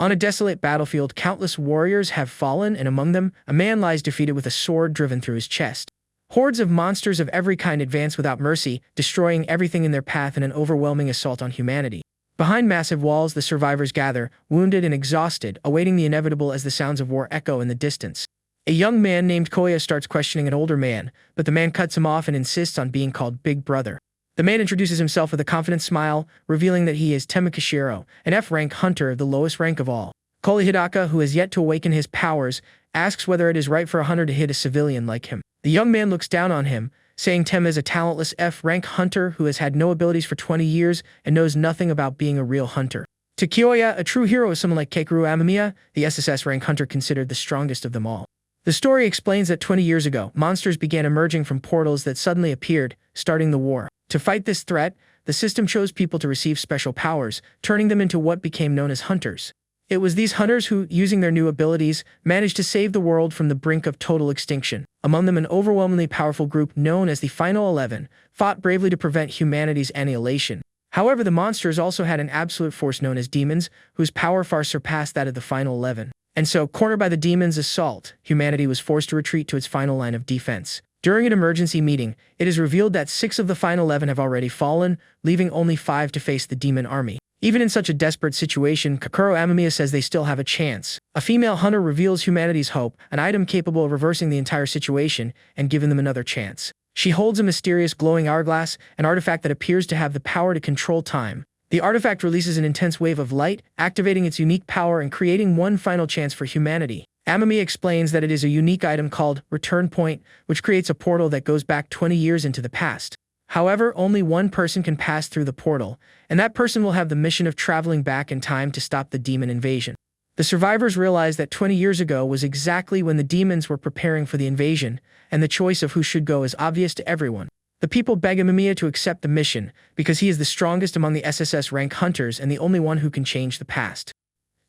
On a desolate battlefield, countless warriors have fallen, and among them, a man lies defeated with a sword driven through his chest. Hordes of monsters of every kind advance without mercy, destroying everything in their path in an overwhelming assault on humanity. Behind massive walls, the survivors gather, wounded and exhausted, awaiting the inevitable as the sounds of war echo in the distance. A young man named Koya starts questioning an older man, but the man cuts him off and insists on being called Big Brother. The man introduces himself with a confident smile, revealing that he is Kishiro, an F-rank hunter, the lowest rank of all. Koli Hidaka, who has yet to awaken his powers, asks whether it is right for a hunter to hit a civilian like him. The young man looks down on him, saying Tem is a talentless F-rank hunter who has had no abilities for 20 years and knows nothing about being a real hunter. To Kyoya, a true hero is someone like Keikaru Amamiya, the SSS rank hunter considered the strongest of them all. The story explains that 20 years ago, monsters began emerging from portals that suddenly appeared, starting the war. To fight this threat, the system chose people to receive special powers, turning them into what became known as hunters. It was these hunters who, using their new abilities, managed to save the world from the brink of total extinction. Among them, an overwhelmingly powerful group known as the Final 11 fought bravely to prevent humanity's annihilation. However, the monsters also had an absolute force known as demons, whose power far surpassed that of the Final 11. And so, cornered by the demons' assault, humanity was forced to retreat to its final line of defense. During an emergency meeting, it is revealed that 6 of the Final 11 have already fallen, leaving only 5 to face the demon army. Even in such a desperate situation, Keikaru Amamiya says they still have a chance. A female hunter reveals humanity's hope, an item capable of reversing the entire situation and giving them another chance. She holds a mysterious glowing hourglass, an artifact that appears to have the power to control time. The artifact releases an intense wave of light, activating its unique power and creating one final chance for humanity. Amamiya explains that it is a unique item called Return Point, which creates a portal that goes back 20 years into the past. However, only one person can pass through the portal, and that person will have the mission of traveling back in time to stop the demon invasion. The survivors realize that 20 years ago was exactly when the demons were preparing for the invasion, and the choice of who should go is obvious to everyone. The people beg Amamiya to accept the mission, because he is the strongest among the SSS rank hunters and the only one who can change the past.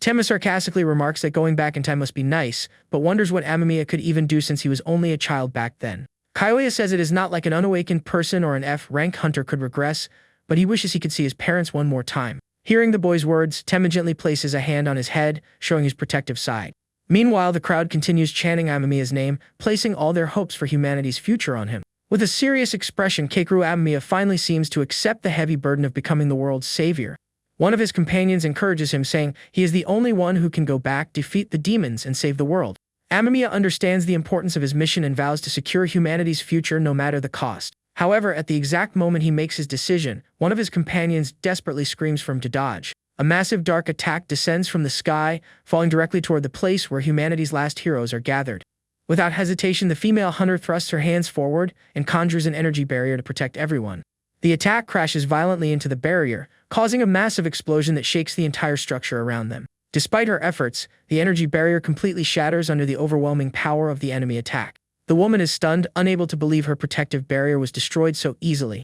Tema sarcastically remarks that going back in time must be nice, but wonders what Amamiya could even do since he was only a child back then. Kyoya says it is not like an unawakened person or an F-rank hunter could regress, but he wishes he could see his parents one more time. Hearing the boy's words, Tema gently places a hand on his head, showing his protective side. Meanwhile, the crowd continues chanting Amamiya's name, placing all their hopes for humanity's future on him. With a serious expression, Keikaru Amamiya finally seems to accept the heavy burden of becoming the world's savior. One of his companions encourages him, saying he is the only one who can go back, defeat the demons, and save the world. Amamiya understands the importance of his mission and vows to secure humanity's future no matter the cost. However, at the exact moment he makes his decision, one of his companions desperately screams for him to dodge. A massive dark attack descends from the sky, falling directly toward the place where humanity's last heroes are gathered. Without hesitation, the female hunter thrusts her hands forward and conjures an energy barrier to protect everyone. The attack crashes violently into the barrier, causing a massive explosion that shakes the entire structure around them. Despite her efforts, the energy barrier completely shatters under the overwhelming power of the enemy attack. The woman is stunned, unable to believe her protective barrier was destroyed so easily.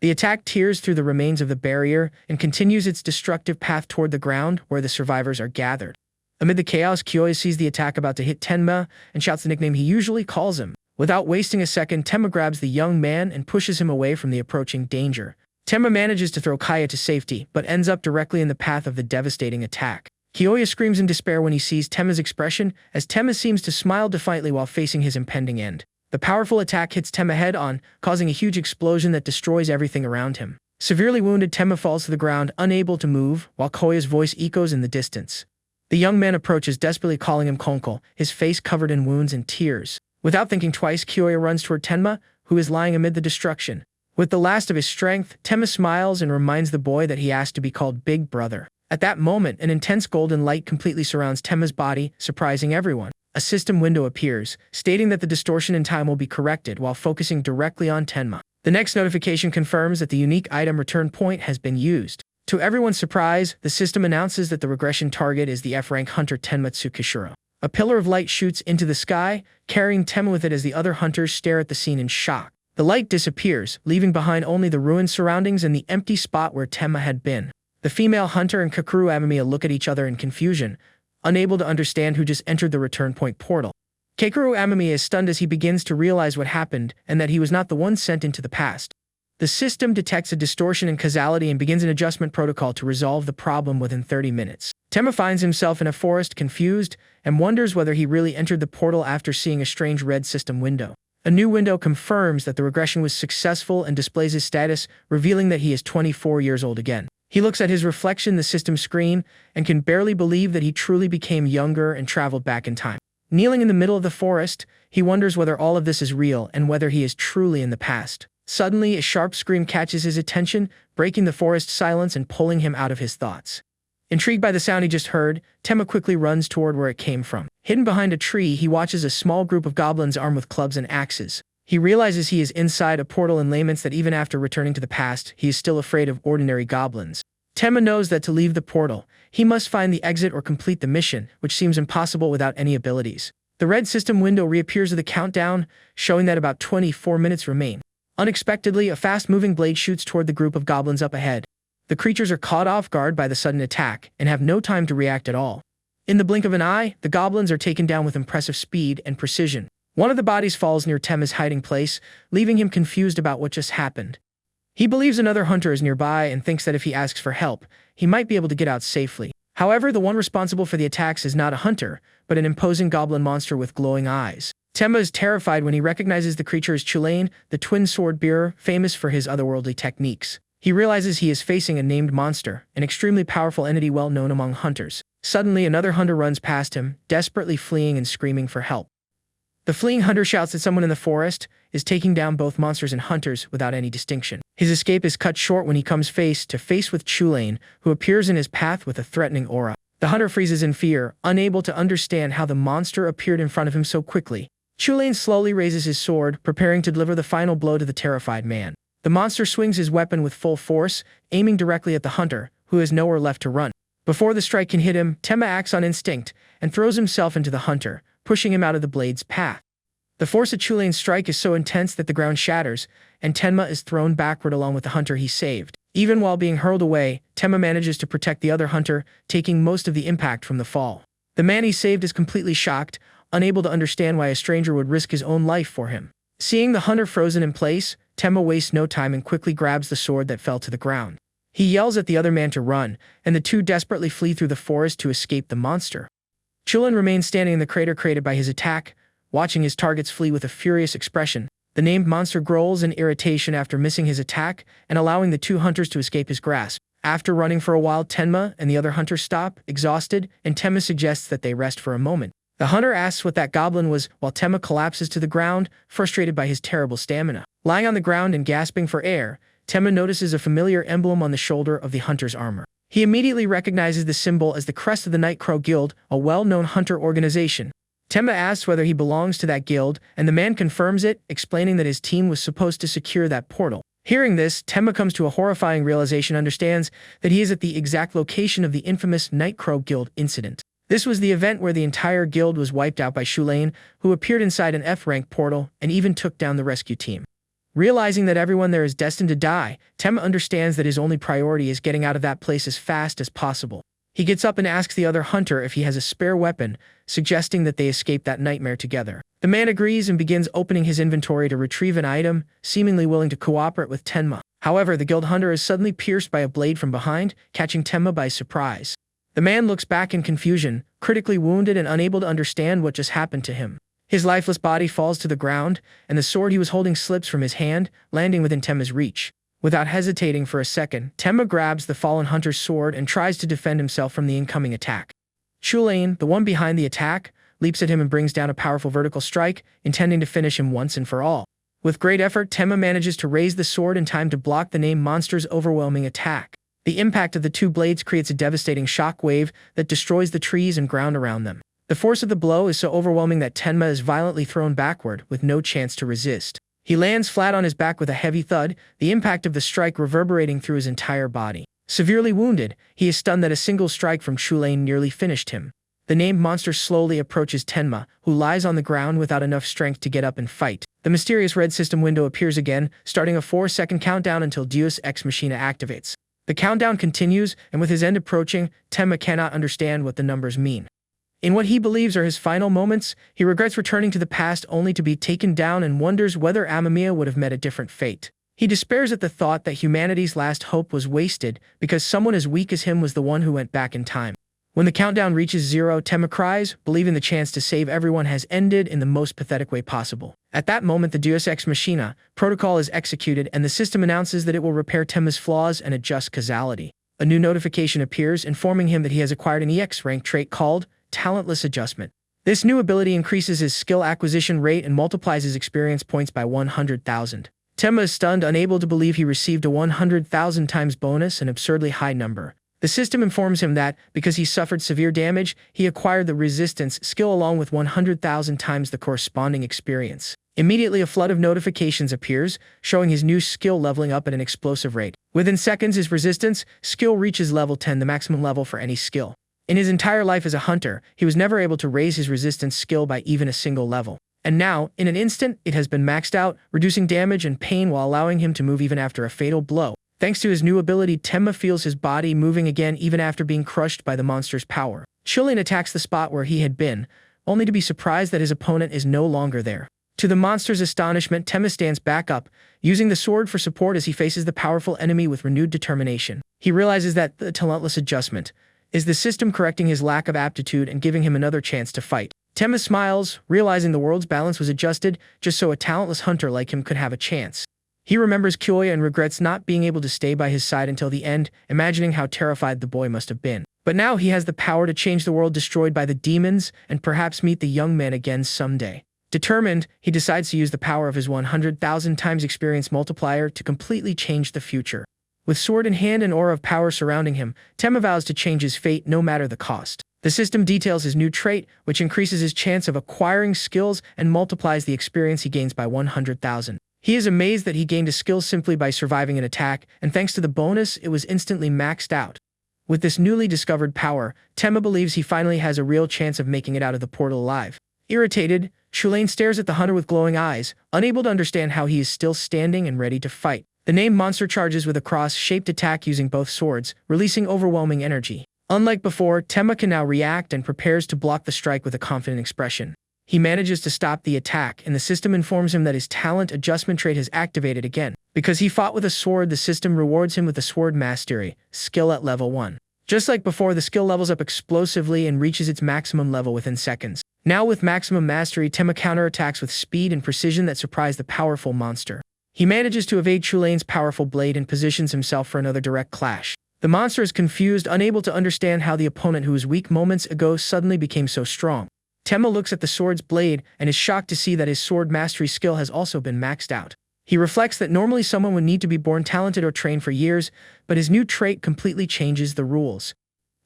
The attack tears through the remains of the barrier and continues its destructive path toward the ground where the survivors are gathered. Amid the chaos, Kyoya sees the attack about to hit Tenma and shouts the nickname he usually calls him. Without wasting a second, Tenma grabs the young man and pushes him away from the approaching danger. Tenma manages to throw Kaya to safety, but ends up directly in the path of the devastating attack. Kyoya screams in despair when he sees Tenma's expression, as Tenma seems to smile defiantly while facing his impending end. The powerful attack hits Tenma head-on, causing a huge explosion that destroys everything around him. Severely wounded, Tenma falls to the ground, unable to move, while Koya's voice echoes in the distance. The young man approaches, desperately calling him Konko, his face covered in wounds and tears. Without thinking twice, Kyoya runs toward Tenma, who is lying amid the destruction. With the last of his strength, Tenma smiles and reminds the boy that he asked to be called Big Brother. At that moment, an intense golden light completely surrounds Tenma's body, surprising everyone. A system window appears, stating that the distortion in time will be corrected while focusing directly on Tenma. The next notification confirms that the unique item Return Point has been used. To everyone's surprise, the system announces that the regression target is the F-rank hunter Tenma Tsukishiro. A pillar of light shoots into the sky, carrying Tenma with it as the other hunters stare at the scene in shock. The light disappears, leaving behind only the ruined surroundings and the empty spot where Tenma had been. The female hunter and Keikaru Amamiya look at each other in confusion, unable to understand who just entered the Return Point portal. Keikaru Amamiya is stunned as he begins to realize what happened and that he was not the one sent into the past. The system detects a distortion in causality and begins an adjustment protocol to resolve the problem within 30 minutes. Tenma finds himself in a forest, confused, and wonders whether he really entered the portal after seeing a strange red system window. A new window confirms that the regression was successful and displays his status, revealing that he is 24 years old again. He looks at his reflection in the system screen and can barely believe that he truly became younger and traveled back in time. Kneeling in the middle of the forest, he wonders whether all of this is real and whether he is truly in the past. Suddenly, a sharp scream catches his attention, breaking the forest silence and pulling him out of his thoughts. Intrigued by the sound he just heard, Tenma quickly runs toward where it came from. Hidden behind a tree, he watches a small group of goblins armed with clubs and axes. He realizes he is inside a portal and laments that even after returning to the past, he is still afraid of ordinary goblins. Tenma knows that to leave the portal, he must find the exit or complete the mission, which seems impossible without any abilities. The red system window reappears with a countdown, showing that about 24 minutes remain. Unexpectedly, a fast-moving blade shoots toward the group of goblins up ahead. The creatures are caught off guard by the sudden attack and have no time to react at all. In the blink of an eye, the goblins are taken down with impressive speed and precision. One of the bodies falls near Tenma's hiding place, leaving him confused about what just happened. He believes another hunter is nearby and thinks that if he asks for help, he might be able to get out safely. However, the one responsible for the attacks is not a hunter, but an imposing goblin monster with glowing eyes. Tenma is terrified when he recognizes the creature as Chulain, the twin sword-bearer, famous for his otherworldly techniques. He realizes he is facing a named monster, an extremely powerful entity well known among hunters. Suddenly, another hunter runs past him, desperately fleeing and screaming for help. The fleeing hunter shouts that someone in the forest is taking down both monsters and hunters without any distinction. His escape is cut short when he comes face to face with Chulain, who appears in his path with a threatening aura. The hunter freezes in fear, unable to understand how the monster appeared in front of him so quickly. Chulain slowly raises his sword, preparing to deliver the final blow to the terrified man. The monster swings his weapon with full force, aiming directly at the hunter, who has nowhere left to run. Before the strike can hit him, Tenma acts on instinct and throws himself into the hunter, pushing him out of the blade's path. The force of Chulain's strike is so intense that the ground shatters, and Tenma is thrown backward along with the hunter he saved. Even while being hurled away, Tenma manages to protect the other hunter, taking most of the impact from the fall. The man he saved is completely shocked, unable to understand why a stranger would risk his own life for him. Seeing the hunter frozen in place, Tenma wastes no time and quickly grabs the sword that fell to the ground. He yells at the other man to run, and the two desperately flee through the forest to escape the monster. Chulain remains standing in the crater created by his attack, watching his targets flee with a furious expression. The named monster growls in irritation after missing his attack and allowing the two hunters to escape his grasp. After running for a while, Tenma and the other hunter stop, exhausted, and Tenma suggests that they rest for a moment. The hunter asks what that goblin was while Tenma collapses to the ground, frustrated by his terrible stamina. Lying on the ground and gasping for air, Tenma notices a familiar emblem on the shoulder of the hunter's armor. He immediately recognizes the symbol as the crest of the Night Crow Guild, a well-known hunter organization. Tenma asks whether he belongs to that guild, and the man confirms it, explaining that his team was supposed to secure that portal. Hearing this, Tenma comes to a horrifying realization and understands that he is at the exact location of the infamous Night Crow Guild incident. This was the event where the entire guild was wiped out by Chulain, who appeared inside an F-rank portal and even took down the rescue team. Realizing that everyone there is destined to die, Tenma understands that his only priority is getting out of that place as fast as possible. He gets up and asks the other hunter if he has a spare weapon, suggesting that they escape that nightmare together. The man agrees and begins opening his inventory to retrieve an item, seemingly willing to cooperate with Tenma. However, the guild hunter is suddenly pierced by a blade from behind, catching Tenma by surprise. The man looks back in confusion, critically wounded and unable to understand what just happened to him. His lifeless body falls to the ground, and the sword he was holding slips from his hand, landing within Tenma's reach. Without hesitating for a second, Tenma grabs the fallen hunter's sword and tries to defend himself from the incoming attack. Chulain, the one behind the attack, leaps at him and brings down a powerful vertical strike, intending to finish him once and for all. With great effort, Tenma manages to raise the sword in time to block the named monster's overwhelming attack. The impact of the two blades creates a devastating shock wave that destroys the trees and ground around them. The force of the blow is so overwhelming that Tenma is violently thrown backward, with no chance to resist. He lands flat on his back with a heavy thud, the impact of the strike reverberating through his entire body. Severely wounded, he is stunned that a single strike from Chulain nearly finished him. The named monster slowly approaches Tenma, who lies on the ground without enough strength to get up and fight. The mysterious red system window appears again, starting a 4-second countdown until Deus Ex Machina activates. The countdown continues, and with his end approaching, Tenma cannot understand what the numbers mean. In what he believes are his final moments, he regrets returning to the past only to be taken down and wonders whether Amamiya would have met a different fate. He despairs at the thought that humanity's last hope was wasted because someone as weak as him was the one who went back in time. When the countdown reaches 0, Tenma cries, believing the chance to save everyone has ended in the most pathetic way possible. At that moment, the Deus Ex Machina protocol is executed and the system announces that it will repair Tenma's flaws and adjust causality. A new notification appears informing him that he has acquired an EX rank trait called Talentless Adjustment. This new ability increases his skill acquisition rate and multiplies his experience points by 100,000. Tenma is stunned, unable to believe he received a 100,000 times bonus, an absurdly high number. The system informs him that, because he suffered severe damage, he acquired the resistance skill along with 100,000 times the corresponding experience. Immediately, a flood of notifications appears, showing his new skill leveling up at an explosive rate. Within seconds, his resistance skill reaches level 10, the maximum level for any skill. In his entire life as a hunter, he was never able to raise his resistance skill by even a single level. And now, in an instant, it has been maxed out, reducing damage and pain while allowing him to move even after a fatal blow. Thanks to his new ability, Tenma feels his body moving again even after being crushed by the monster's power. Chulane attacks the spot where he had been, only to be surprised that his opponent is no longer there. To the monster's astonishment, Tenma stands back up, using the sword for support as he faces the powerful enemy with renewed determination. He realizes that the Talentless Adjustment is the system correcting his lack of aptitude and giving him another chance to fight. Tenma smiles, realizing the world's balance was adjusted just so a talentless hunter like him could have a chance. He remembers Kyoya and regrets not being able to stay by his side until the end, imagining how terrified the boy must have been. But now he has the power to change the world destroyed by the demons and perhaps meet the young man again someday. Determined, he decides to use the power of his 100,000 times experience multiplier to completely change the future. With sword in hand and aura of power surrounding him, Tenma vows to change his fate no matter the cost. The system details his new trait, which increases his chance of acquiring skills and multiplies the experience he gains by 100,000. He is amazed that he gained a skill simply by surviving an attack, and thanks to the bonus, it was instantly maxed out. With this newly discovered power, Tenma believes he finally has a real chance of making it out of the portal alive. Irritated, Chulane stares at the hunter with glowing eyes, unable to understand how he is still standing and ready to fight. The named monster charges with a cross-shaped attack using both swords, releasing overwhelming energy. Unlike before, Tenma can now react and prepares to block the strike with a confident expression. He manages to stop the attack, and the system informs him that his talent adjustment trait has activated again. Because he fought with a sword, the system rewards him with the Sword Mastery, skill at level 1. Just like before, the skill levels up explosively and reaches its maximum level within seconds. Now with maximum mastery, Tenma counterattacks with speed and precision that surprise the powerful monster. He manages to evade Chulane's powerful blade and positions himself for another direct clash. The monster is confused, unable to understand how the opponent who was weak moments ago suddenly became so strong. Tenma looks at the sword's blade and is shocked to see that his sword mastery skill has also been maxed out. He reflects that normally someone would need to be born talented or trained for years, but his new trait completely changes the rules.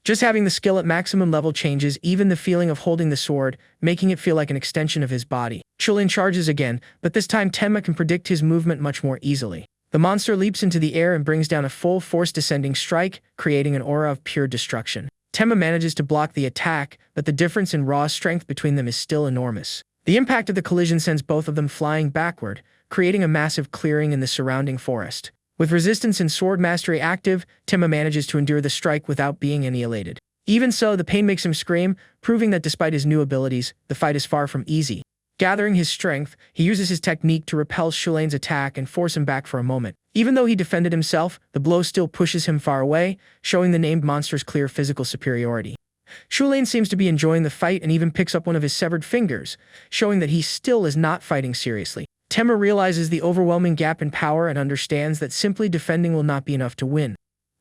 Just having the skill at maximum level changes even the feeling of holding the sword, making it feel like an extension of his body. Chulane charges again, but this time Tenma can predict his movement much more easily. The monster leaps into the air and brings down a full-force descending strike, creating an aura of pure destruction. Tenma manages to block the attack, but the difference in raw strength between them is still enormous. The impact of the collision sends both of them flying backward, creating a massive clearing in the surrounding forest. With resistance and sword mastery active, Tenma manages to endure the strike without being annihilated. Even so, the pain makes him scream, proving that despite his new abilities, the fight is far from easy. Gathering his strength, he uses his technique to repel Chulane's attack and force him back for a moment. Even though he defended himself, the blow still pushes him far away, showing the named monster's clear physical superiority. Chulane seems to be enjoying the fight and even picks up one of his severed fingers, showing that he still is not fighting seriously. Tenma realizes the overwhelming gap in power and understands that simply defending will not be enough to win.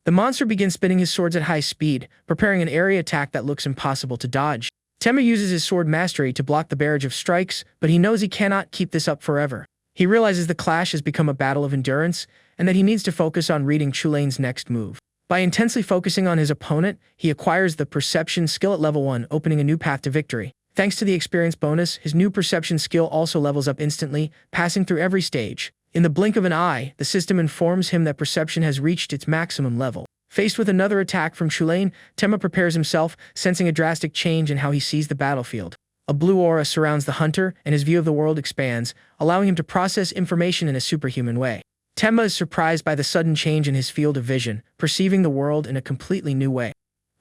The monster begins spinning his swords at high speed, preparing an area attack that looks impossible to dodge. Tenma uses his sword mastery to block the barrage of strikes, but he knows he cannot keep this up forever. He realizes the clash has become a battle of endurance, and that he needs to focus on reading Chulane's next move. By intensely focusing on his opponent, he acquires the Perception skill at level 1, opening a new path to victory. Thanks to the experience bonus, his new Perception skill also levels up instantly, passing through every stage. In the blink of an eye, the system informs him that Perception has reached its maximum level. Faced with another attack from Chulane, Tenma prepares himself, sensing a drastic change in how he sees the battlefield. A blue aura surrounds the hunter, and his view of the world expands, allowing him to process information in a superhuman way. Tenma is surprised by the sudden change in his field of vision, perceiving the world in a completely new way.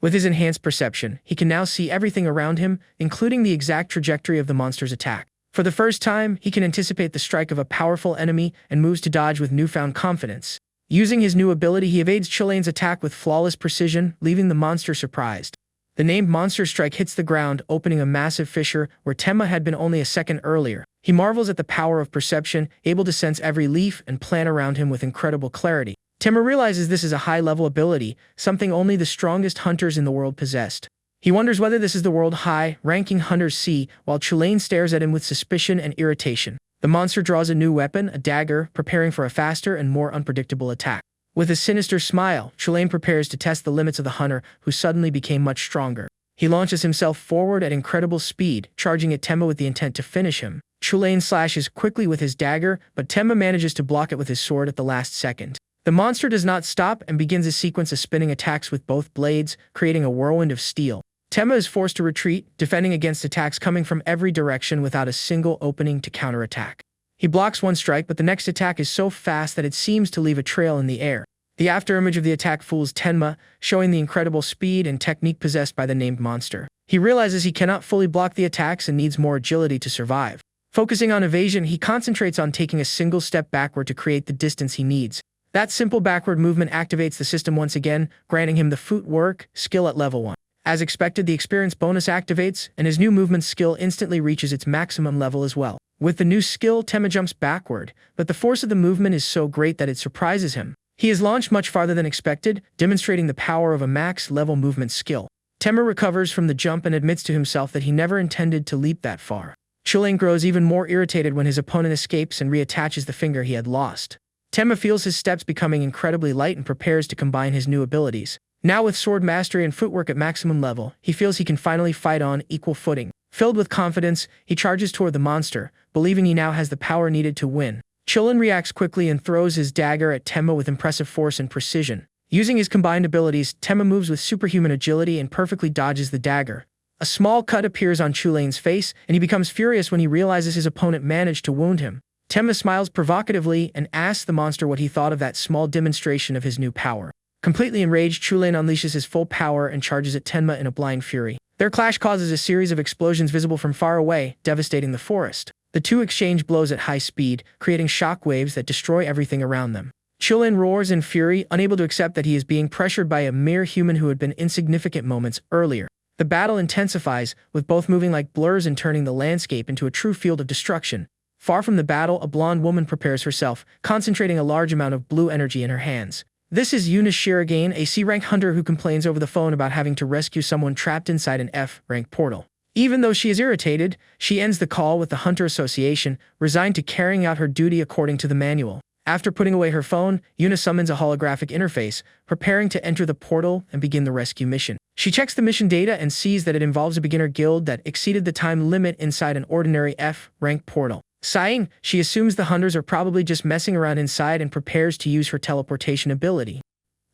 With his enhanced perception, he can now see everything around him, including the exact trajectory of the monster's attack. For For the first time, he can anticipate the strike of a powerful enemy and moves to dodge with newfound confidence. Using his new ability, he evades Chilean's attack with flawless precision, leaving the monster surprised. The named monster strike hits the ground, opening a massive fissure where Tenma had been only a second earlier. He marvels at the power of perception, able to sense every leaf and plant around him with incredible clarity. Tenma realizes this is a high-level ability, something only the strongest hunters in the world possessed. He wonders whether this is the world high-ranking hunters see, while Chilean stares at him with suspicion and irritation. The monster draws a new weapon, a dagger, preparing for a faster and more unpredictable attack. With a sinister smile, Chilean prepares to test the limits of the hunter, who suddenly became much stronger. He launches himself forward at incredible speed, charging at Tenma with the intent to finish him. Chilean slashes quickly with his dagger, but Tenma manages to block it with his sword at the last second. The monster does not stop and begins a sequence of spinning attacks with both blades, creating a whirlwind of steel. Tenma is forced to retreat, defending against attacks coming from every direction without a single opening to counterattack. He blocks one strike, but the next attack is so fast that it seems to leave a trail in the air. The afterimage of the attack fools Tenma, showing the incredible speed and technique possessed by the named monster. He realizes he cannot fully block the attacks and needs more agility to survive. Focusing on evasion, he concentrates on taking a single step backward to create the distance he needs. That simple backward movement activates the system once again, granting him the footwork skill at level 1. As expected, the experience bonus activates, and his new movement skill instantly reaches its maximum level as well. With the new skill, Tenma jumps backward, but the force of the movement is so great that it surprises him. He is launched much farther than expected, demonstrating the power of a max-level movement skill. Tenma recovers from the jump and admits to himself that he never intended to leap that far. Chilean grows even more irritated when his opponent escapes and reattaches the finger he had lost. Tenma feels his steps becoming incredibly light and prepares to combine his new abilities. Now with sword mastery and footwork at maximum level, he feels he can finally fight on equal footing. Filled with confidence, he charges toward the monster, believing he now has the power needed to win. Chilean reacts quickly and throws his dagger at Tenma with impressive force and precision. Using his combined abilities, Tenma moves with superhuman agility and perfectly dodges the dagger. A small cut appears on Chilean's face, and he becomes furious when he realizes his opponent managed to wound him. Tenma smiles provocatively and asks the monster what he thought of that small demonstration of his new power. Completely enraged, Chilean unleashes his full power and charges at Tenma in a blind fury. Their clash causes a series of explosions visible from far away, devastating the forest. The two exchange blows at high speed, creating shockwaves that destroy everything around them. Chilean roars in fury, unable to accept that he is being pressured by a mere human who had been insignificant moments earlier. The battle intensifies, with both moving like blurs and turning the landscape into a true field of destruction. Far from the battle, a blonde woman prepares herself, concentrating a large amount of blue energy in her hands. This is Yuna Shirogane, a C-rank hunter who complains over the phone about having to rescue someone trapped inside an F-rank portal. Even though she is irritated, she ends the call with the Hunter Association, resigned to carrying out her duty according to the manual. After putting away her phone, Yuna summons a holographic interface, preparing to enter the portal and begin the rescue mission. She checks the mission data and sees that it involves a beginner guild that exceeded the time limit inside an ordinary F-rank portal. Sighing, she assumes the hunters are probably just messing around inside and prepares to use her teleportation ability.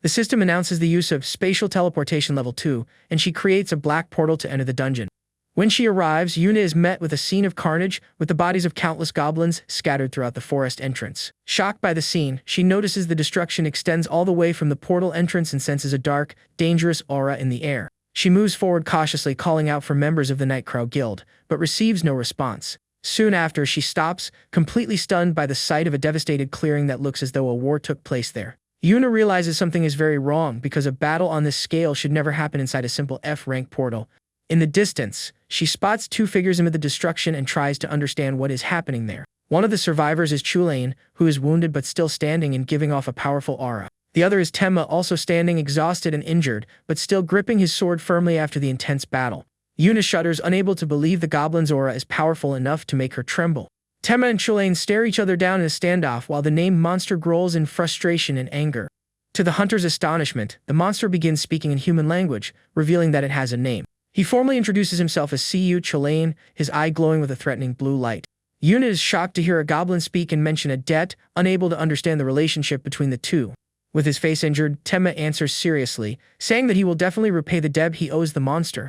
The system announces the use of spatial teleportation level 2, and she creates a black portal to enter the dungeon. When she arrives, Yuna is met with a scene of carnage, with the bodies of countless goblins scattered throughout the forest entrance. Shocked by the scene, she notices the destruction extends all the way from the portal entrance and senses a dark, dangerous aura in the air. She moves forward cautiously, calling out for members of the Nightcrow Guild, but receives no response. Soon after, she stops, completely stunned by the sight of a devastated clearing that looks as though a war took place there. Yuna realizes something is very wrong because a battle on this scale should never happen inside a simple F-rank portal. In the distance, she spots two figures amid the destruction and tries to understand what is happening there. One of the survivors is Chilean, who is wounded but still standing and giving off a powerful aura. The other is Tenma, also standing exhausted and injured, but still gripping his sword firmly after the intense battle. Yuna shudders, unable to believe the goblin's aura is powerful enough to make her tremble. Tenma and Chilean stare each other down in a standoff while the named monster growls in frustration and anger. To the hunter's astonishment, the monster begins speaking in human language, revealing that it has a name. He formally introduces himself as Cu Chilean, his eye glowing with a threatening blue light. Yuna is shocked to hear a goblin speak and mention a debt, unable to understand the relationship between the two. With his face injured, Tenma answers seriously, saying that he will definitely repay the debt he owes the monster.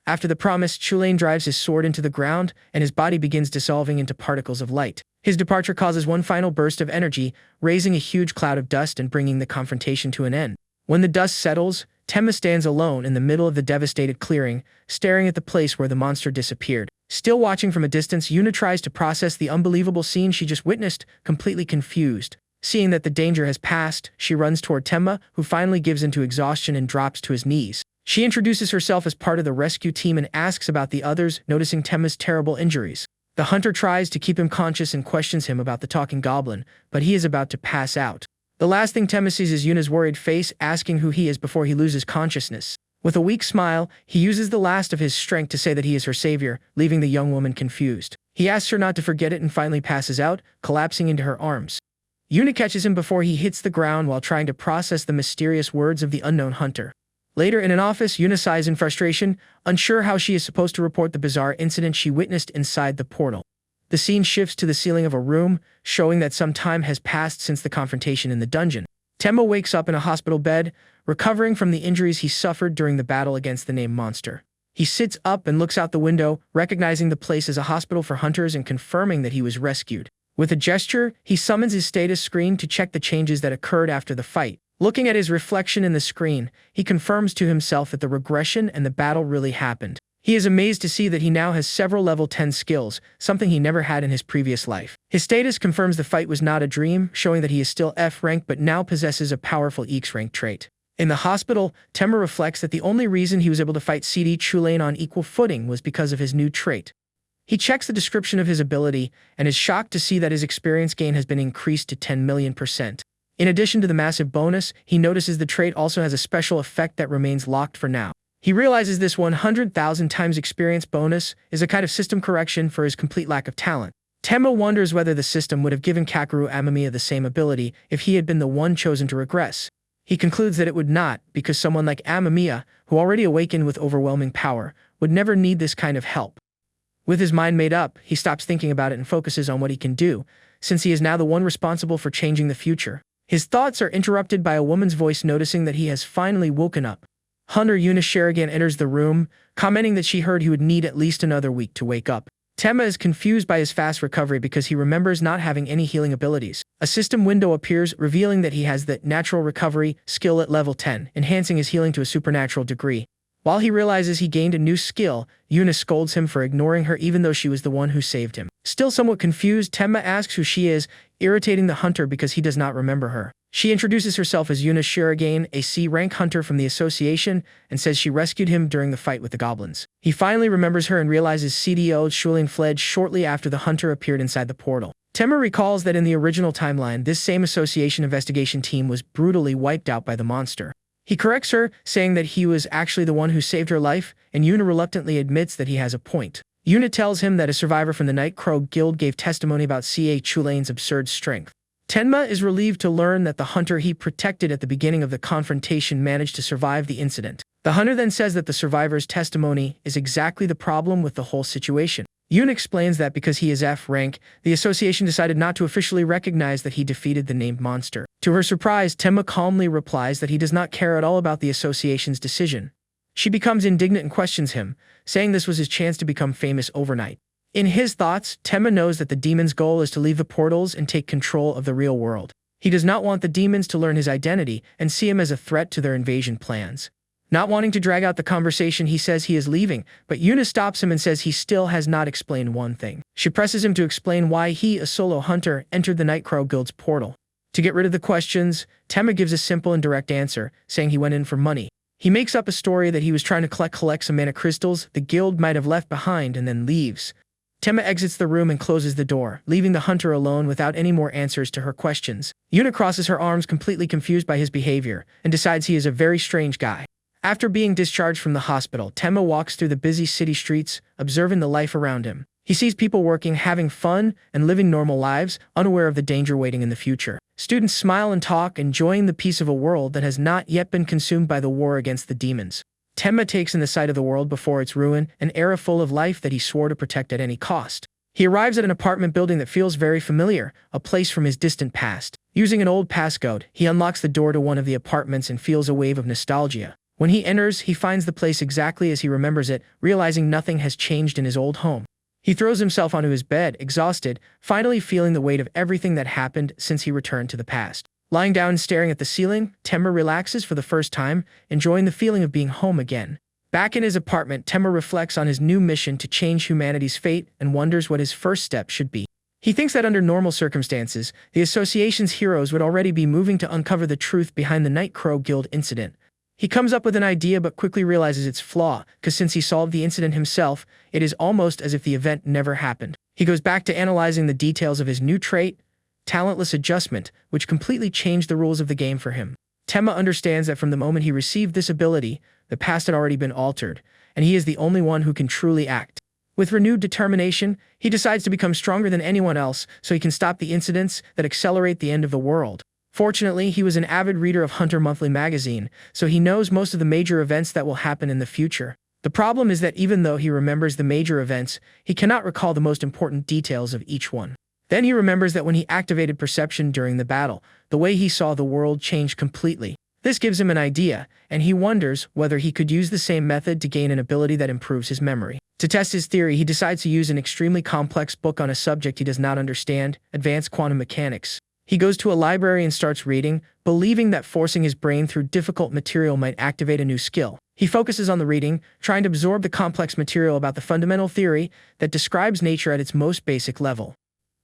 After the promise, Chilean drives his sword into the ground, and his body begins dissolving into particles of light. His departure causes one final burst of energy, raising a huge cloud of dust and bringing the confrontation to an end. When the dust settles, Tenma stands alone in the middle of the devastated clearing, staring at the place where the monster disappeared. Still watching from a distance, Yuna tries to process the unbelievable scene she just witnessed, completely confused. Seeing that the danger has passed, she runs toward Tenma, who finally gives into exhaustion and drops to his knees. She introduces herself as part of the rescue team and asks about the others, noticing Tenma's terrible injuries. The hunter tries to keep him conscious and questions him about the talking goblin, but he is about to pass out. The last thing Tenma sees is Yuna's worried face, asking who he is before he loses consciousness. With a weak smile, he uses the last of his strength to say that he is her savior, leaving the young woman confused. He asks her not to forget it and finally passes out, collapsing into her arms. Yuna catches him before he hits the ground while trying to process the mysterious words of the unknown hunter. Later in an office, Yuna sighs in frustration, unsure how she is supposed to report the bizarre incident she witnessed inside the portal. The scene shifts to the ceiling of a room, showing that some time has passed since the confrontation in the dungeon. Tenma wakes up in a hospital bed, recovering from the injuries he suffered during the battle against the named monster. He sits up and looks out the window, recognizing the place as a hospital for hunters and confirming that he was rescued. With a gesture, he summons his status screen to check the changes that occurred after the fight. Looking at his reflection in the screen, he confirms to himself that the regression and the battle really happened. He is amazed to see that he now has several level 10 skills, something he never had in his previous life. His status confirms the fight was not a dream, showing that he is still F rank but now possesses a powerful EX rank trait. In the hospital, Tenma reflects that the only reason he was able to fight CD Chulane on equal footing was because of his new trait. He checks the description of his ability and is shocked to see that his experience gain has been increased to 10,000,000%. In addition to the massive bonus, he notices the trait also has a special effect that remains locked for now. He realizes this 100,000 times experience bonus is a kind of system correction for his complete lack of talent. Tenma wonders whether the system would have given Kakeru Amamiya the same ability if he had been the one chosen to regress. He concludes that it would not, because someone like Amamiya, who already awakened with overwhelming power, would never need this kind of help. With his mind made up, he stops thinking about it and focuses on what he can do, since he is now the one responsible for changing the future. His thoughts are interrupted by a woman's voice noticing that he has finally woken up. Hunter Yuna Sherigan enters the room, commenting that she heard he would need at least another week to wake up. Tenma is confused by his fast recovery because he remembers not having any healing abilities. A system window appears, revealing that he has the natural recovery skill at level 10, enhancing his healing to a supernatural degree. While he realizes he gained a new skill, Yuna scolds him for ignoring her even though she was the one who saved him. Still somewhat confused, Tenma asks who she is, irritating the hunter because he does not remember her. She introduces herself as Yuna Shirogane, a C-rank hunter from the association, and says she rescued him during the fight with the goblins. He finally remembers her and realizes CDO Shulin fled shortly after the hunter appeared inside the portal. Tenma recalls that in the original timeline, this same association investigation team was brutally wiped out by the monster. He corrects her, saying that he was actually the one who saved her life, and Yuna reluctantly admits that he has a point. Yuna tells him that a survivor from the Night Crow Guild gave testimony about C.A. Chulane's absurd strength. Tenma is relieved to learn that the hunter he protected at the beginning of the confrontation managed to survive the incident. The hunter then says that the survivor's testimony is exactly the problem with the whole situation. Yuna explains that because he is F rank, the association decided not to officially recognize that he defeated the named monster. To her surprise, Tenma calmly replies that he does not care at all about the association's decision. She becomes indignant and questions him, saying this was his chance to become famous overnight. In his thoughts, Tenma knows that the demon's goal is to leave the portals and take control of the real world. He does not want the demons to learn his identity and see him as a threat to their invasion plans. Not wanting to drag out the conversation, he says he is leaving, but Yuna stops him and says he still has not explained one thing. She presses him to explain why he, a solo hunter, entered the Nightcrow Guild's portal. To get rid of the questions, Tenma gives a simple and direct answer, saying he went in for money. He makes up a story that he was trying to collect some mana crystals the guild might have left behind and then leaves. Tenma exits the room and closes the door, leaving the hunter alone without any more answers to her questions. Yuna crosses her arms, completely confused by his behavior, and decides he is a very strange guy. After being discharged from the hospital, Tenma walks through the busy city streets, observing the life around him. He sees people working, having fun, and living normal lives, unaware of the danger waiting in the future. Students smile and talk, enjoying the peace of a world that has not yet been consumed by the war against the demons. Tenma takes in the sight of the world before its ruin, an era full of life that he swore to protect at any cost. He arrives at an apartment building that feels very familiar, a place from his distant past. Using an old passcode, he unlocks the door to one of the apartments and feels a wave of nostalgia. When he enters, he finds the place exactly as he remembers it, realizing nothing has changed in his old home. He throws himself onto his bed, exhausted, finally feeling the weight of everything that happened since he returned to the past. Lying down and staring at the ceiling, Tenma relaxes for the first time, enjoying the feeling of being home again. Back in his apartment, Tema reflects on his new mission to change humanity's fate and wonders what his first step should be. He thinks that under normal circumstances, the association's heroes would already be moving to uncover the truth behind the Night Crow Guild incident. He comes up with an idea but quickly realizes its flaw, because since he solved the incident himself, it is almost as if the event never happened. He goes back to analyzing the details of his new trait, Talentless Adjustment, which completely changed the rules of the game for him. Tema understands that from the moment he received this ability, the past had already been altered, and he is the only one who can truly act. With renewed determination, he decides to become stronger than anyone else so he can stop the incidents that accelerate the end of the world. Fortunately, he was an avid reader of Hunter Monthly magazine, so he knows most of the major events that will happen in the future. The problem is that even though he remembers the major events, he cannot recall the most important details of each one. Then he remembers that when he activated perception during the battle, the way he saw the world changed completely. This gives him an idea, and he wonders whether he could use the same method to gain an ability that improves his memory. To test his theory, he decides to use an extremely complex book on a subject he does not understand, advanced quantum mechanics. He goes to a library and starts reading, believing that forcing his brain through difficult material might activate a new skill. He focuses on the reading, trying to absorb the complex material about the fundamental theory that describes nature at its most basic level.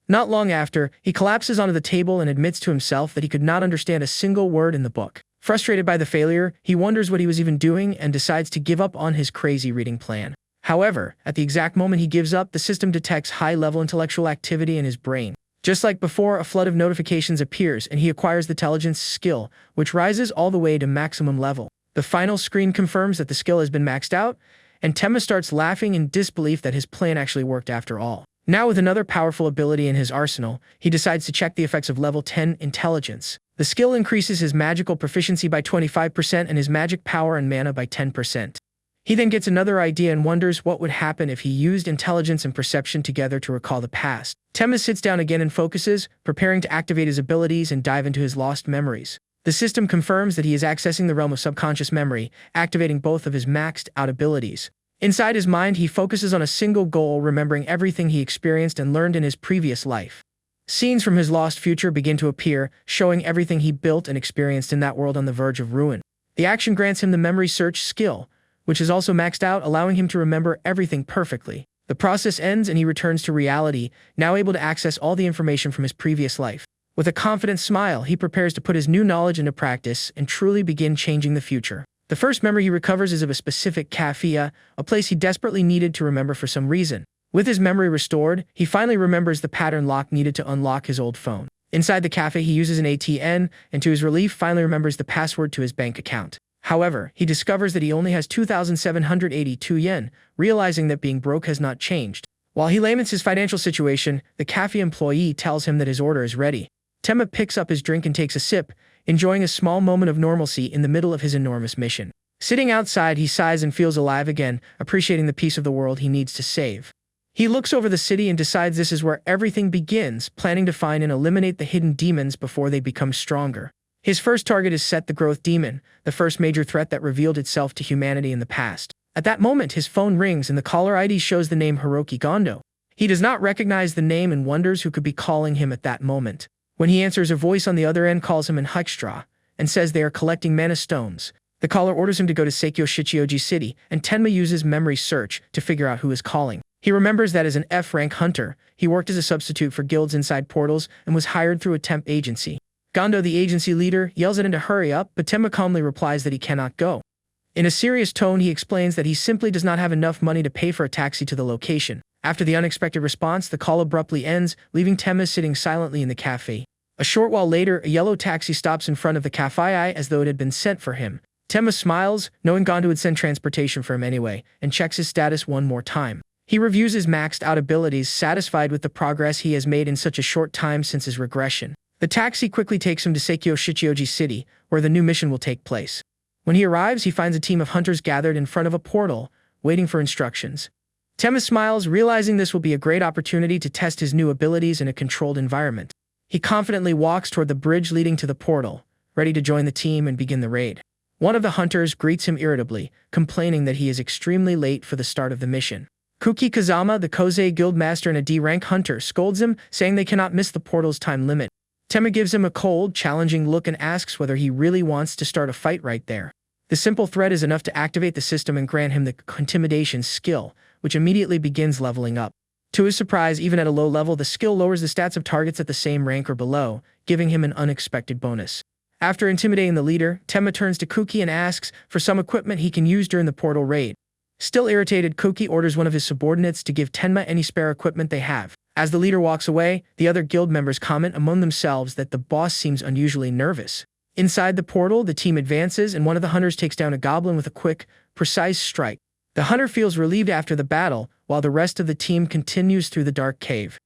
Not long after, he collapses onto the table and admits to himself that he could not understand a single word in the book. Frustrated by the failure, he wonders what he was even doing and decides to give up on his crazy reading plan. However, at the exact moment he gives up, the system detects high-level intellectual activity in his brain. Just like before, a flood of notifications appears and he acquires the intelligence skill, which rises all the way to maximum level. The final screen confirms that the skill has been maxed out, and Tema starts laughing in disbelief that his plan actually worked after all. Now with another powerful ability in his arsenal, he decides to check the effects of level 10 intelligence. The skill increases his magical proficiency by 25% and his magic power and mana by 10%. He then gets another idea and wonders what would happen if he used intelligence and perception together to recall the past. Tema sits down again and focuses, preparing to activate his abilities and dive into his lost memories. The system confirms that he is accessing the realm of subconscious memory, activating both of his maxed-out abilities. Inside his mind, he focuses on a single goal, remembering everything he experienced and learned in his previous life. Scenes from his lost future begin to appear, showing everything he built and experienced in that world on the verge of ruin. The action grants him the memory search skill, which is also maxed out, allowing him to remember everything perfectly. The process ends and he returns to reality, now able to access all the information from his previous life. With a confident smile, he prepares to put his new knowledge into practice and truly begin changing the future. The first memory he recovers is of a specific cafe, a place he desperately needed to remember for some reason. With his memory restored, he finally remembers the pattern lock needed to unlock his old phone. Inside the cafe, he uses an ATM, and to his relief, finally remembers the password to his bank account. However, he discovers that he only has 2,782 yen, realizing that being broke has not changed. While he laments his financial situation, the cafe employee tells him that his order is ready. Tema picks up his drink and takes a sip, enjoying a small moment of normalcy in the middle of his enormous mission. Sitting outside, he sighs and feels alive again, appreciating the piece of the world he needs to save. He looks over the city and decides this is where everything begins, planning to find and eliminate the hidden demons before they become stronger. His first target is Set the Growth Demon, the first major threat that revealed itself to humanity in the past. At that moment, his phone rings and the caller ID shows the name Hiroki Gondo. He does not recognize the name and wonders who could be calling him at that moment. When he answers, a voice on the other end calls him an Hextra and says they are collecting mana stones. The caller orders him to go to Seikyo Shichioji City, and Tenma uses memory search to figure out who is calling. He remembers that as an F-rank hunter, he worked as a substitute for guilds inside portals and was hired through a temp agency. Gondo, the agency leader, yells at him to hurry up, but Tenma calmly replies that he cannot go. In a serious tone, he explains that he simply does not have enough money to pay for a taxi to the location. After the unexpected response, the call abruptly ends, leaving Tenma sitting silently in the cafe. A short while later, a yellow taxi stops in front of the cafe as though it had been sent for him. Tenma smiles, knowing Gondo would send transportation for him anyway, and checks his status one more time. He reviews his maxed-out abilities, satisfied with the progress he has made in such a short time since his regression. The taxi quickly takes him to Seikyo Shichioji City, where the new mission will take place. When he arrives, he finds a team of hunters gathered in front of a portal, waiting for instructions. Tenma smiles, realizing this will be a great opportunity to test his new abilities in a controlled environment. He confidently walks toward the bridge leading to the portal, ready to join the team and begin the raid. One of the hunters greets him irritably, complaining that he is extremely late for the start of the mission. Kuki Kazama, the Kozei Guildmaster and a D-rank hunter, scolds him, saying they cannot miss the portal's time limit. Tenma gives him a cold, challenging look and asks whether he really wants to start a fight right there. The simple threat is enough to activate the system and grant him the intimidation skill, which immediately begins leveling up. To his surprise, even at a low level, the skill lowers the stats of targets at the same rank or below, giving him an unexpected bonus. After intimidating the leader, Tenma turns to Kuki and asks for some equipment he can use during the portal raid. Still irritated, Kuki orders one of his subordinates to give Tenma any spare equipment they have. As the leader walks away, the other guild members comment among themselves that the boss seems unusually nervous. Inside the portal, the team advances and one of the hunters takes down a goblin with a quick, precise strike. The hunter feels relieved after the battle, while the rest of the team continues through the dark cave.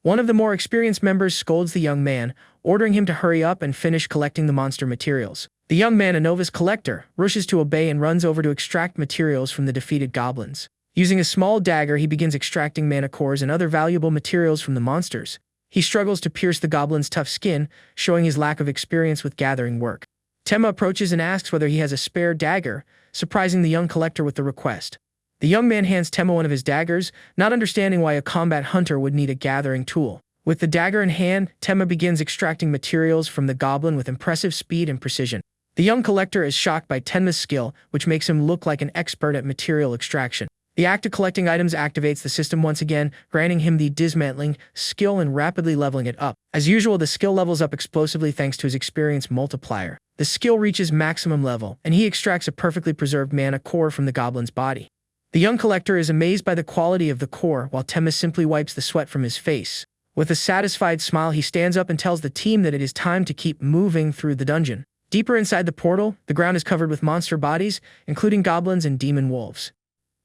One of the more experienced members scolds the young man, ordering him to hurry up and finish collecting the monster materials. The young man, a novice collector, rushes to obey and runs over to extract materials from the defeated goblins. Using a small dagger, he begins extracting mana cores and other valuable materials from the monsters. He struggles to pierce the goblin's tough skin, showing his lack of experience with gathering work. Tenma approaches and asks whether he has a spare dagger, surprising the young collector with the request. The young man hands Tenma one of his daggers, not understanding why a combat hunter would need a gathering tool. With the dagger in hand, Tenma begins extracting materials from the goblin with impressive speed and precision. The young collector is shocked by Tenma's skill, which makes him look like an expert at material extraction. The act of collecting items activates the system once again, granting him the dismantling skill and rapidly leveling it up. As usual, the skill levels up explosively thanks to his experience multiplier. The skill reaches maximum level, and he extracts a perfectly preserved mana core from the goblin's body. The young collector is amazed by the quality of the core, while Tenma simply wipes the sweat from his face. With a satisfied smile, he stands up and tells the team that it is time to keep moving through the dungeon. Deeper inside the portal, the ground is covered with monster bodies, including goblins and demon wolves.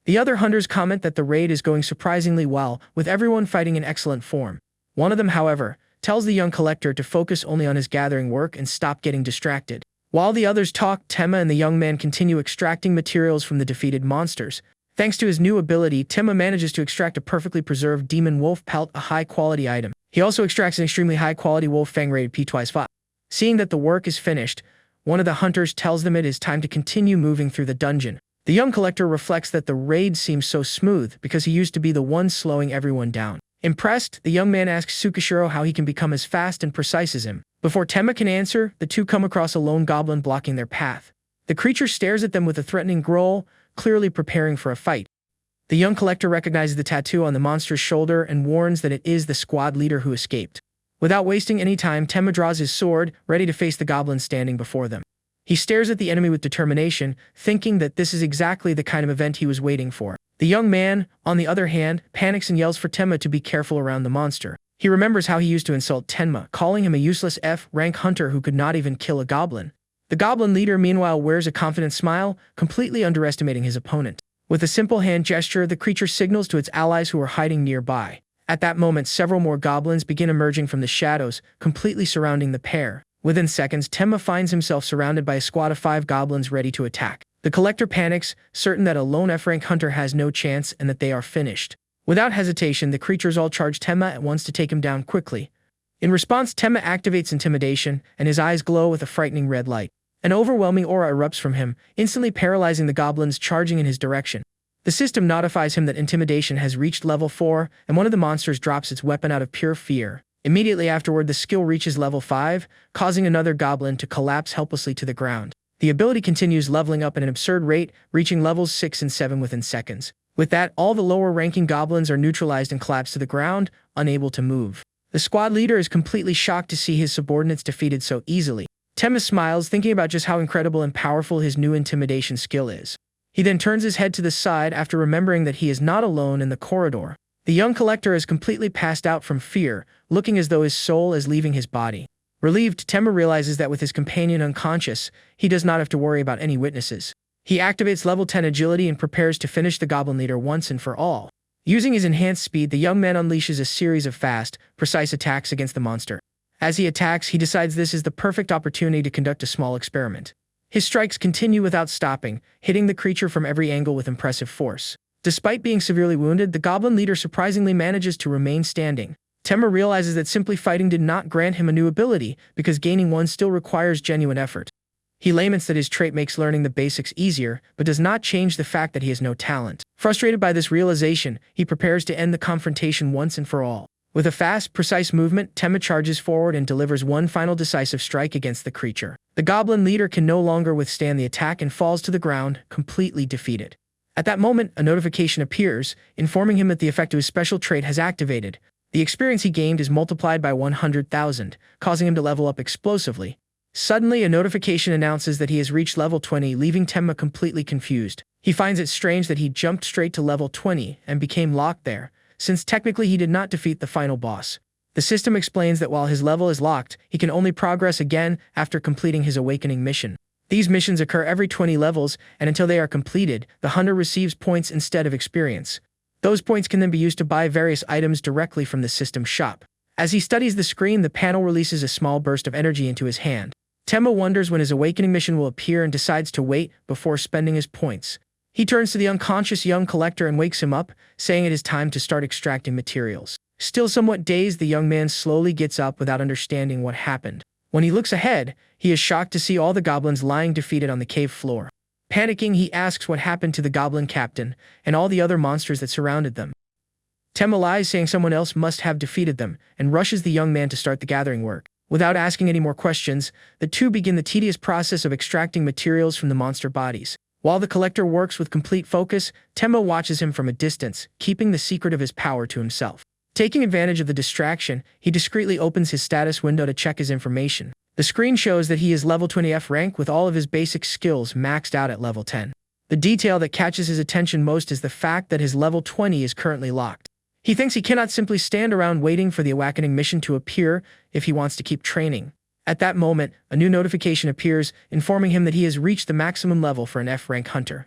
The other hunters comment that the raid is going surprisingly well, with everyone fighting in excellent form. One of them, however, tells the young collector to focus only on his gathering work and stop getting distracted. While the others talk, Tenma and the young man continue extracting materials from the defeated monsters. Thanks to his new ability, Tenma manages to extract a perfectly preserved demon wolf pelt, a high-quality item. He also extracts an extremely high-quality wolf fang rated P2/5. Seeing that the work is finished, one of the hunters tells them it is time to continue moving through the dungeon. The young collector reflects that the raid seems so smooth because he used to be the one slowing everyone down. Impressed, the young man asks Tsukishiro how he can become as fast and precise as him. Before Tenma can answer, the two come across a lone goblin blocking their path. The creature stares at them with a threatening growl, clearly preparing for a fight. The young collector recognizes the tattoo on the monster's shoulder and warns that it is the squad leader who escaped. Without wasting any time, Tenma draws his sword, ready to face the goblin standing before them. He stares at the enemy with determination, thinking that this is exactly the kind of event he was waiting for. The young man, on the other hand, panics and yells for Tenma to be careful around the monster. He remembers how he used to insult Tenma, calling him a useless F-rank hunter who could not even kill a goblin. The goblin leader, meanwhile, wears a confident smile, completely underestimating his opponent. With a simple hand gesture, the creature signals to its allies who are hiding nearby. At that moment, several more goblins begin emerging from the shadows, completely surrounding the pair. Within seconds, Tenma finds himself surrounded by a squad of 5 goblins ready to attack. The collector panics, certain that a lone F-rank hunter has no chance and that they are finished. Without hesitation, the creatures all charge Tenma at once to take him down quickly. In response, Tenma activates intimidation, and his eyes glow with a frightening red light. An overwhelming aura erupts from him, instantly paralyzing the goblins charging in his direction. The system notifies him that intimidation has reached level 4, and one of the monsters drops its weapon out of pure fear. Immediately afterward, the skill reaches level 5, causing another goblin to collapse helplessly to the ground. The ability continues leveling up at an absurd rate, reaching levels 6 and 7 within seconds. With that, all the lower-ranking goblins are neutralized and collapse to the ground, unable to move. The squad leader is completely shocked to see his subordinates defeated so easily. Tenma smiles, thinking about just how incredible and powerful his new intimidation skill is. He then turns his head to the side after remembering that he is not alone in the corridor. The young collector is completely passed out from fear, looking as though his soul is leaving his body. Relieved, Tenma realizes that with his companion unconscious, he does not have to worry about any witnesses. He activates level 10 agility and prepares to finish the goblin leader once and for all. Using his enhanced speed, the young man unleashes a series of fast, precise attacks against the monster. As he attacks, he decides this is the perfect opportunity to conduct a small experiment. His strikes continue without stopping, hitting the creature from every angle with impressive force. Despite being severely wounded, the goblin leader surprisingly manages to remain standing. Tenma realizes that simply fighting did not grant him a new ability, because gaining one still requires genuine effort. He laments that his trait makes learning the basics easier, but does not change the fact that he has no talent. Frustrated by this realization, he prepares to end the confrontation once and for all. With a fast, precise movement, Tenma charges forward and delivers one final decisive strike against the creature. The goblin leader can no longer withstand the attack and falls to the ground, completely defeated. At that moment, a notification appears, informing him that the effect of his special trait has activated. The experience he gained is multiplied by 100,000, causing him to level up explosively. Suddenly, a notification announces that he has reached level 20, leaving Tenma completely confused. He finds it strange that he jumped straight to level 20 and became locked there, since technically he did not defeat the final boss. The system explains that while his level is locked, he can only progress again after completing his awakening mission. These missions occur every 20 levels, and until they are completed, the hunter receives points instead of experience. Those points can then be used to buy various items directly from the system shop. As he studies the screen, the panel releases a small burst of energy into his hand. Tenma wonders when his awakening mission will appear and decides to wait before spending his points. He turns to the unconscious young collector and wakes him up, saying it is time to start extracting materials. Still somewhat dazed, the young man slowly gets up without understanding what happened. When he looks ahead, he is shocked to see all the goblins lying defeated on the cave floor. Panicking, he asks what happened to the goblin captain and all the other monsters that surrounded them. Tenma lies, saying someone else must have defeated them, and rushes the young man to start the gathering work. Without asking any more questions, the two begin the tedious process of extracting materials from the monster bodies. While the collector works with complete focus, Tenma watches him from a distance, keeping the secret of his power to himself. Taking advantage of the distraction, he discreetly opens his status window to check his information. The screen shows that he is level 20F rank with all of his basic skills maxed out at level 10. The detail that catches his attention most is the fact that his level 20 is currently locked. He thinks he cannot simply stand around waiting for the awakening mission to appear if he wants to keep training. At that moment, a new notification appears, informing him that he has reached the maximum level for an F-rank hunter.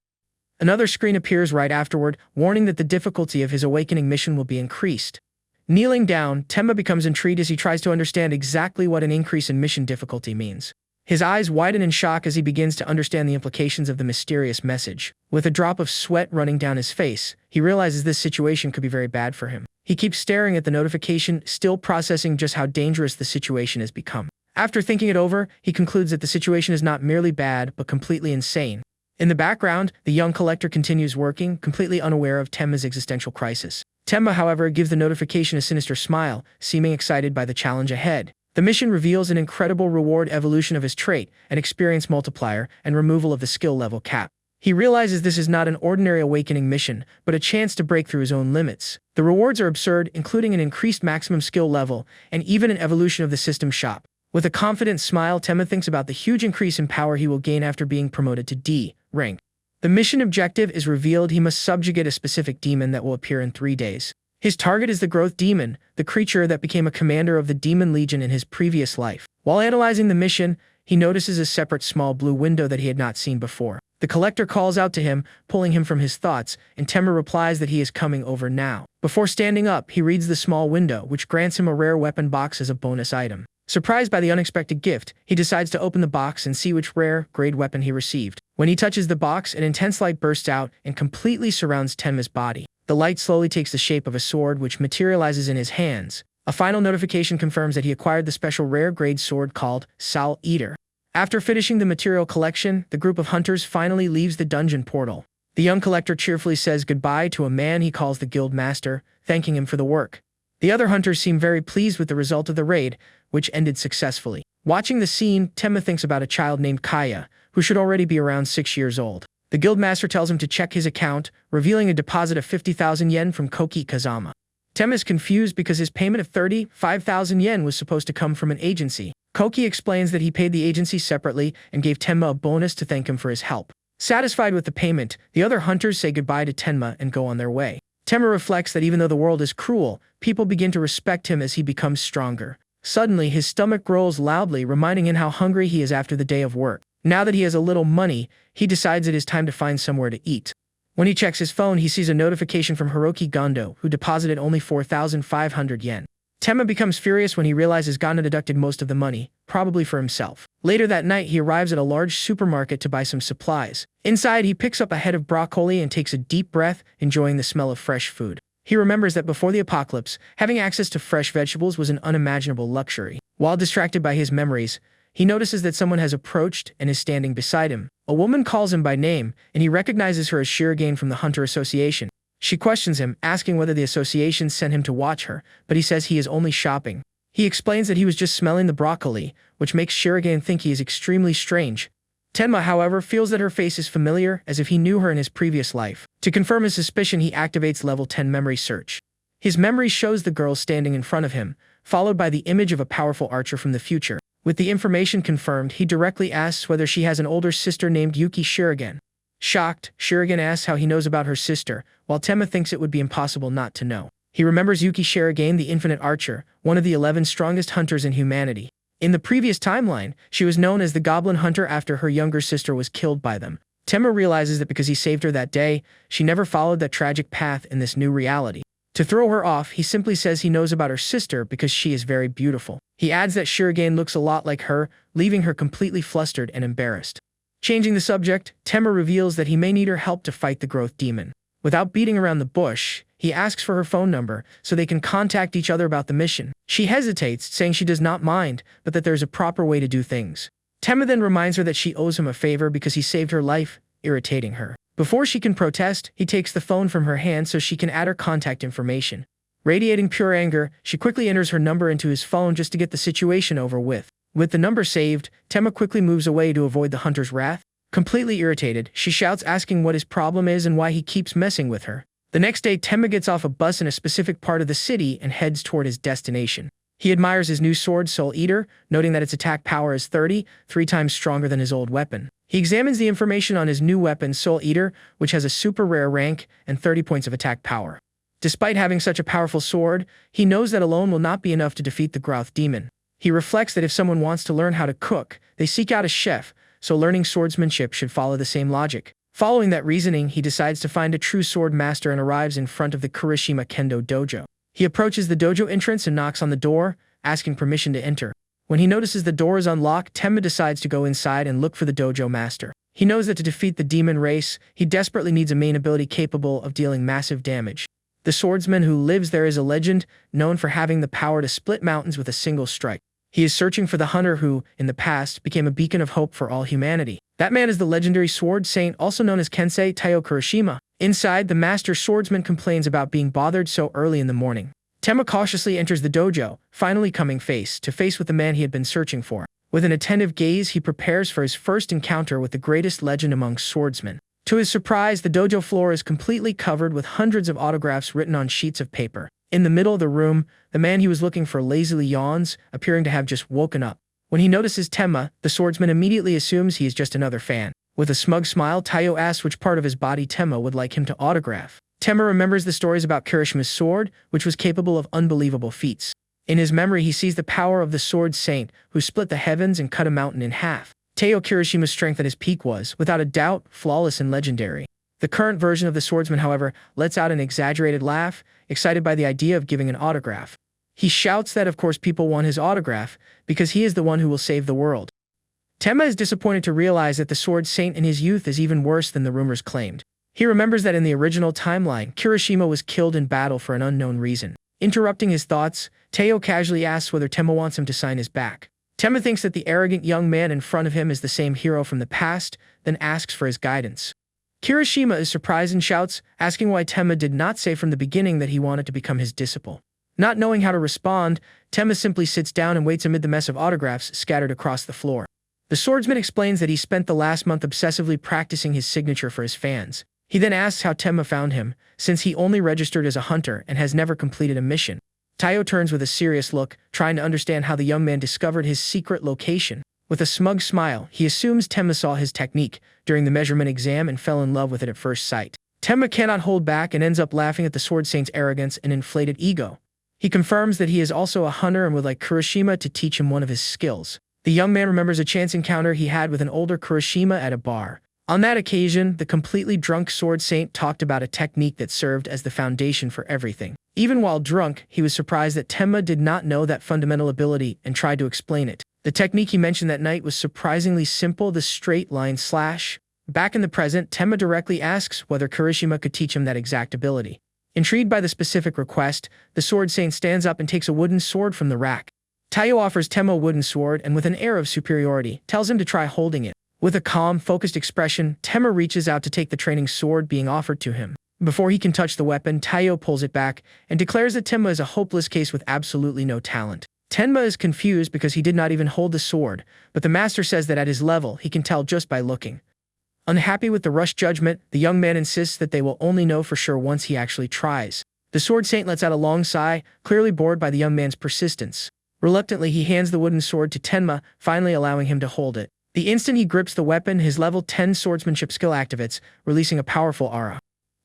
Another screen appears right afterward, warning that the difficulty of his awakening mission will be increased. Kneeling down, Tenma becomes intrigued as he tries to understand exactly what an increase in mission difficulty means. His eyes widen in shock as he begins to understand the implications of the mysterious message. With a drop of sweat running down his face, he realizes this situation could be very bad for him. He keeps staring at the notification, still processing just how dangerous the situation has become. After thinking it over, he concludes that the situation is not merely bad, but completely insane. In the background, the young collector continues working, completely unaware of Tenma's existential crisis. Tenma, however, gives the notification a sinister smile, seeming excited by the challenge ahead. The mission reveals an incredible reward evolution of his trait, an experience multiplier, and removal of the skill level cap. He realizes this is not an ordinary awakening mission, but a chance to break through his own limits. The rewards are absurd, including an increased maximum skill level, and even an evolution of the system shop. With a confident smile, Tenma thinks about the huge increase in power he will gain after being promoted to D rank. The mission objective is revealed. He must subjugate a specific demon that will appear in 3 days. His target is the Growth Demon, the creature that became a commander of the Demon Legion in his previous life. While analyzing the mission, he notices a separate small blue window that he had not seen before. The collector calls out to him, pulling him from his thoughts, and Tenma replies that he is coming over now. Before standing up, he reads the small window, which grants him a rare weapon box as a bonus item. Surprised by the unexpected gift, he decides to open the box and see which rare, grade weapon he received. When he touches the box, an intense light bursts out and completely surrounds Tenma's body. The light slowly takes the shape of a sword, which materializes in his hands. A final notification confirms that he acquired the special rare grade sword called Soul Eater. After finishing the material collection, the group of hunters finally leaves the dungeon portal. The young collector cheerfully says goodbye to a man he calls the guild master, thanking him for the work. The other hunters seem very pleased with the result of the raid, which ended successfully. Watching the scene, Tenma thinks about a child named Kaya, who should already be around 6 years old. The guildmaster tells him to check his account, revealing a deposit of 50,000 yen from Koki Kazama. Tenma is confused because his payment of 35,000 yen was supposed to come from an agency. Koki explains that he paid the agency separately and gave Tenma a bonus to thank him for his help. Satisfied with the payment, the other hunters say goodbye to Tenma and go on their way. Tenma reflects that even though the world is cruel, people begin to respect him as he becomes stronger. Suddenly, his stomach growls loudly, reminding him how hungry he is after the day of work. Now that he has a little money, he decides it is time to find somewhere to eat. When he checks his phone, he sees a notification from Hiroki Gondo, who deposited only 4,500 yen. Tenma becomes furious when he realizes Gondo deducted most of the money, probably for himself. Later that night, he arrives at a large supermarket to buy some supplies. Inside, he picks up a head of broccoli and takes a deep breath, enjoying the smell of fresh food. He remembers that before the apocalypse, having access to fresh vegetables was an unimaginable luxury. While distracted by his memories, he notices that someone has approached and is standing beside him. A woman calls him by name, and he recognizes her as Shirogane from the Hunter Association. She questions him, asking whether the association sent him to watch her, but he says he is only shopping. He explains that he was just smelling the broccoli, which makes Shuriken think he is extremely strange. Tenma, however, feels that her face is familiar, as if he knew her in his previous life. To confirm his suspicion, he activates level 10 memory search. His memory shows the girl standing in front of him, followed by the image of a powerful archer from the future. With the information confirmed, he directly asks whether she has an older sister named Yuki Shuriken. Shocked, Shuriken asks how he knows about her sister, while Tenma thinks it would be impossible not to know. He remembers Yuki Shuriken, the infinite archer, one of the 11 strongest hunters in humanity. In the previous timeline, she was known as the Goblin Hunter after her younger sister was killed by them. Tenma realizes that because he saved her that day, she never followed that tragic path in this new reality. To throw her off, he simply says he knows about her sister because she is very beautiful. He adds that Shuriken looks a lot like her, leaving her completely flustered and embarrassed. Changing the subject, Tenma reveals that he may need her help to fight the growth demon. Without beating around the bush, he asks for her phone number so they can contact each other about the mission. She hesitates, saying she does not mind, but that there is a proper way to do things. Tenma then reminds her that she owes him a favor because he saved her life, irritating her. Before she can protest, he takes the phone from her hand so she can add her contact information. Radiating pure anger, she quickly enters her number into his phone just to get the situation over with. With the number saved, Tenma quickly moves away to avoid the hunter's wrath. Completely irritated, she shouts, asking what his problem is and why he keeps messing with her. The next day, Tenma gets off a bus in a specific part of the city and heads toward his destination. He admires his new sword, Soul Eater, noting that its attack power is 3 times stronger than his old weapon. He examines the information on his new weapon, Soul Eater, which has a super rare rank and 30 points of attack power. Despite having such a powerful sword, he knows that alone will not be enough to defeat the growth demon. He reflects that if someone wants to learn how to cook, they seek out a chef, so learning swordsmanship should follow the same logic. Following that reasoning, he decides to find a true sword master and arrives in front of the Kirishima Kendo dojo. He approaches the dojo entrance and knocks on the door, asking permission to enter. When he notices the door is unlocked, Tenma decides to go inside and look for the dojo master. He knows that to defeat the demon race, he desperately needs a main ability capable of dealing massive damage. The swordsman who lives there is a legend, known for having the power to split mountains with a single strike. He is searching for the hunter who, in the past, became a beacon of hope for all humanity. That man is the legendary sword saint, also known as Kensei Taiyo Kirishima. Inside, the master swordsman complains about being bothered so early in the morning. Tenma cautiously enters the dojo, finally coming face to face with the man he had been searching for. With an attentive gaze, he prepares for his first encounter with the greatest legend among swordsmen. To his surprise, the dojo floor is completely covered with hundreds of autographs written on sheets of paper. In the middle of the room, the man he was looking for lazily yawns, appearing to have just woken up. When he notices Tenma, the swordsman immediately assumes he is just another fan. With a smug smile, Taiyo asks which part of his body Tenma would like him to autograph. Tenma remembers the stories about Kirishima's sword, which was capable of unbelievable feats. In his memory, he sees the power of the sword saint, who split the heavens and cut a mountain in half. Taiyo Kirishima's strength at his peak was, without a doubt, flawless and legendary. The current version of the swordsman, however, lets out an exaggerated laugh, excited by the idea of giving an autograph. He shouts that of course people want his autograph, because he is the one who will save the world. Tenma is disappointed to realize that the sword saint in his youth is even worse than the rumors claimed. He remembers that in the original timeline, Kirishima was killed in battle for an unknown reason. Interrupting his thoughts, Taiyo casually asks whether Tenma wants him to sign his back. Tenma thinks that the arrogant young man in front of him is the same hero from the past, then asks for his guidance. Kirishima is surprised and shouts, asking why Tenma did not say from the beginning that he wanted to become his disciple. Not knowing how to respond, Tenma simply sits down and waits amid the mess of autographs scattered across the floor. The swordsman explains that he spent the last month obsessively practicing his signature for his fans. He then asks how Tenma found him, since he only registered as a hunter and has never completed a mission. Taiyo turns with a serious look, trying to understand how the young man discovered his secret location. With a smug smile, he assumes Tenma saw his technique during the measurement exam and fell in love with it at first sight. Tenma cannot hold back and ends up laughing at the sword saint's arrogance and inflated ego. He confirms that he is also a hunter and would like Kirishima to teach him one of his skills. The young man remembers a chance encounter he had with an older Kirishima at a bar. On that occasion, the completely drunk sword saint talked about a technique that served as the foundation for everything. Even while drunk, he was surprised that Tenma did not know that fundamental ability and tried to explain it. The technique he mentioned that night was surprisingly simple, the straight line slash. Back in the present, Tenma directly asks whether Kirishima could teach him that exact ability. Intrigued by the specific request, the sword saint stands up and takes a wooden sword from the rack. Taiyo offers Tenma a wooden sword and with an air of superiority, tells him to try holding it. With a calm, focused expression, Tenma reaches out to take the training sword being offered to him. Before he can touch the weapon, Taiyo pulls it back and declares that Tenma is a hopeless case with absolutely no talent. Tenma is confused because he did not even hold the sword, but the master says that at his level, he can tell just by looking. Unhappy with the rushed judgment, the young man insists that they will only know for sure once he actually tries. The sword saint lets out a long sigh, clearly bored by the young man's persistence. Reluctantly, he hands the wooden sword to Tenma, finally allowing him to hold it. The instant he grips the weapon, his level 10 swordsmanship skill activates, releasing a powerful aura.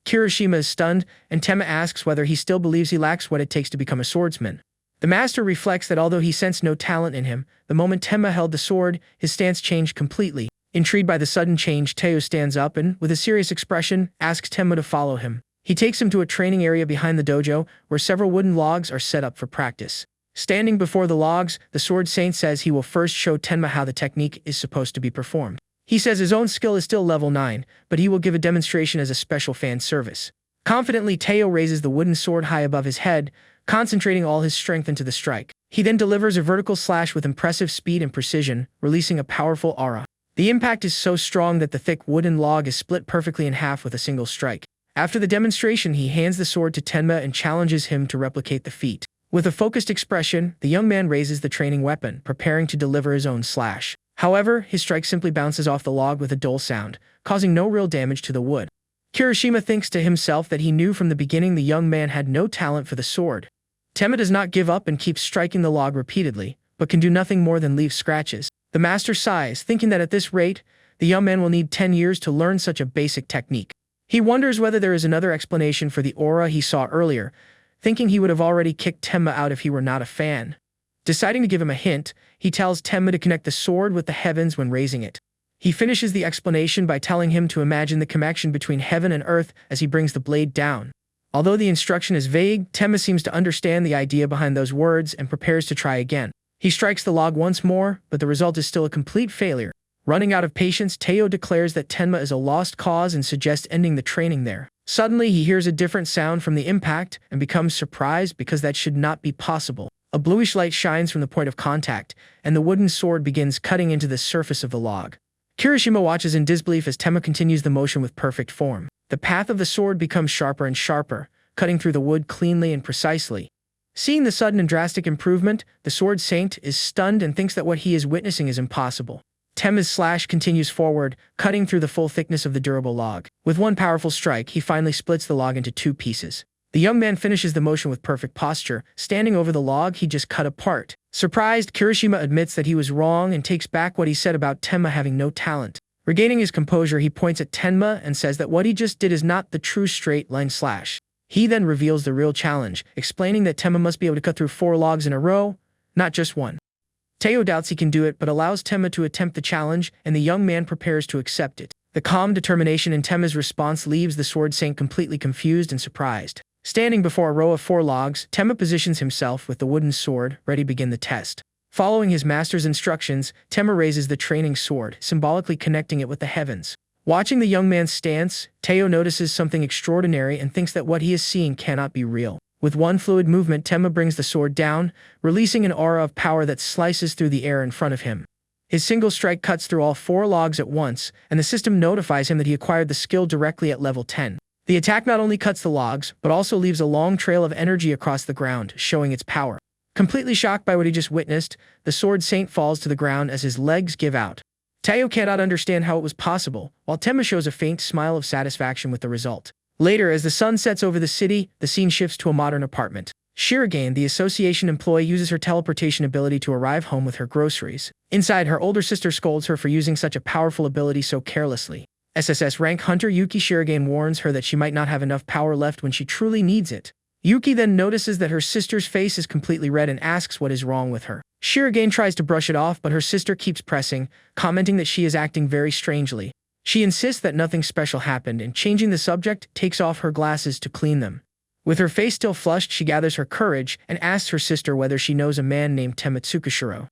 Kirishima is stunned, and Tenma asks whether he still believes he lacks what it takes to become a swordsman. The master reflects that although he sensed no talent in him, the moment Tenma held the sword, his stance changed completely. Intrigued by the sudden change, Taiyo stands up and, with a serious expression, asks Tenma to follow him. He takes him to a training area behind the dojo, where several wooden logs are set up for practice. Standing before the logs, the sword saint says he will first show Tenma how the technique is supposed to be performed. He says his own skill is still level 9, but he will give a demonstration as a special fan service. Confidently, Taiyo raises the wooden sword high above his head, concentrating all his strength into the strike. He then delivers a vertical slash with impressive speed and precision, releasing a powerful aura. The impact is so strong that the thick wooden log is split perfectly in half with a single strike. After the demonstration, he hands the sword to Tenma and challenges him to replicate the feat. With a focused expression, the young man raises the training weapon, preparing to deliver his own slash. However, his strike simply bounces off the log with a dull sound, causing no real damage to the wood. Kirishima thinks to himself that he knew from the beginning the young man had no talent for the sword. Tenma does not give up and keeps striking the log repeatedly, but can do nothing more than leave scratches. The master sighs, thinking that at this rate, the young man will need 10 years to learn such a basic technique. He wonders whether there is another explanation for the aura he saw earlier, thinking he would have already kicked Tenma out if he were not a fan. Deciding to give him a hint, he tells Tenma to connect the sword with the heavens when raising it. He finishes the explanation by telling him to imagine the connection between heaven and earth as he brings the blade down. Although the instruction is vague, Tenma seems to understand the idea behind those words and prepares to try again. He strikes the log once more, but the result is still a complete failure. Running out of patience, Taiyo declares that Tenma is a lost cause and suggests ending the training there. Suddenly, he hears a different sound from the impact and becomes surprised because that should not be possible. A bluish light shines from the point of contact, and the wooden sword begins cutting into the surface of the log. Kirishima watches in disbelief as Tenma continues the motion with perfect form. The path of the sword becomes sharper and sharper, cutting through the wood cleanly and precisely. Seeing the sudden and drastic improvement, the sword saint is stunned and thinks that what he is witnessing is impossible. Tenma's slash continues forward, cutting through the full thickness of the durable log. With one powerful strike, he finally splits the log into 2 pieces. The young man finishes the motion with perfect posture, standing over the log he just cut apart. Surprised, Kirishima admits that he was wrong and takes back what he said about Tenma having no talent. Regaining his composure, he points at Tenma and says that what he just did is not the true straight-line slash. He then reveals the real challenge, explaining that Tenma must be able to cut through 4 logs in a row, not just one. Taiyo doubts he can do it but allows Tenma to attempt the challenge, and the young man prepares to accept it. The calm determination in Tenma's response leaves the sword saint completely confused and surprised. Standing before a row of 4 logs, Tenma positions himself with the wooden sword, ready to begin the test. Following his master's instructions, Tenma raises the training sword, symbolically connecting it with the heavens. Watching the young man's stance, Taiyo notices something extraordinary and thinks that what he is seeing cannot be real. With one fluid movement, Tenma brings the sword down, releasing an aura of power that slices through the air in front of him. His single strike cuts through all 4 logs at once, and the system notifies him that he acquired the skill directly at level 10. The attack not only cuts the logs, but also leaves a long trail of energy across the ground, showing its power. Completely shocked by what he just witnessed, the sword saint falls to the ground as his legs give out. Taiyo cannot understand how it was possible, while Tenma shows a faint smile of satisfaction with the result. Later, as the sun sets over the city, the scene shifts to a modern apartment. Shirogane, the association employee, uses her teleportation ability to arrive home with her groceries. Inside, her older sister scolds her for using such a powerful ability so carelessly. SSS rank hunter Yuki Shirogane warns her that she might not have enough power left when she truly needs it. Yuki then notices that her sister's face is completely red and asks what is wrong with her. Shirogane tries to brush it off, but her sister keeps pressing, commenting that she is acting very strangely. She insists that nothing special happened and, changing the subject, takes off her glasses to clean them. With her face still flushed, she gathers her courage and asks her sister whether she knows a man named Tematsukashiro.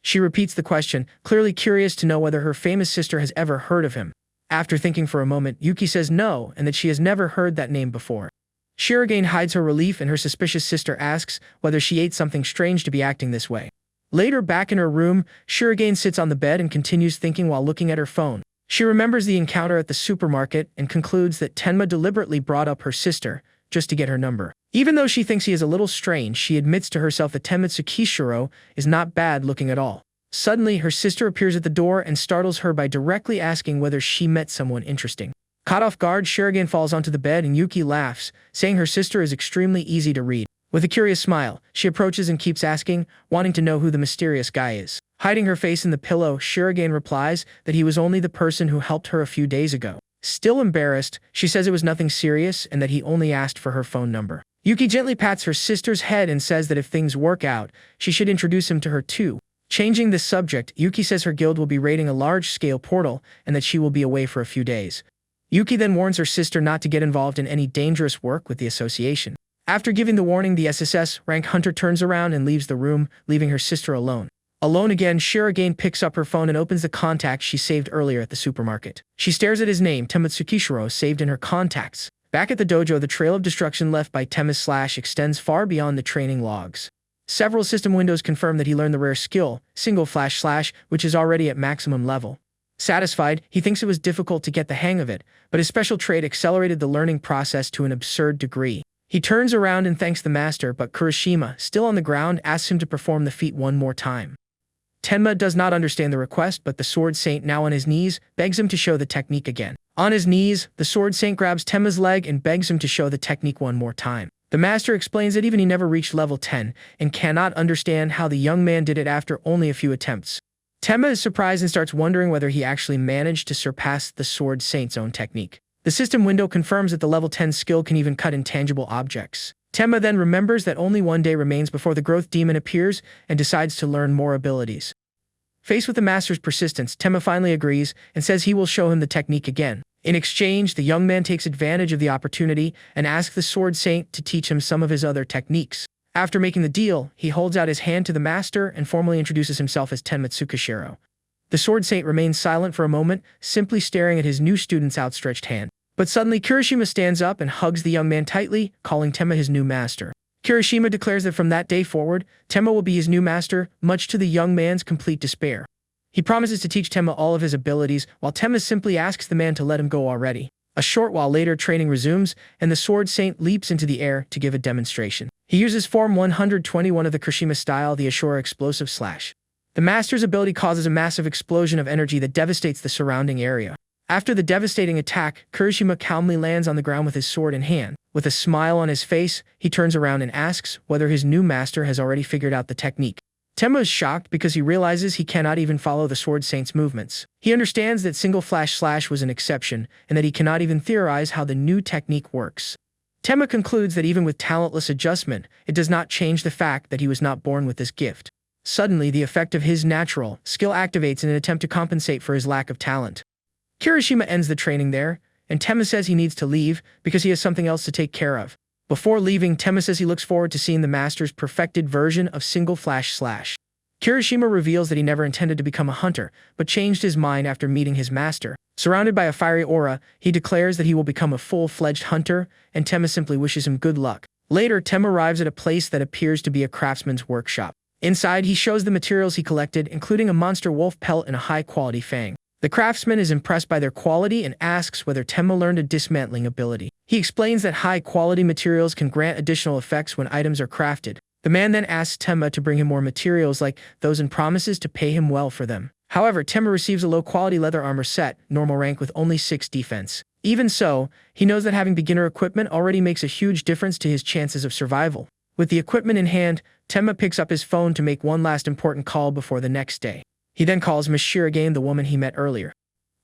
She repeats the question, clearly curious to know whether her famous sister has ever heard of him. After thinking for a moment, Yuki says no and that she has never heard that name before. Shirogane hides her relief and her suspicious sister asks whether she ate something strange to be acting this way. Later, back in her room, Shirogane sits on the bed and continues thinking while looking at her phone. She remembers the encounter at the supermarket and concludes that Tenma deliberately brought up her sister just to get her number. Even though she thinks he is a little strange, she admits to herself that Tenma Tsukishiro is not bad looking at all. Suddenly, her sister appears at the door and startles her by directly asking whether she met someone interesting. Caught off guard, Shirogane falls onto the bed and Yuki laughs, saying her sister is extremely easy to read. With a curious smile, she approaches and keeps asking, wanting to know who the mysterious guy is. Hiding her face in the pillow, Shirogane replies that he was only the person who helped her a few days ago. Still embarrassed, she says it was nothing serious and that he only asked for her phone number. Yuki gently pats her sister's head and says that if things work out, she should introduce him to her too. Changing the subject, Yuki says her guild will be raiding a large-scale portal and that she will be away for a few days. Yuki then warns her sister not to get involved in any dangerous work with the association. After giving the warning, the SSS rank hunter turns around and leaves the room, leaving her sister alone. Alone again, Shirogane picks up her phone and opens the contact she saved earlier at the supermarket. She stares at his name, Tenma Tsukishiro, saved in her contacts. Back at the dojo, the trail of destruction left by Tenma's slash extends far beyond the training logs. Several system windows confirm that he learned the rare skill, single flash slash, which is already at maximum level. Satisfied, he thinks it was difficult to get the hang of it, but his special trait accelerated the learning process to an absurd degree. He turns around and thanks the master, but Kurashima, still on the ground, asks him to perform the feat one more time. Tenma does not understand the request, but the Sword Saint, now on his knees, begs him to show the technique again. On his knees, the Sword Saint grabs Tenma's leg and begs him to show the technique one more time. The master explains that even he never reached level 10 and cannot understand how the young man did it after only a few attempts. Tenma is surprised and starts wondering whether he actually managed to surpass the Sword Saint's own technique. The system window confirms that the level 10 skill can even cut intangible objects. Tenma then remembers that only one day remains before the growth demon appears and decides to learn more abilities. Faced with the master's persistence, Tenma finally agrees and says he will show him the technique again. In exchange, the young man takes advantage of the opportunity and asks the Sword Saint to teach him some of his other techniques. After making the deal, he holds out his hand to the master and formally introduces himself as Tenma Tsukishiro. The Sword Saint remains silent for a moment, simply staring at his new student's outstretched hand. But suddenly, Kirishima stands up and hugs the young man tightly, calling Tenma his new master. Kirishima declares that from that day forward, Tenma will be his new master, much to the young man's complete despair. He promises to teach Tenma all of his abilities, while Tenma simply asks the man to let him go already. A short while later, training resumes, and the Sword Saint leaps into the air to give a demonstration. He uses Form 121 of the Kirishima style, the Asura explosive slash. The master's ability causes a massive explosion of energy that devastates the surrounding area. After the devastating attack, Kirishima calmly lands on the ground with his sword in hand. With a smile on his face, he turns around and asks whether his new master has already figured out the technique. Tenma is shocked because he realizes he cannot even follow the Sword Saint's movements. He understands that single flash slash was an exception, and that he cannot even theorize how the new technique works. Tenma concludes that even with talentless adjustment, it does not change the fact that he was not born with this gift. Suddenly, the effect of his natural skill activates in an attempt to compensate for his lack of talent. Kirishima ends the training there, and Tenma says he needs to leave because he has something else to take care of. Before leaving, Tenma says he looks forward to seeing the master's perfected version of single flash slash. Kirishima reveals that he never intended to become a hunter, but changed his mind after meeting his master. Surrounded by a fiery aura, he declares that he will become a full-fledged hunter, and Tenma simply wishes him good luck. Later, Tenma arrives at a place that appears to be a craftsman's workshop. Inside, he shows the materials he collected, including a monster wolf pelt and a high-quality fang. The craftsman is impressed by their quality and asks whether Tenma learned a dismantling ability. He explains that high-quality materials can grant additional effects when items are crafted. The man then asks Tenma to bring him more materials like those and promises to pay him well for them. However, Tenma receives a low-quality leather armor set, normal rank with only 6 defense. Even so, he knows that having beginner equipment already makes a huge difference to his chances of survival. With the equipment in hand, Tenma picks up his phone to make one last important call before the next day. He then calls Miss Shirogane, the woman he met earlier.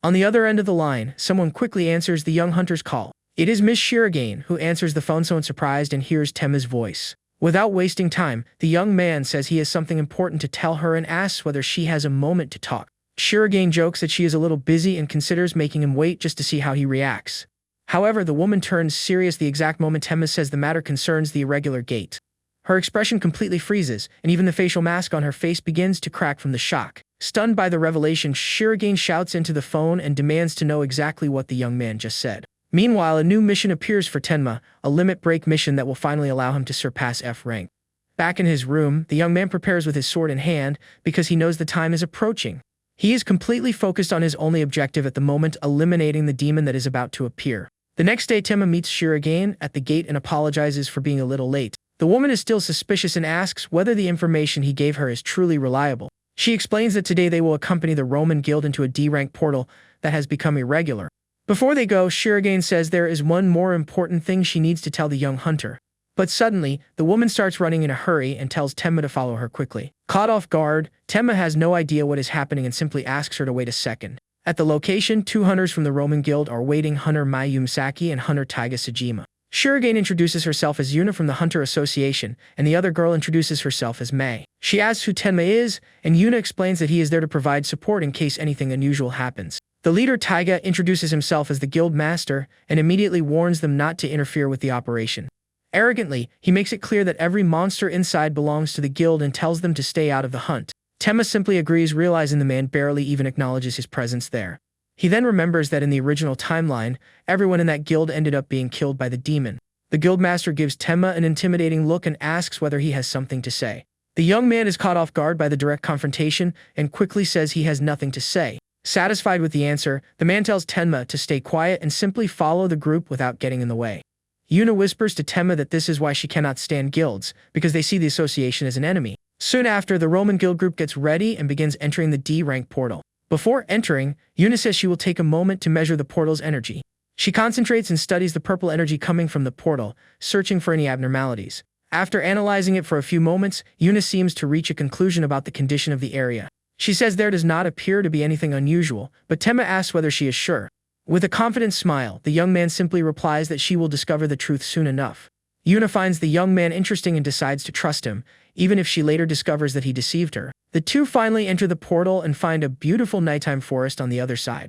On the other end of the line, someone quickly answers the young hunter's call. It is Miss Shirogane, who answers the phone so surprised and hears Tenma's voice. Without wasting time, the young man says he has something important to tell her and asks whether she has a moment to talk. Shirogane jokes that she is a little busy and considers making him wait just to see how he reacts. However, the woman turns serious the exact moment Tenma says the matter concerns the irregular gait. Her expression completely freezes, and even the facial mask on her face begins to crack from the shock. Stunned by the revelation, Shirogane shouts into the phone and demands to know exactly what the young man just said. Meanwhile, a new mission appears for Tenma, a limit break mission that will finally allow him to surpass F rank. Back in his room, the young man prepares with his sword in hand because he knows the time is approaching. He is completely focused on his only objective at the moment, eliminating the demon that is about to appear. The next day, Tenma meets Shirogane at the gate and apologizes for being a little late. The woman is still suspicious and asks whether the information he gave her is truly reliable. She explains that today they will accompany the Roman Guild into a D-rank portal that has become irregular. Before they go, Shirogane says there is one more important thing she needs to tell the young hunter. But suddenly, the woman starts running in a hurry and tells Tenma to follow her quickly. Caught off guard, Tenma has no idea what is happening and simply asks her to wait a second. At the location, two hunters from the Roman Guild are waiting, Hunter Mayumi Saki and Hunter Taiga Sejima. Shirogane introduces herself as Yuna from the Hunter Association, and the other girl introduces herself as Mei. She asks who Tenma is, and Yuna explains that he is there to provide support in case anything unusual happens. The leader Taiga introduces himself as the guild master and immediately warns them not to interfere with the operation. Arrogantly, he makes it clear that every monster inside belongs to the guild and tells them to stay out of the hunt. Tenma simply agrees, realizing the man barely even acknowledges his presence there. He then remembers that in the original timeline, everyone in that guild ended up being killed by the demon. The guildmaster gives Tenma an intimidating look and asks whether he has something to say. The young man is caught off guard by the direct confrontation and quickly says he has nothing to say. Satisfied with the answer, the man tells Tenma to stay quiet and simply follow the group without getting in the way. Yuna whispers to Tenma that this is why she cannot stand guilds, because they see the association as an enemy. Soon after, the Roman guild group gets ready and begins entering the D-rank portal. Before entering, Yuna says she will take a moment to measure the portal's energy. She concentrates and studies the purple energy coming from the portal, searching for any abnormalities. After analyzing it for a few moments, Yuna seems to reach a conclusion about the condition of the area. She says there does not appear to be anything unusual, but Tenma asks whether she is sure. With a confident smile, the young man simply replies that she will discover the truth soon enough. Yuna finds the young man interesting and decides to trust him, even if she later discovers that he deceived her. The two finally enter the portal and find a beautiful nighttime forest on the other side.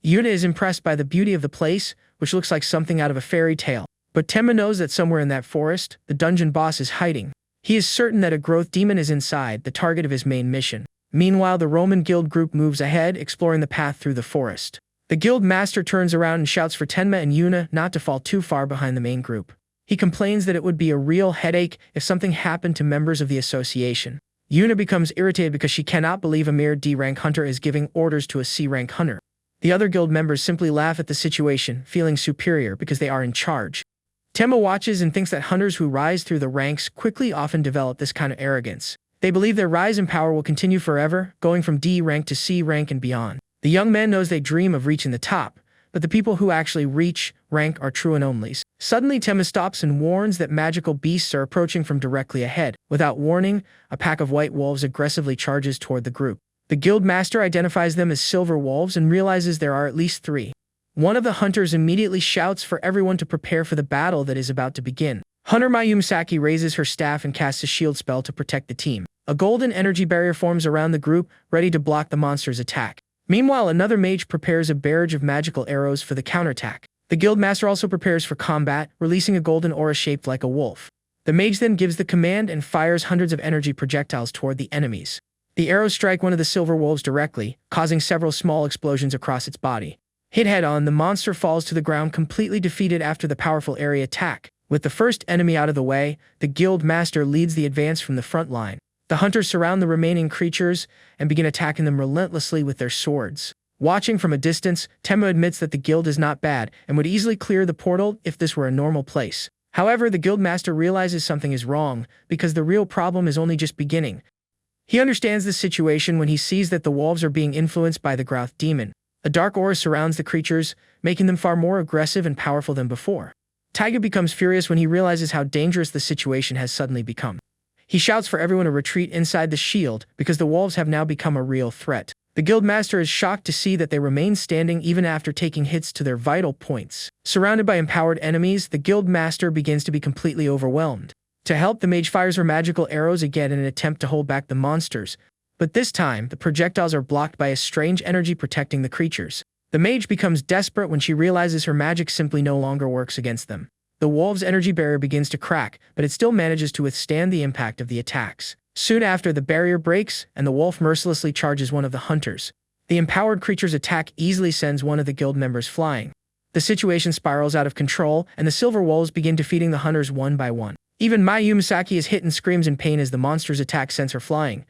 Yuna is impressed by the beauty of the place, which looks like something out of a fairy tale. But Tenma knows that somewhere in that forest, the dungeon boss is hiding. He is certain that a growth demon is inside, the target of his main mission. Meanwhile, the Roman guild group moves ahead, exploring the path through the forest. The guild master turns around and shouts for Tenma and Yuna not to fall too far behind the main group. He complains that it would be a real headache if something happened to members of the association. Yuna becomes irritated because she cannot believe a mere D-rank hunter is giving orders to a C-rank hunter. The other guild members simply laugh at the situation, feeling superior because they are in charge. Tenma watches and thinks that hunters who rise through the ranks quickly often develop this kind of arrogance. They believe their rise in power will continue forever, going from D rank to C rank and beyond. The young man knows they dream of reaching the top, but the people who actually reach rank are true and onlys. Suddenly, Tenma stops and warns that magical beasts are approaching from directly ahead. Without warning, a pack of white wolves aggressively charges toward the group. The guild master identifies them as silver wolves and realizes there are at least 3. One of the hunters immediately shouts for everyone to prepare for the battle that is about to begin. Hunter Mayumi Saki raises her staff and casts a shield spell to protect the team. A golden energy barrier forms around the group, ready to block the monster's attack. Meanwhile, another mage prepares a barrage of magical arrows for the counterattack. The guildmaster also prepares for combat, releasing a golden aura shaped like a wolf. The mage then gives the command and fires hundreds of energy projectiles toward the enemies. The arrows strike one of the silver wolves directly, causing several small explosions across its body. Hit head-on, the monster falls to the ground completely defeated after the powerful area attack. With the first enemy out of the way, the guild master leads the advance from the front line. The hunters surround the remaining creatures and begin attacking them relentlessly with their swords. Watching from a distance, Tenma admits that the guild is not bad and would easily clear the portal if this were a normal place. However, the guildmaster realizes something is wrong because the real problem is only just beginning. He understands the situation when he sees that the wolves are being influenced by the Growth demon. A dark aura surrounds the creatures, making them far more aggressive and powerful than before. Taiga becomes furious when he realizes how dangerous the situation has suddenly become. He shouts for everyone to retreat inside the shield because the wolves have now become a real threat. The guildmaster is shocked to see that they remain standing even after taking hits to their vital points. Surrounded by empowered enemies, the guildmaster begins to be completely overwhelmed. To help, the mage fires her magical arrows again in an attempt to hold back the monsters, but this time, the projectiles are blocked by a strange energy protecting the creatures. The mage becomes desperate when she realizes her magic simply no longer works against them. The wolf's energy barrier begins to crack, but it still manages to withstand the impact of the attacks. Soon after, the barrier breaks, and the wolf mercilessly charges one of the hunters. The empowered creature's attack easily sends one of the guild members flying. The situation spirals out of control, and the silver wolves begin defeating the hunters one by one. Even Mayumi Saki is hit and screams in pain as the monster's attack sends her flying.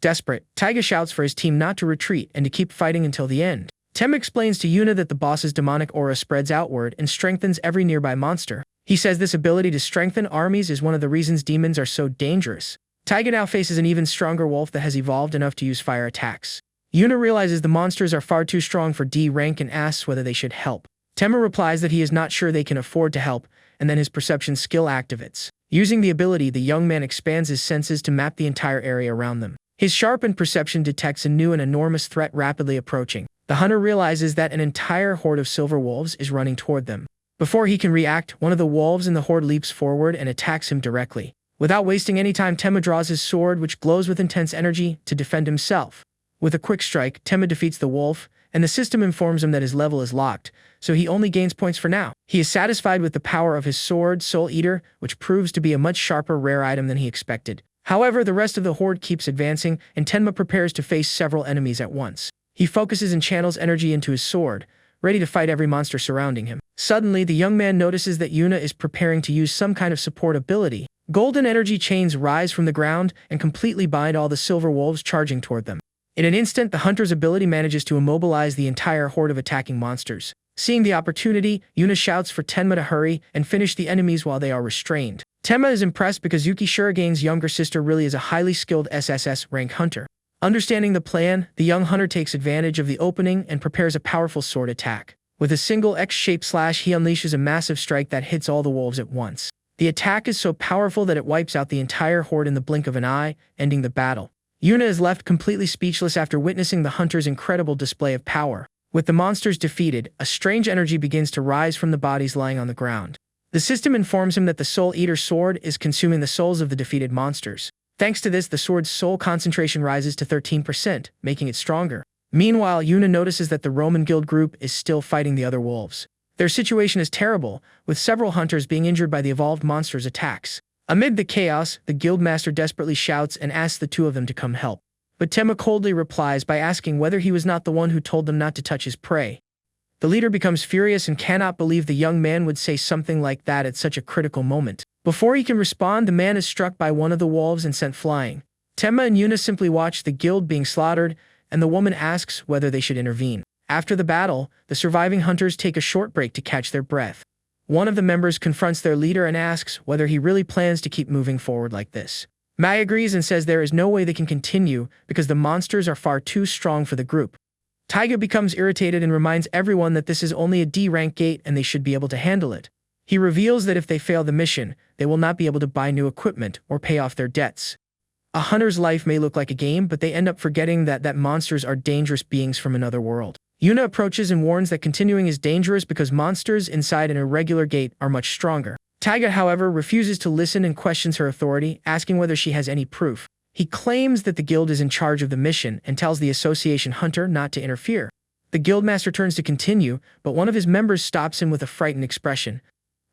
Desperate, Taiga shouts for his team not to retreat and to keep fighting until the end. Temma explains to Yuna that the boss's demonic aura spreads outward and strengthens every nearby monster. He says this ability to strengthen armies is one of the reasons demons are so dangerous. Taiga now faces an even stronger wolf that has evolved enough to use fire attacks. Yuna realizes the monsters are far too strong for D rank and asks whether they should help. Temma replies that he is not sure they can afford to help, and then his perception skill activates. Using the ability, the young man expands his senses to map the entire area around them. His sharpened perception detects a new and enormous threat rapidly approaching. The hunter realizes that an entire horde of silver wolves is running toward them. Before he can react, one of the wolves in the horde leaps forward and attacks him directly. Without wasting any time, Temma draws his sword, which glows with intense energy, to defend himself. With a quick strike, Temma defeats the wolf, and the system informs him that his level is locked, so he only gains points for now. He is satisfied with the power of his sword, Soul Eater, which proves to be a much sharper rare item than he expected. However, the rest of the horde keeps advancing, and Tenma prepares to face several enemies at once. He focuses and channels energy into his sword, ready to fight every monster surrounding him. Suddenly, the young man notices that Yuna is preparing to use some kind of support ability. Golden energy chains rise from the ground and completely bind all the silver wolves charging toward them. In an instant, the hunter's ability manages to immobilize the entire horde of attacking monsters. Seeing the opportunity, Yuna shouts for Tenma to hurry and finish the enemies while they are restrained. Tenma is impressed because Yuki Shurigane's younger sister really is a highly skilled SSS rank hunter. Understanding the plan, the young hunter takes advantage of the opening and prepares a powerful sword attack. With a single X-shaped slash, he unleashes a massive strike that hits all the wolves at once. The attack is so powerful that it wipes out the entire horde in the blink of an eye, ending the battle. Yuna is left completely speechless after witnessing the hunter's incredible display of power. With the monsters defeated, a strange energy begins to rise from the bodies lying on the ground. The system informs him that the Soul Eater sword is consuming the souls of the defeated monsters. Thanks to this, the sword's soul concentration rises to 13%, making it stronger. Meanwhile, Yuna notices that the Roman guild group is still fighting the other wolves. Their situation is terrible, with several hunters being injured by the evolved monsters' attacks. Amid the chaos, the guildmaster desperately shouts and asks the two of them to come help. But Tenma coldly replies by asking whether he was not the one who told them not to touch his prey. The leader becomes furious and cannot believe the young man would say something like that at such a critical moment. Before he can respond, the man is struck by one of the wolves and sent flying. Tenma and Yuna simply watch the guild being slaughtered, and the woman asks whether they should intervene. After the battle, the surviving hunters take a short break to catch their breath. One of the members confronts their leader and asks whether he really plans to keep moving forward like this. Mai agrees and says there is no way they can continue because the monsters are far too strong for the group. Taiga becomes irritated and reminds everyone that this is only a D-rank gate and they should be able to handle it. He reveals that if they fail the mission, they will not be able to buy new equipment or pay off their debts. A hunter's life may look like a game, but they end up forgetting that monsters are dangerous beings from another world. Yuna approaches and warns that continuing is dangerous because monsters inside an irregular gate are much stronger. Taiga, however, refuses to listen and questions her authority, asking whether she has any proof. He claims that the guild is in charge of the mission and tells the association hunter not to interfere. The guildmaster turns to continue, but one of his members stops him with a frightened expression.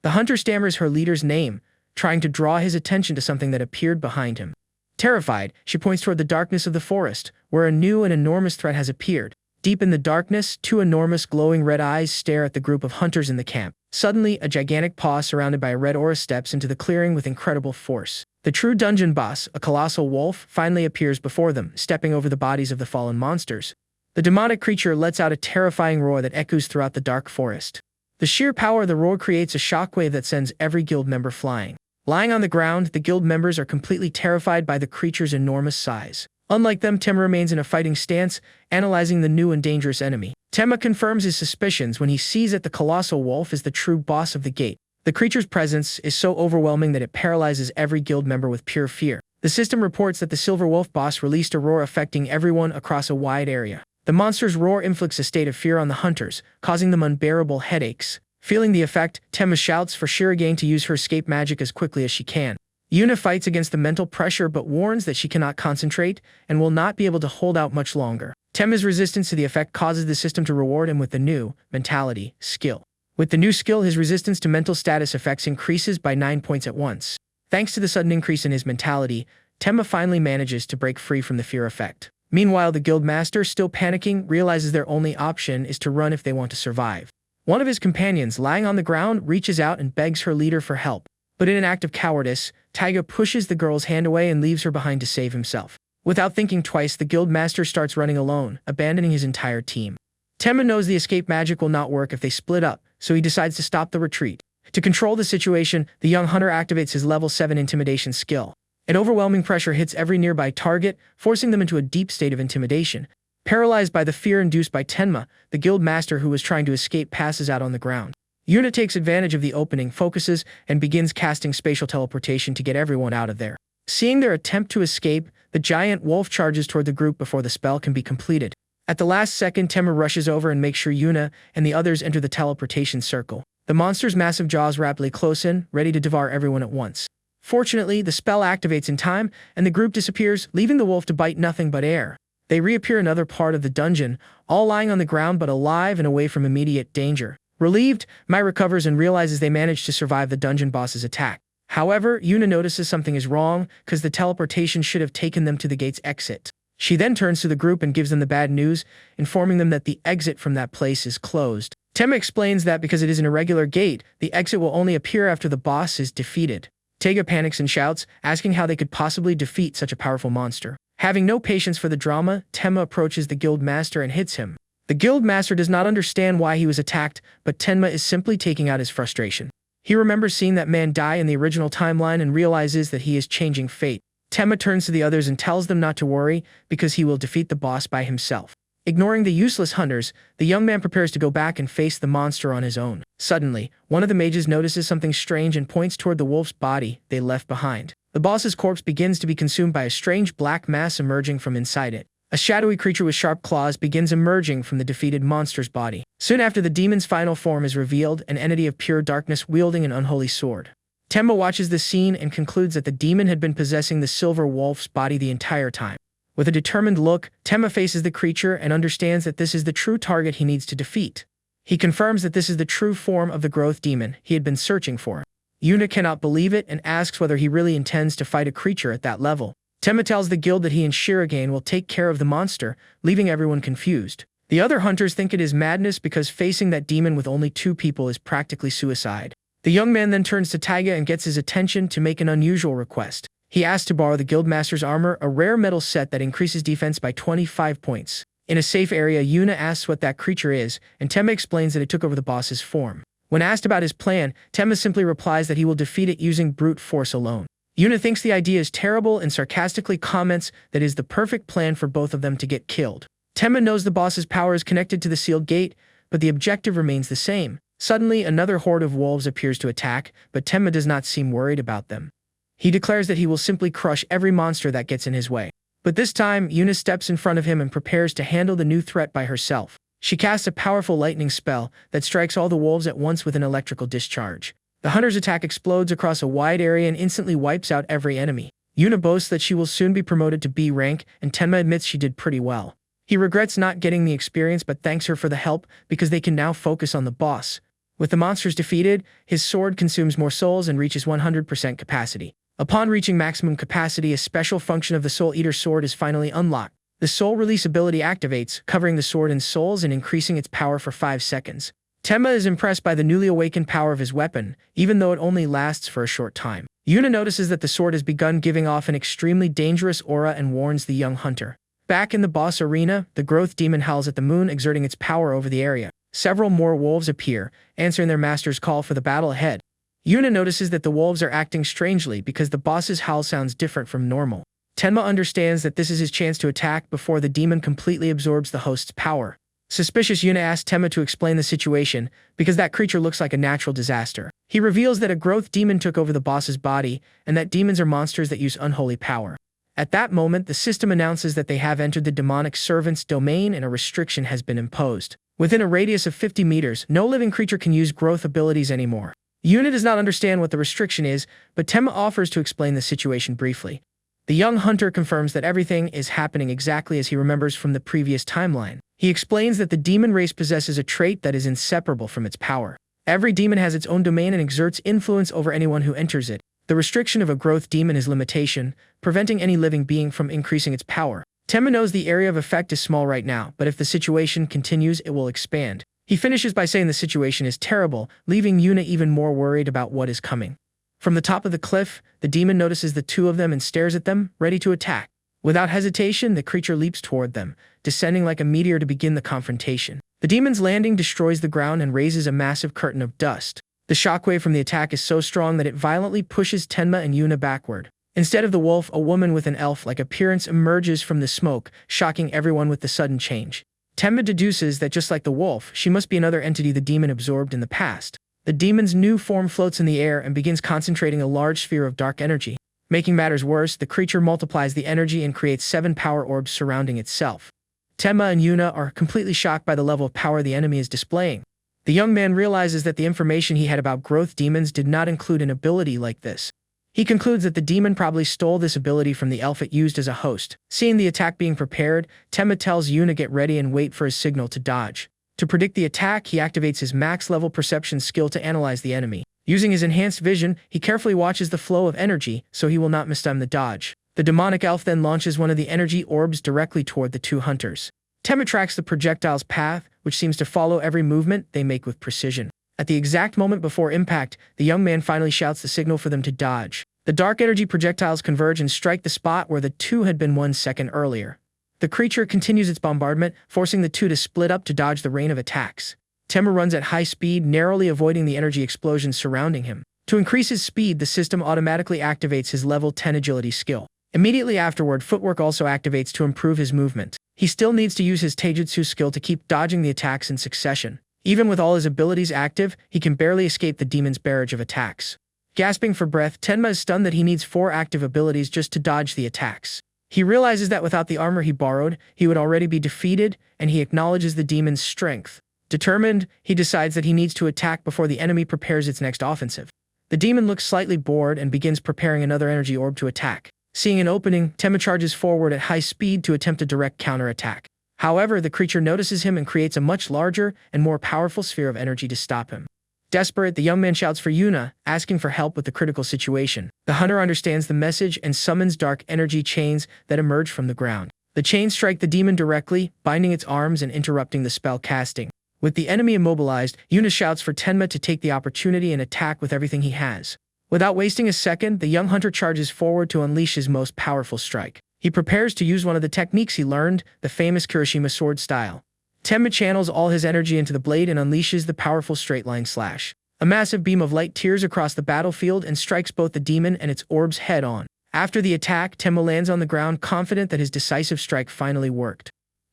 The hunter stammers her leader's name, trying to draw his attention to something that appeared behind him. Terrified, she points toward the darkness of the forest, where a new and enormous threat has appeared. Deep in the darkness, two enormous glowing red eyes stare at the group of hunters in the camp. Suddenly, a gigantic paw surrounded by a red aura steps into the clearing with incredible force. The true dungeon boss, a colossal wolf, finally appears before them, stepping over the bodies of the fallen monsters. The demonic creature lets out a terrifying roar that echoes throughout the dark forest. The sheer power of the roar creates a shockwave that sends every guild member flying. Lying on the ground, the guild members are completely terrified by the creature's enormous size. Unlike them, Tenma remains in a fighting stance, analyzing the new and dangerous enemy. Tenma confirms his suspicions when he sees that the colossal wolf is the true boss of the gate. The creature's presence is so overwhelming that it paralyzes every guild member with pure fear. The system reports that the Silver Wolf boss released a roar affecting everyone across a wide area. The monster's roar inflicts a state of fear on the hunters, causing them unbearable headaches. Feeling the effect, Tenma shouts for Shirogane to use her escape magic as quickly as she can. Yuna fights against the mental pressure but warns that she cannot concentrate and will not be able to hold out much longer. Tenma's resistance to the effect causes the system to reward him with the new mentality skill. With the new skill, his resistance to mental status effects increases by 9 points at once. Thanks to the sudden increase in his mentality, Tenma finally manages to break free from the fear effect. Meanwhile, the guildmaster, still panicking, realizes their only option is to run if they want to survive. One of his companions, lying on the ground, reaches out and begs her leader for help. But in an act of cowardice, Taiga pushes the girl's hand away and leaves her behind to save himself. Without thinking twice, the guild master starts running alone, abandoning his entire team. Tenma knows the escape magic will not work if they split up, so he decides to stop the retreat. To control the situation, the young hunter activates his level 7 intimidation skill. An overwhelming pressure hits every nearby target, forcing them into a deep state of intimidation. Paralyzed by the fear induced by Tenma, the guild master who was trying to escape passes out on the ground. Yuna takes advantage of the opening, focuses, and begins casting spatial teleportation to get everyone out of there. Seeing their attempt to escape, the giant wolf charges toward the group before the spell can be completed. At the last second, Tenma rushes over and makes sure Yuna and the others enter the teleportation circle. The monster's massive jaws rapidly close in, ready to devour everyone at once. Fortunately, the spell activates in time, and the group disappears, leaving the wolf to bite nothing but air. They reappear in another part of the dungeon, all lying on the ground but alive and away from immediate danger. Relieved, Mai recovers and realizes they managed to survive the dungeon boss's attack. However, Yuna notices something is wrong, because the teleportation should have taken them to the gate's exit. She then turns to the group and gives them the bad news, informing them that the exit from that place is closed. Tenma explains that because it is an irregular gate, the exit will only appear after the boss is defeated. Tega panics and shouts, asking how they could possibly defeat such a powerful monster. Having no patience for the drama, Tenma approaches the guild master and hits him. The guild master does not understand why he was attacked, but Tenma is simply taking out his frustration. He remembers seeing that man die in the original timeline and realizes that he is changing fate. Tenma turns to the others and tells them not to worry, because he will defeat the boss by himself. Ignoring the useless hunters, the young man prepares to go back and face the monster on his own. Suddenly, one of the mages notices something strange and points toward the wolf's body they left behind. The boss's corpse begins to be consumed by a strange black mass emerging from inside it. A shadowy creature with sharp claws begins emerging from the defeated monster's body. Soon after, the demon's final form is revealed, an entity of pure darkness wielding an unholy sword. Tenma watches the scene and concludes that the demon had been possessing the silver wolf's body the entire time. With a determined look, Tenma faces the creature and understands that this is the true target he needs to defeat. He confirms that this is the true form of the growth demon he had been searching for. Yuna cannot believe it and asks whether he really intends to fight a creature at that level. Tenma tells the guild that he and Shirogane will take care of the monster, leaving everyone confused. The other hunters think it is madness because facing that demon with only 2 people is practically suicide. The young man then turns to Taiga and gets his attention to make an unusual request. He asks to borrow the guildmaster's armor, a rare metal set that increases defense by 25 points. In a safe area, Yuna asks what that creature is, and Tenma explains that it took over the boss's form. When asked about his plan, Tenma simply replies that he will defeat it using brute force alone. Yuna thinks the idea is terrible and sarcastically comments that it is the perfect plan for both of them to get killed. Tenma knows the boss's power is connected to the sealed gate, but the objective remains the same. Suddenly, another horde of wolves appears to attack, but Tenma does not seem worried about them. He declares that he will simply crush every monster that gets in his way. But this time, Yuna steps in front of him and prepares to handle the new threat by herself. She casts a powerful lightning spell that strikes all the wolves at once with an electrical discharge. The hunter's attack explodes across a wide area and instantly wipes out every enemy. Yuna boasts that she will soon be promoted to B rank, and Tenma admits she did pretty well. He regrets not getting the experience but thanks her for the help because they can now focus on the boss. With the monsters defeated, his sword consumes more souls and reaches 100% capacity. Upon reaching maximum capacity, a special function of the Soul Eater sword is finally unlocked. The soul release ability activates, covering the sword in souls and increasing its power for 5 seconds. Tenma is impressed by the newly awakened power of his weapon, even though it only lasts for a short time. Yuna notices that the sword has begun giving off an extremely dangerous aura and warns the young hunter. Back in the boss arena, the growth demon howls at the moon, exerting its power over the area. Several more wolves appear, answering their master's call for the battle ahead. Yuna notices that the wolves are acting strangely because the boss's howl sounds different from normal. Tenma understands that this is his chance to attack before the demon completely absorbs the host's power. Suspicious, Yuna asks Tenma to explain the situation, because that creature looks like a natural disaster. He reveals that a growth demon took over the boss's body, and that demons are monsters that use unholy power. At that moment, the system announces that they have entered the demonic servant's domain and a restriction has been imposed. Within a radius of 50 meters, no living creature can use growth abilities anymore. Yuna does not understand what the restriction is, but Tenma offers to explain the situation briefly. The young hunter confirms that everything is happening exactly as he remembers from the previous timeline. He explains that the demon race possesses a trait that is inseparable from its power. Every demon has its own domain and exerts influence over anyone who enters it. The restriction of a growth demon is limitation, preventing any living being from increasing its power. Tenma knows the area of effect is small right now, but if the situation continues, it will expand. He finishes by saying the situation is terrible, leaving Yuna even more worried about what is coming. From the top of the cliff, the demon notices the 2 of them and stares at them, ready to attack. Without hesitation, the creature leaps toward them, descending like a meteor to begin the confrontation. The demon's landing destroys the ground and raises a massive curtain of dust. The shockwave from the attack is so strong that it violently pushes Tenma and Yuna backward. Instead of the wolf, a woman with an elf-like appearance emerges from the smoke, shocking everyone with the sudden change. Tenma deduces that just like the wolf, she must be another entity the demon absorbed in the past. The demon's new form floats in the air and begins concentrating a large sphere of dark energy. Making matters worse, the creature multiplies the energy and creates 7 power orbs surrounding itself. Tenma and Yuna are completely shocked by the level of power the enemy is displaying. The young man realizes that the information he had about growth demons did not include an ability like this. He concludes that the demon probably stole this ability from the elf it used as a host. Seeing the attack being prepared, Tenma tells Yuna get ready and wait for his signal to dodge. To predict the attack, he activates his max-level perception skill to analyze the enemy. Using his enhanced vision, he carefully watches the flow of energy so he will not mistime the dodge. The demonic elf then launches one of the energy orbs directly toward the 2 hunters. Tenma tracks the projectile's path, which seems to follow every movement they make with precision. At the exact moment before impact, the young man finally shouts the signal for them to dodge. The dark energy projectiles converge and strike the spot where the 2 had been 1 second earlier. The creature continues its bombardment, forcing the 2 to split up to dodge the rain of attacks. Tenma runs at high speed, narrowly avoiding the energy explosions surrounding him. To increase his speed, the system automatically activates his level 10 agility skill. Immediately afterward, footwork also activates to improve his movement. He still needs to use his taijutsu skill to keep dodging the attacks in succession. Even with all his abilities active, he can barely escape the demon's barrage of attacks. Gasping for breath, Tenma is stunned that he needs 4 active abilities just to dodge the attacks. He realizes that without the armor he borrowed, he would already be defeated, and he acknowledges the demon's strength. Determined, he decides that he needs to attack before the enemy prepares its next offensive. The demon looks slightly bored and begins preparing another energy orb to attack. Seeing an opening, Tenma charges forward at high speed to attempt a direct counterattack. However, the creature notices him and creates a much larger and more powerful sphere of energy to stop him. Desperate, the young man shouts for Yuna, asking for help with the critical situation. The hunter understands the message and summons dark energy chains that emerge from the ground. The chains strike the demon directly, binding its arms and interrupting the spell casting. With the enemy immobilized, Yuna shouts for Tenma to take the opportunity and attack with everything he has. Without wasting a second, the young hunter charges forward to unleash his most powerful strike. He prepares to use one of the techniques he learned, the famous Kirishima sword style. Tenma channels all his energy into the blade and unleashes the powerful straight-line slash. A massive beam of light tears across the battlefield and strikes both the demon and its orbs head-on. After the attack, Tenma lands on the ground confident that his decisive strike finally worked.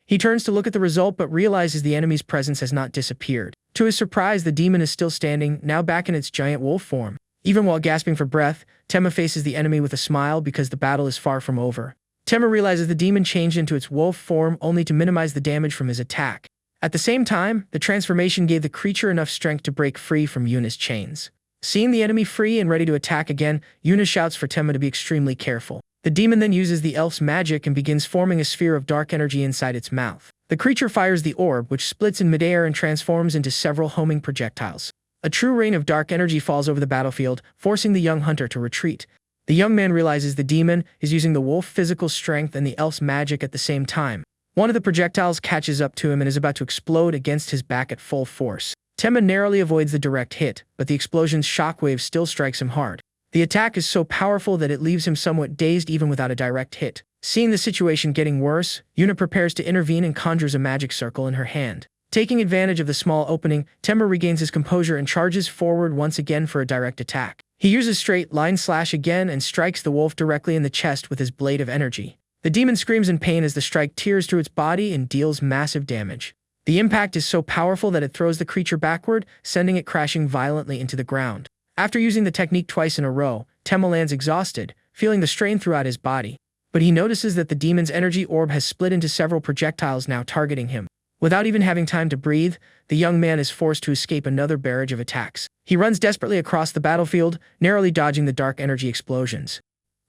He turns to look at the result but realizes the enemy's presence has not disappeared. To his surprise, the demon is still standing, now back in its giant wolf form. Even while gasping for breath, Tenma faces the enemy with a smile because the battle is far from over. Tenma realizes the demon changed into its wolf form only to minimize the damage from his attack. At the same time, the transformation gave the creature enough strength to break free from Yuna's chains. Seeing the enemy free and ready to attack again, Yuna shouts for Tenma to be extremely careful. The demon then uses the elf's magic and begins forming a sphere of dark energy inside its mouth. The creature fires the orb, which splits in midair and transforms into several homing projectiles. A true rain of dark energy falls over the battlefield, forcing the young hunter to retreat. The young man realizes the demon is using the wolf's physical strength and the elf's magic at the same time. One of the projectiles catches up to him and is about to explode against his back at full force. Tenma narrowly avoids the direct hit, but the explosion's shockwave still strikes him hard. The attack is so powerful that it leaves him somewhat dazed even without a direct hit. Seeing the situation getting worse, Yuna prepares to intervene and conjures a magic circle in her hand. Taking advantage of the small opening, Tenma regains his composure and charges forward once again for a direct attack. He uses straight-line slash again and strikes the wolf directly in the chest with his blade of energy. The demon screams in pain as the strike tears through its body and deals massive damage. The impact is so powerful that it throws the creature backward, sending it crashing violently into the ground. After using the technique twice in a row, Tenma lands exhausted, feeling the strain throughout his body. But he notices that the demon's energy orb has split into several projectiles now targeting him. Without even having time to breathe, the young man is forced to escape another barrage of attacks. He runs desperately across the battlefield, narrowly dodging the dark energy explosions.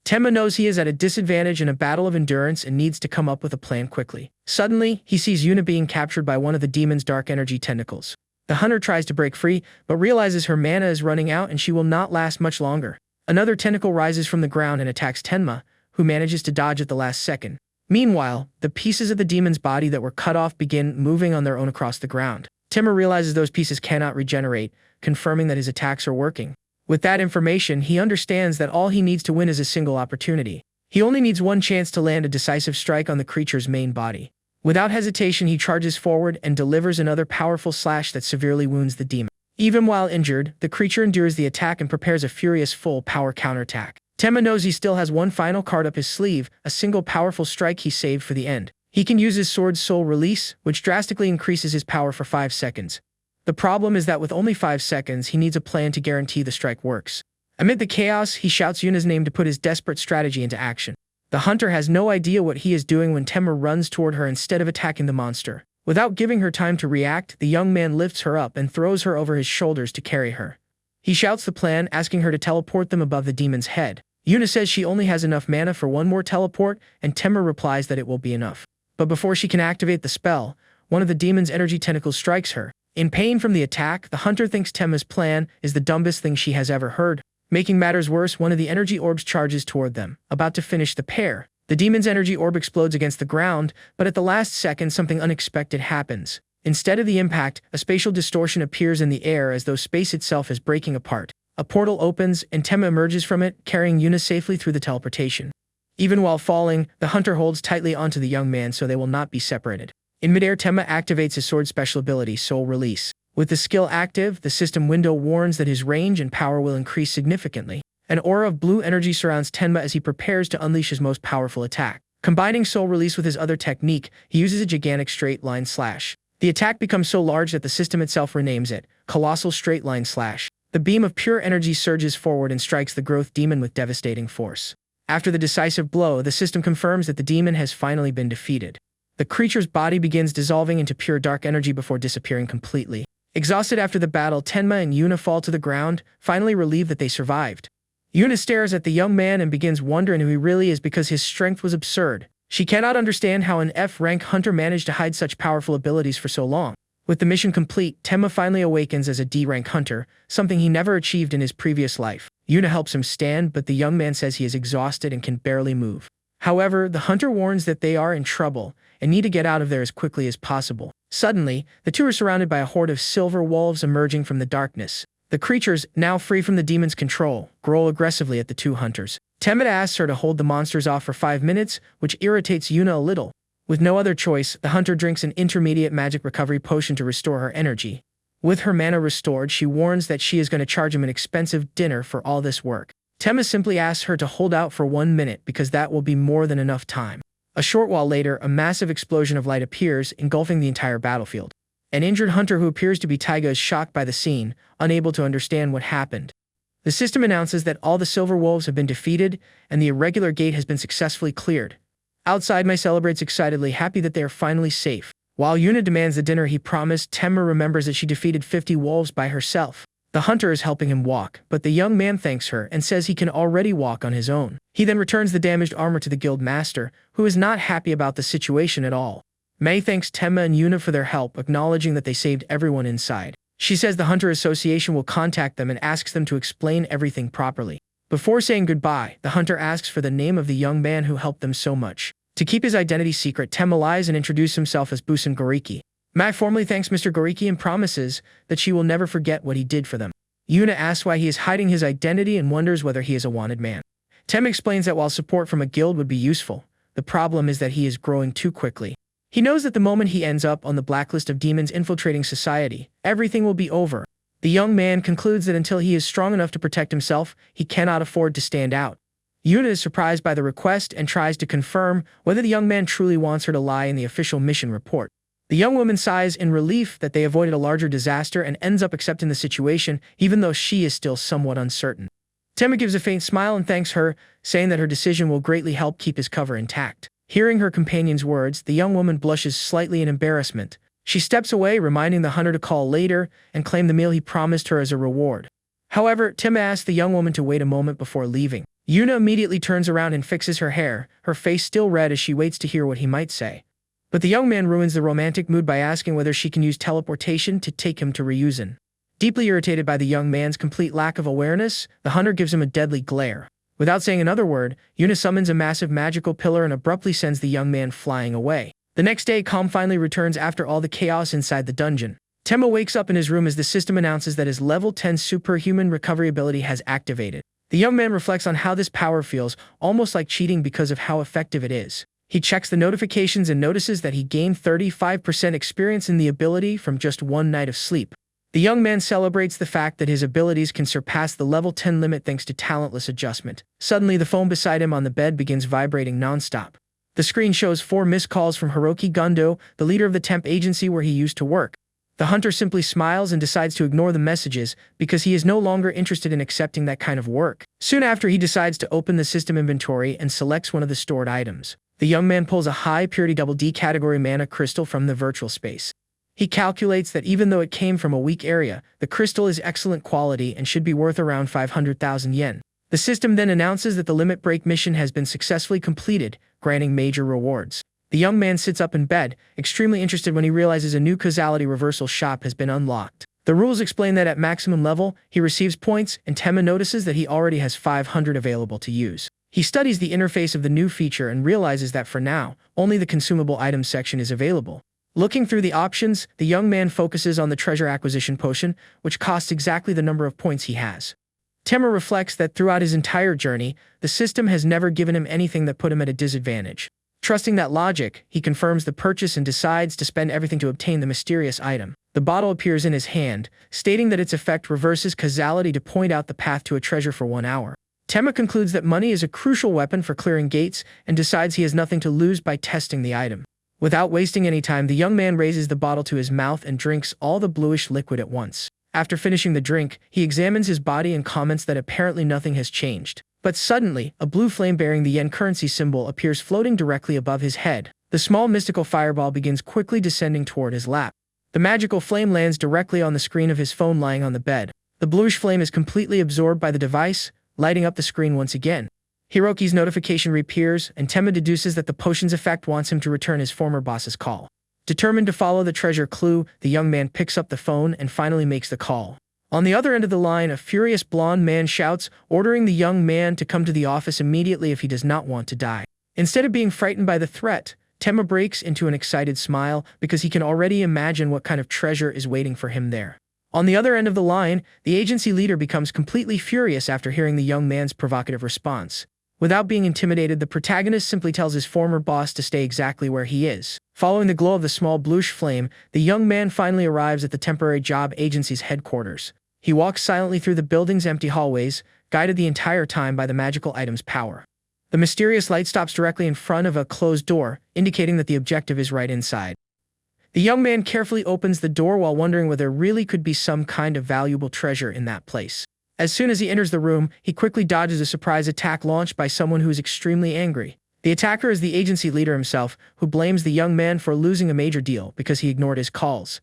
Tenma knows he is at a disadvantage in a battle of endurance and needs to come up with a plan quickly. Suddenly, he sees Yuna being captured by one of the demon's dark energy tentacles. The hunter tries to break free, but realizes her mana is running out and she will not last much longer. Another tentacle rises from the ground and attacks Tenma, who manages to dodge at the last second. Meanwhile, the pieces of the demon's body that were cut off begin moving on their own across the ground. Tenma realizes those pieces cannot regenerate, confirming that his attacks are working. With that information, he understands that all he needs to win is a single opportunity. He only needs one chance to land a decisive strike on the creature's main body. Without hesitation, he charges forward and delivers another powerful slash that severely wounds the demon. Even while injured, the creature endures the attack and prepares a furious full-power counterattack. Tenma knows he still has one final card up his sleeve, a single powerful strike he saved for the end. He can use his sword's soul release, which drastically increases his power for 5 seconds. The problem is that with only 5 seconds, he needs a plan to guarantee the strike works. Amid the chaos, he shouts Yuna's name to put his desperate strategy into action. The hunter has no idea what he is doing when Tenma runs toward her instead of attacking the monster. Without giving her time to react, the young man lifts her up and throws her over his shoulders to carry her. He shouts the plan, asking her to teleport them above the demon's head. Yuna says she only has enough mana for one more teleport, and Tenma replies that it will be enough. But before she can activate the spell, one of the demon's energy tentacles strikes her. In pain from the attack, the hunter thinks Tenma's plan is the dumbest thing she has ever heard. Making matters worse, one of the energy orbs charges toward them, about to finish the pair. The demon's energy orb explodes against the ground, but at the last second something unexpected happens. Instead of the impact, a spatial distortion appears in the air as though space itself is breaking apart. A portal opens, and Tenma emerges from it, carrying Yuna safely through the teleportation. Even while falling, the hunter holds tightly onto the young man so they will not be separated. In midair, Tenma activates his sword's special ability, Soul Release. With the skill active, the system window warns that his range and power will increase significantly. An aura of blue energy surrounds Tenma as he prepares to unleash his most powerful attack. Combining Soul Release with his other technique, he uses a gigantic straight-line slash. The attack becomes so large that the system itself renames it Colossal Straight-Line Slash. The beam of pure energy surges forward and strikes the growth demon with devastating force. After the decisive blow, the system confirms that the demon has finally been defeated. The creature's body begins dissolving into pure dark energy before disappearing completely. Exhausted after the battle, Tenma and Yuna fall to the ground, finally relieved that they survived. Yuna stares at the young man and begins wondering who he really is because his strength was absurd. She cannot understand how an F-rank hunter managed to hide such powerful abilities for so long. With the mission complete, Tenma finally awakens as a D-rank hunter, something he never achieved in his previous life. Yuna helps him stand, but the young man says he is exhausted and can barely move. However, the hunter warns that they are in trouble and need to get out of there as quickly as possible. Suddenly, the two are surrounded by a horde of silver wolves emerging from the darkness. The creatures, now free from the demon's control, growl aggressively at the two hunters. Tenma asks her to hold the monsters off for 5 minutes, which irritates Yuna a little. With no other choice, the hunter drinks an intermediate magic recovery potion to restore her energy. With her mana restored, she warns that she is going to charge him an expensive dinner for all this work. Tenma simply asks her to hold out for 1 minute because that will be more than enough time. A short while later, a massive explosion of light appears, engulfing the entire battlefield. An injured hunter who appears to be Taiga is shocked by the scene, unable to understand what happened. The system announces that all the silver wolves have been defeated, and the irregular gate has been successfully cleared. Outside, Mai celebrates excitedly, happy that they are finally safe. While Yuna demands the dinner he promised, Tenma remembers that she defeated 50 wolves by herself. The hunter is helping him walk, but the young man thanks her and says he can already walk on his own. He then returns the damaged armor to the guild master, who is not happy about the situation at all. Mai thanks Tenma and Yuna for their help, acknowledging that they saved everyone inside. She says the Hunter Association will contact them and asks them to explain everything properly. Before saying goodbye, the hunter asks for the name of the young man who helped them so much. To keep his identity secret, Tenma lies and introduces himself as Busen Goriki. Mai formally thanks Mr. Goriki and promises that she will never forget what he did for them. Yuna asks why he is hiding his identity and wonders whether he is a wanted man. Tenma explains that while support from a guild would be useful, the problem is that he is growing too quickly. He knows that the moment he ends up on the blacklist of demons infiltrating society, everything will be over. The young man concludes that until he is strong enough to protect himself, he cannot afford to stand out. Yuna is surprised by the request and tries to confirm whether the young man truly wants her to lie in the official mission report. The young woman sighs in relief that they avoided a larger disaster and ends up accepting the situation, even though she is still somewhat uncertain. Tenma gives a faint smile and thanks her, saying that her decision will greatly help keep his cover intact. Hearing her companion's words, the young woman blushes slightly in embarrassment. She steps away, reminding the hunter to call later and claim the meal he promised her as a reward. However, Tenma asks the young woman to wait a moment before leaving. Yuna immediately turns around and fixes her hair, her face still red as she waits to hear what he might say. But the young man ruins the romantic mood by asking whether she can use teleportation to take him to Ryuzan. Deeply irritated by the young man's complete lack of awareness, the hunter gives him a deadly glare. Without saying another word, Yuna summons a massive magical pillar and abruptly sends the young man flying away. The next day, calm finally returns after all the chaos inside the dungeon. Tenma wakes up in his room as the system announces that his level 10 superhuman recovery ability has activated. The young man reflects on how this power feels, almost like cheating because of how effective it is. He checks the notifications and notices that he gained 35% experience in the ability from just one night of sleep. The young man celebrates the fact that his abilities can surpass the level 10 limit thanks to talentless adjustment. Suddenly, the phone beside him on the bed begins vibrating non-stop. The screen shows 4 missed calls from Hiroki Gondo, the leader of the temp agency where he used to work. The hunter simply smiles and decides to ignore the messages because he is no longer interested in accepting that kind of work. Soon after, he decides to open the system inventory and selects one of the stored items. The young man pulls a high-purity double D category mana crystal from the virtual space. He calculates that even though it came from a weak area, the crystal is excellent quality and should be worth around 500,000 yen. The system then announces that the limit break mission has been successfully completed, granting major rewards. The young man sits up in bed, extremely interested when he realizes a new causality reversal shop has been unlocked. The rules explain that at maximum level, he receives points, and Tema notices that he already has 500 available to use. He studies the interface of the new feature and realizes that for now, only the consumable items section is available. Looking through the options, the young man focuses on the treasure acquisition potion, which costs exactly the number of points he has. Tema reflects that throughout his entire journey, the system has never given him anything that put him at a disadvantage. Trusting that logic, he confirms the purchase and decides to spend everything to obtain the mysterious item. The bottle appears in his hand, stating that its effect reverses causality to point out the path to a treasure for 1 hour. Tema concludes that money is a crucial weapon for clearing gates and decides he has nothing to lose by testing the item. Without wasting any time, the young man raises the bottle to his mouth and drinks all the bluish liquid at once. After finishing the drink, he examines his body and comments that apparently nothing has changed. But suddenly, a blue flame bearing the yen currency symbol appears floating directly above his head. The small mystical fireball begins quickly descending toward his lap. The magical flame lands directly on the screen of his phone lying on the bed. The bluish flame is completely absorbed by the device, lighting up the screen once again. Hiroki's notification reappears, and Tema deduces that the potion's effect wants him to return his former boss's call. Determined to follow the treasure clue, the young man picks up the phone and finally makes the call. On the other end of the line, a furious blonde man shouts, ordering the young man to come to the office immediately if he does not want to die. Instead of being frightened by the threat, Tema breaks into an excited smile because he can already imagine what kind of treasure is waiting for him there. On the other end of the line, the agency leader becomes completely furious after hearing the young man's provocative response. Without being intimidated, the protagonist simply tells his former boss to stay exactly where he is. Following the glow of the small bluish flame, the young man finally arrives at the temporary job agency's headquarters. He walks silently through the building's empty hallways, guided the entire time by the magical item's power. The mysterious light stops directly in front of a closed door, indicating that the objective is right inside. The young man carefully opens the door while wondering whether there really could be some kind of valuable treasure in that place. As soon as he enters the room, he quickly dodges a surprise attack launched by someone who is extremely angry. The attacker is the agency leader himself, who blames the young man for losing a major deal because he ignored his calls.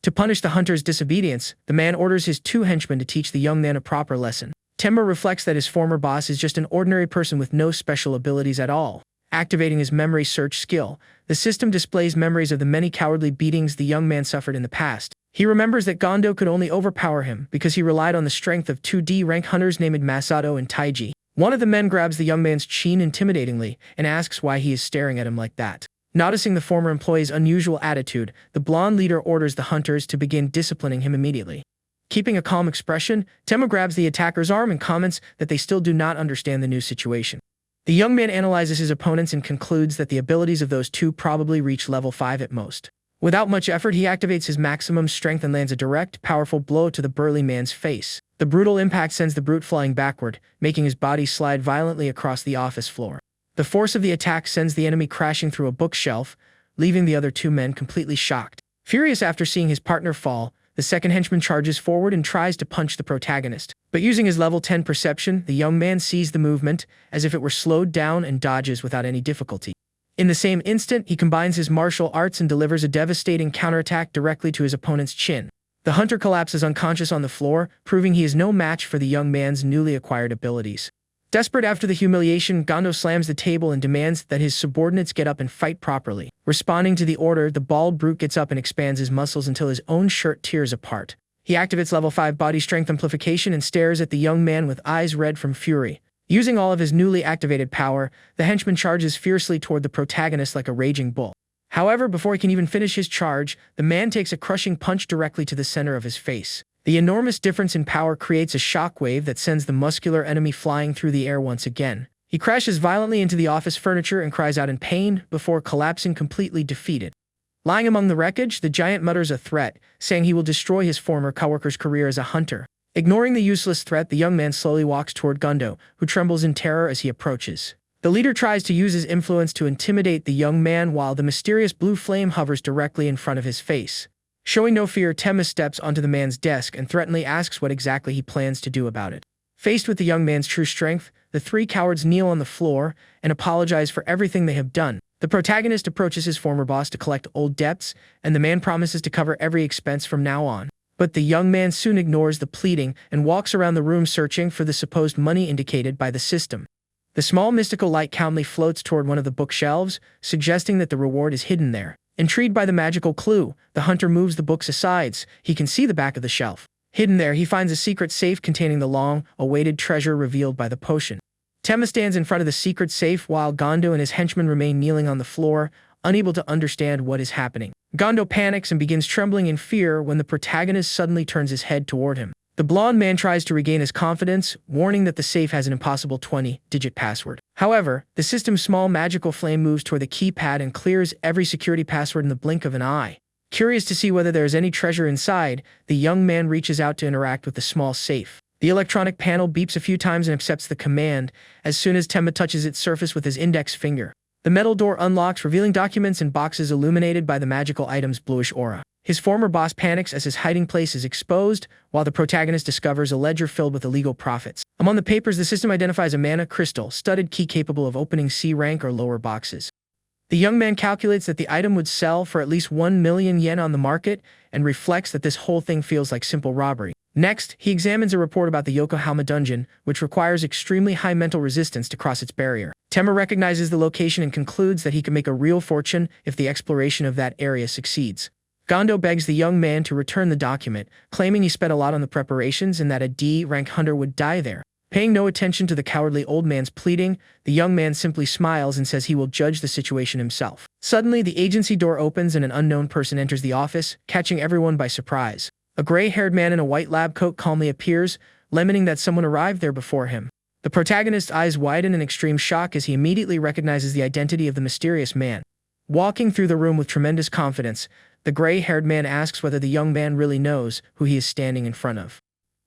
To punish the hunter's disobedience, the man orders his 2 henchmen to teach the young man a proper lesson. Tema reflects that his former boss is just an ordinary person with no special abilities at all. Activating his memory search skill, the system displays memories of the many cowardly beatings the young man suffered in the past. He remembers that Gondo could only overpower him because he relied on the strength of 2D rank hunters named Masato and Taiji. One of the men grabs the young man's chin intimidatingly and asks why he is staring at him like that. Noticing the former employee's unusual attitude, the blonde leader orders the hunters to begin disciplining him immediately. Keeping a calm expression, Tema grabs the attacker's arm and comments that they still do not understand the new situation. The young man analyzes his opponents and concludes that the abilities of those 2 probably reach level 5 at most. Without much effort, he activates his maximum strength and lands a direct, powerful blow to the burly man's face. The brutal impact sends the brute flying backward, making his body slide violently across the office floor. The force of the attack sends the enemy crashing through a bookshelf, leaving the other 2 men completely shocked. Furious after seeing his partner fall, the second henchman charges forward and tries to punch the protagonist. But using his level 10 perception, the young man sees the movement as if it were slowed down and dodges without any difficulty. In the same instant, he combines his martial arts and delivers a devastating counterattack directly to his opponent's chin. The hunter collapses unconscious on the floor, proving he is no match for the young man's newly acquired abilities. Desperate after the humiliation, Gondo slams the table and demands that his subordinates get up and fight properly. Responding to the order, the bald brute gets up and expands his muscles until his own shirt tears apart. He activates level 5 body strength amplification and stares at the young man with eyes red from fury. Using all of his newly activated power, the henchman charges fiercely toward the protagonist like a raging bull. However, before he can even finish his charge, the man takes a crushing punch directly to the center of his face. The enormous difference in power creates a shockwave that sends the muscular enemy flying through the air once again. He crashes violently into the office furniture and cries out in pain before collapsing completely defeated. Lying among the wreckage, the giant mutters a threat, saying he will destroy his former coworker's career as a hunter. Ignoring the useless threat, the young man slowly walks toward Gondo, who trembles in terror as he approaches. The leader tries to use his influence to intimidate the young man while the mysterious blue flame hovers directly in front of his face. Showing no fear, Temma steps onto the man's desk and threateningly asks what exactly he plans to do about it. Faced with the young man's true strength, the three cowards kneel on the floor and apologize for everything they have done. The protagonist approaches his former boss to collect old debts, and the man promises to cover every expense from now on. But the young man soon ignores the pleading and walks around the room searching for the supposed money indicated by the system. The small mystical light calmly floats toward one of the bookshelves, suggesting that the reward is hidden there. Intrigued by the magical clue, the hunter moves the books aside. He can see the back of the shelf. Hidden there, he finds a secret safe containing the long-awaited treasure revealed by the potion. Temma stands in front of the secret safe while Gondo and his henchmen remain kneeling on the floor, unable to understand what is happening. Gondo panics and begins trembling in fear when the protagonist suddenly turns his head toward him. The blonde man tries to regain his confidence, warning that the safe has an impossible 20-digit password. However, the system's small magical flame moves toward the keypad and clears every security password in the blink of an eye. Curious to see whether there is any treasure inside, the young man reaches out to interact with the small safe. The electronic panel beeps a few times and accepts the command as soon as Temma touches its surface with his index finger. The metal door unlocks, revealing documents and boxes illuminated by the magical item's bluish aura. His former boss panics as his hiding place is exposed, while the protagonist discovers a ledger filled with illegal profits. Among the papers, the system identifies a mana crystal, studded key capable of opening C-rank or lower boxes. The young man calculates that the item would sell for at least 1 million yen on the market and reflects that this whole thing feels like simple robbery. Next, he examines a report about the Yokohama dungeon, which requires extremely high mental resistance to cross its barrier. Temma recognizes the location and concludes that he can make a real fortune if the exploration of that area succeeds. Gondo begs the young man to return the document, claiming he spent a lot on the preparations and that a D-rank hunter would die there. Paying no attention to the cowardly old man's pleading, the young man simply smiles and says he will judge the situation himself. Suddenly, the agency door opens and an unknown person enters the office, catching everyone by surprise. A gray-haired man in a white lab coat calmly appears, lamenting that someone arrived there before him. The protagonist's eyes widen in extreme shock as he immediately recognizes the identity of the mysterious man. Walking through the room with tremendous confidence, the gray-haired man asks whether the young man really knows who he is standing in front of.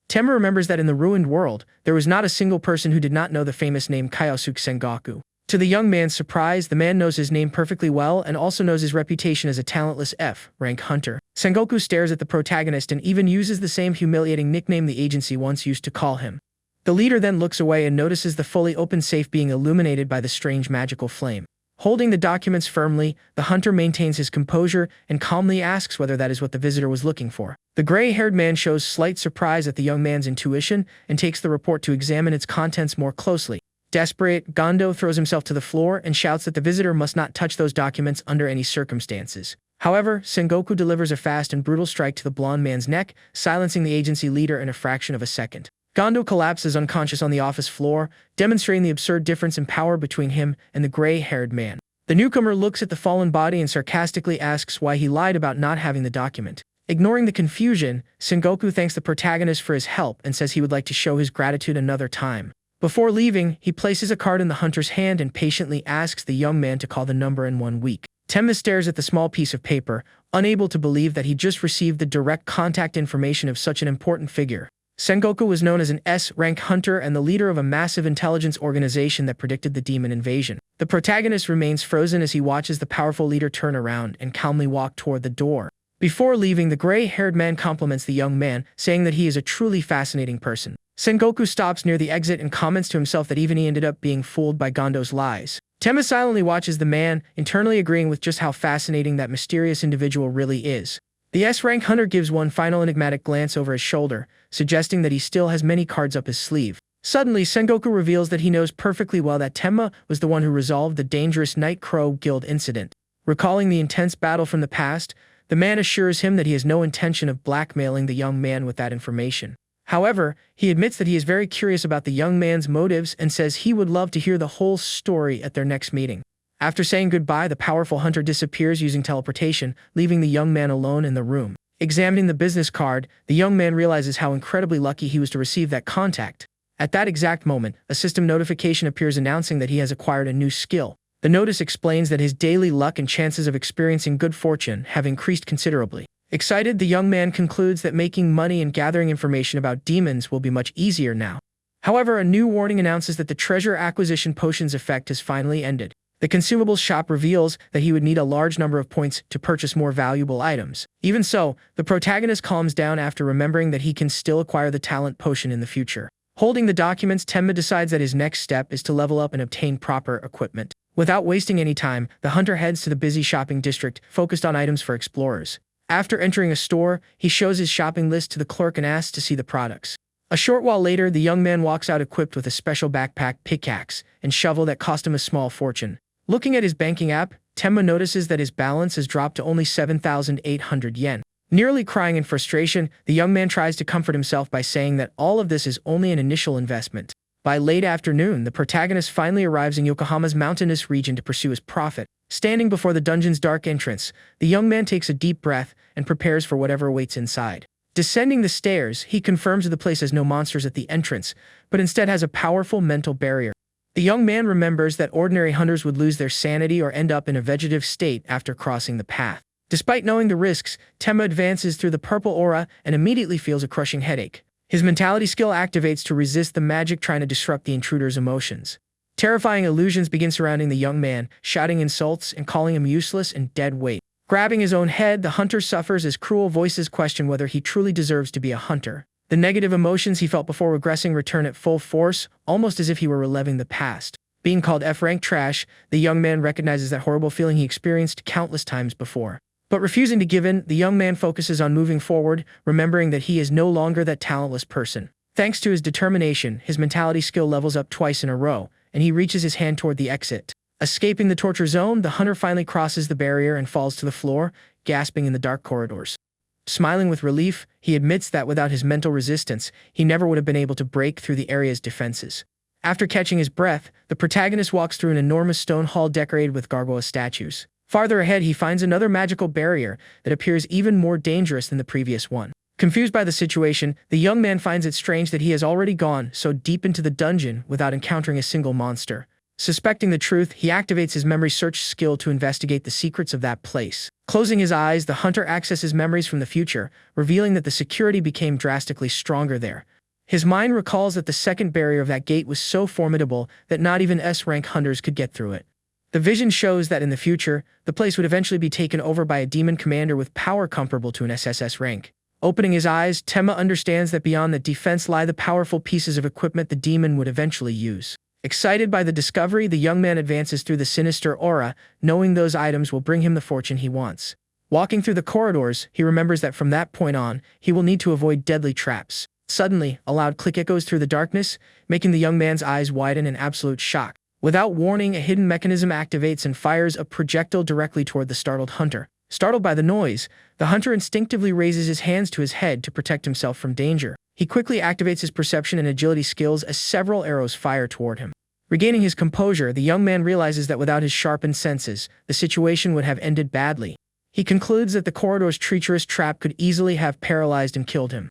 Temma remembers that in the ruined world, there was not a single person who did not know the famous name Kyosuke Sengoku. To the young man's surprise, the man knows his name perfectly well and also knows his reputation as a talentless F-rank hunter. Sengoku stares at the protagonist and even uses the same humiliating nickname the agency once used to call him. The leader then looks away and notices the fully open safe being illuminated by the strange magical flame. Holding the documents firmly, the hunter maintains his composure and calmly asks whether that is what the visitor was looking for. The gray-haired man shows slight surprise at the young man's intuition and takes the report to examine its contents more closely. Desperate, Gondo throws himself to the floor and shouts that the visitor must not touch those documents under any circumstances. However, Sengoku delivers a fast and brutal strike to the blonde man's neck, silencing the agency leader in a fraction of a second. Gondo collapses unconscious on the office floor, demonstrating the absurd difference in power between him and the gray-haired man. The newcomer looks at the fallen body and sarcastically asks why he lied about not having the document. Ignoring the confusion, Sengoku thanks the protagonist for his help and says he would like to show his gratitude another time. Before leaving, he places a card in the hunter's hand and patiently asks the young man to call the number in 1 week. Temma stares at the small piece of paper, unable to believe that he just received the direct contact information of such an important figure. Sengoku was known as an S-rank hunter and the leader of a massive intelligence organization that predicted the demon invasion. The protagonist remains frozen as he watches the powerful leader turn around and calmly walk toward the door. Before leaving, the gray-haired man compliments the young man, saying that he is a truly fascinating person. Sengoku stops near the exit and comments to himself that even he ended up being fooled by Gondo's lies. Temma silently watches the man, internally agreeing with just how fascinating that mysterious individual really is. The S-rank hunter gives one final enigmatic glance over his shoulder, suggesting that he still has many cards up his sleeve. Suddenly, Sengoku reveals that he knows perfectly well that Temma was the one who resolved the dangerous Night Crow Guild incident. Recalling the intense battle from the past, the man assures him that he has no intention of blackmailing the young man with that information. However, he admits that he is very curious about the young man's motives and says he would love to hear the whole story at their next meeting. After saying goodbye, the powerful hunter disappears using teleportation, leaving the young man alone in the room. Examining the business card, the young man realizes how incredibly lucky he was to receive that contact. At that exact moment, a system notification appears announcing that he has acquired a new skill. The notice explains that his daily luck and chances of experiencing good fortune have increased considerably. Excited, the young man concludes that making money and gathering information about demons will be much easier now. However, a new warning announces that the treasure acquisition potion's effect has finally ended. The consumables shop reveals that he would need a large number of points to purchase more valuable items. Even so, the protagonist calms down after remembering that he can still acquire the talent potion in the future. Holding the documents, Tenma decides that his next step is to level up and obtain proper equipment. Without wasting any time, the hunter heads to the busy shopping district, focused on items for explorers. After entering a store, he shows his shopping list to the clerk and asks to see the products. A short while later, the young man walks out equipped with a special backpack, pickaxe, and shovel that cost him a small fortune. Looking at his banking app, Tenma notices that his balance has dropped to only 7,800 yen. Nearly crying in frustration, the young man tries to comfort himself by saying that all of this is only an initial investment. By late afternoon, the protagonist finally arrives in Yokohama's mountainous region to pursue his profit. Standing before the dungeon's dark entrance, the young man takes a deep breath and prepares for whatever awaits inside. Descending the stairs, he confirms that the place has no monsters at the entrance, but instead has a powerful mental barrier. The young man remembers that ordinary hunters would lose their sanity or end up in a vegetative state after crossing the path. Despite knowing the risks, Tenma advances through the purple aura and immediately feels a crushing headache. His mentality skill activates to resist the magic trying to disrupt the intruder's emotions. Terrifying illusions begin surrounding the young man, shouting insults and calling him useless and dead weight. Grabbing his own head, the hunter suffers as cruel voices question whether he truly deserves to be a hunter. The negative emotions he felt before regressing return at full force, almost as if he were reliving the past. Being called F-rank trash, the young man recognizes that horrible feeling he experienced countless times before. But refusing to give in, the young man focuses on moving forward, remembering that he is no longer that talentless person. Thanks to his determination, his mentality skill levels up twice in a row, and he reaches his hand toward the exit. Escaping the torture zone, the hunter finally crosses the barrier and falls to the floor, gasping in the dark corridors. Smiling with relief, he admits that without his mental resistance, he never would have been able to break through the area's defenses. After catching his breath, the protagonist walks through an enormous stone hall decorated with gargoyle statues. Farther ahead, he finds another magical barrier that appears even more dangerous than the previous one. Confused by the situation, the young man finds it strange that he has already gone so deep into the dungeon without encountering a single monster. Suspecting the truth, he activates his memory search skill to investigate the secrets of that place. Closing his eyes, the hunter accesses memories from the future, revealing that the security became drastically stronger there. His mind recalls that the second barrier of that gate was so formidable that not even S-rank hunters could get through it. The vision shows that in the future, the place would eventually be taken over by a demon commander with power comparable to an SSS rank. Opening his eyes, Tenma understands that beyond the defense lie the powerful pieces of equipment the demon would eventually use. Excited by the discovery, the young man advances through the sinister aura, knowing those items will bring him the fortune he wants. Walking through the corridors, he remembers that from that point on, he will need to avoid deadly traps. Suddenly, a loud click echoes through the darkness, making the young man's eyes widen in absolute shock. Without warning, a hidden mechanism activates and fires a projectile directly toward the startled hunter. Startled by the noise, the hunter instinctively raises his hands to his head to protect himself from danger. He quickly activates his perception and agility skills as several arrows fire toward him. Regaining his composure, the young man realizes that without his sharpened senses, the situation would have ended badly. He concludes that the corridor's treacherous trap could easily have paralyzed and killed him.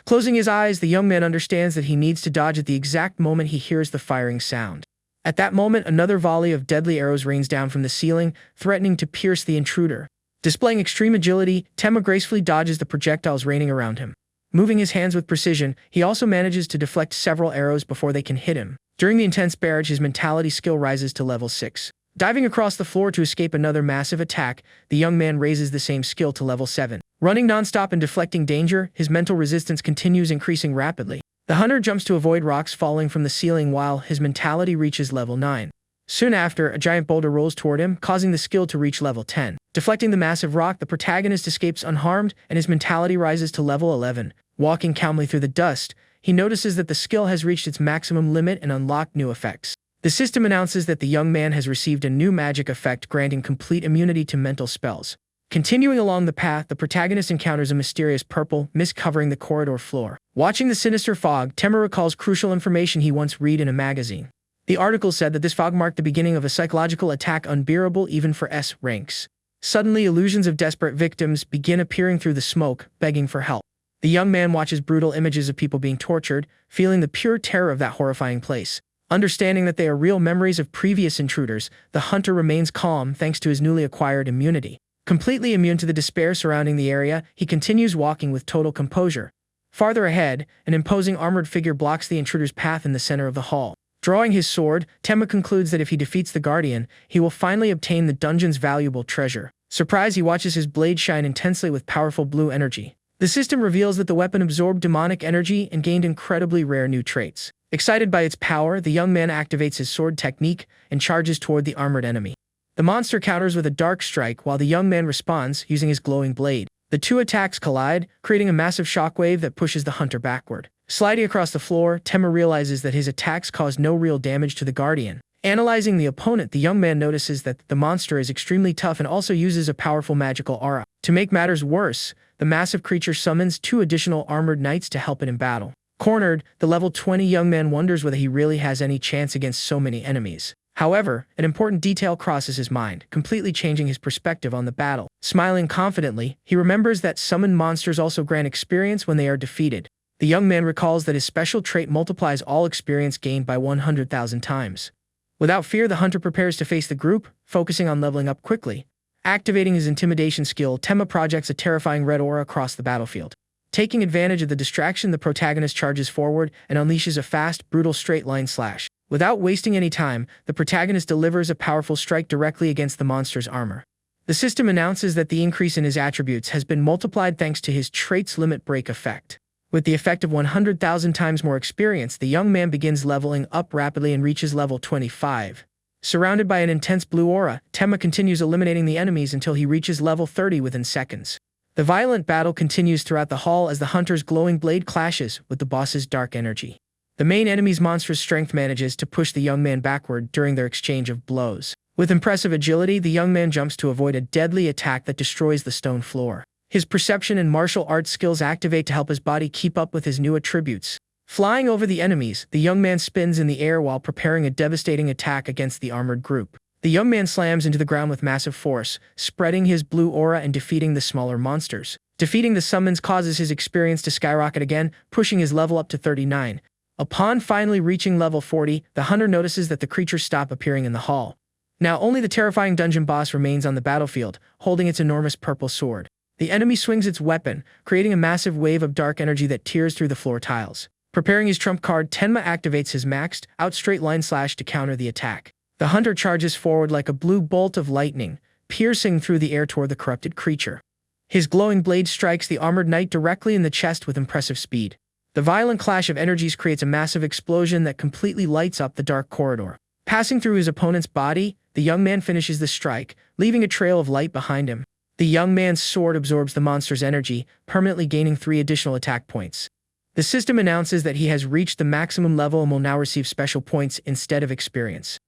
Closing his eyes, the young man understands that he needs to dodge at the exact moment he hears the firing sound. At that moment, another volley of deadly arrows rains down from the ceiling, threatening to pierce the intruder. Displaying extreme agility, Tenma gracefully dodges the projectiles raining around him. Moving his hands with precision, he also manages to deflect several arrows before they can hit him. During the intense barrage, his mentality skill rises to level 6. Diving across the floor to escape another massive attack, the young man raises the same skill to level 7. Running nonstop and deflecting danger, his mental resistance continues increasing rapidly. The hunter jumps to avoid rocks falling from the ceiling while his mentality reaches level 9. Soon after, a giant boulder rolls toward him, causing the skill to reach level 10. Deflecting the massive rock, the protagonist escapes unharmed, and his mentality rises to level 11. Walking calmly through the dust, he notices that the skill has reached its maximum limit and unlocked new effects. The system announces that the young man has received a new magic effect granting complete immunity to mental spells. Continuing along the path, the protagonist encounters a mysterious purple mist covering the corridor floor. Watching the sinister fog, Tenma recalls crucial information he once read in a magazine. The article said that this fog marked the beginning of a psychological attack unbearable even for S ranks. Suddenly, illusions of desperate victims begin appearing through the smoke, begging for help. The young man watches brutal images of people being tortured, feeling the pure terror of that horrifying place. Understanding that they are real memories of previous intruders, the hunter remains calm thanks to his newly acquired immunity. Completely immune to the despair surrounding the area, he continues walking with total composure. Farther ahead, an imposing armored figure blocks the intruder's path in the center of the hall. Drawing his sword, Tenma concludes that if he defeats the Guardian, he will finally obtain the dungeon's valuable treasure. Surprised, he watches his blade shine intensely with powerful blue energy. The system reveals that the weapon absorbed demonic energy and gained incredibly rare new traits. Excited by its power, the young man activates his sword technique and charges toward the armored enemy. The monster counters with a dark strike while the young man responds using his glowing blade. The two attacks collide, creating a massive shockwave that pushes the hunter backward. Sliding across the floor, Tenma realizes that his attacks cause no real damage to the Guardian. Analyzing the opponent, the young man notices that the monster is extremely tough and also uses a powerful magical aura. To make matters worse, the massive creature summons 2 additional armored knights to help it in battle. Cornered, the level 20 young man wonders whether he really has any chance against so many enemies. However, an important detail crosses his mind, completely changing his perspective on the battle. Smiling confidently, he remembers that summoned monsters also grant experience when they are defeated. The young man recalls that his special trait multiplies all experience gained by 100,000 times. Without fear, the hunter prepares to face the group, focusing on leveling up quickly. Activating his intimidation skill, Tenma projects a terrifying red aura across the battlefield. Taking advantage of the distraction, the protagonist charges forward and unleashes a fast, brutal straight-line slash. Without wasting any time, the protagonist delivers a powerful strike directly against the monster's armor. The system announces that the increase in his attributes has been multiplied thanks to his trait's limit break effect. With the effect of 100,000 times more experience, the young man begins leveling up rapidly and reaches level 25. Surrounded by an intense blue aura, Tenma continues eliminating the enemies until he reaches level 30 within seconds. The violent battle continues throughout the hall as the hunter's glowing blade clashes with the boss's dark energy. The main enemy's monstrous strength manages to push the young man backward during their exchange of blows. With impressive agility, the young man jumps to avoid a deadly attack that destroys the stone floor. His perception and martial arts skills activate to help his body keep up with his new attributes. Flying over the enemies, the young man spins in the air while preparing a devastating attack against the armored group. The young man slams into the ground with massive force, spreading his blue aura and defeating the smaller monsters. Defeating the summons causes his experience to skyrocket again, pushing his level up to 39. Upon finally reaching level 40, the hunter notices that the creatures stop appearing in the hall. Now only the terrifying dungeon boss remains on the battlefield, holding its enormous purple sword. The enemy swings its weapon, creating a massive wave of dark energy that tears through the floor tiles. Preparing his trump card, Tenma activates his maxed out straight-line slash to counter the attack. The hunter charges forward like a blue bolt of lightning, piercing through the air toward the corrupted creature. His glowing blade strikes the armored knight directly in the chest with impressive speed. The violent clash of energies creates a massive explosion that completely lights up the dark corridor. Passing through his opponent's body, the young man finishes the strike, leaving a trail of light behind him. The young man's sword absorbs the monster's energy, permanently gaining 3 additional attack points. The system announces that he has reached the maximum level and will now receive special points instead of experience.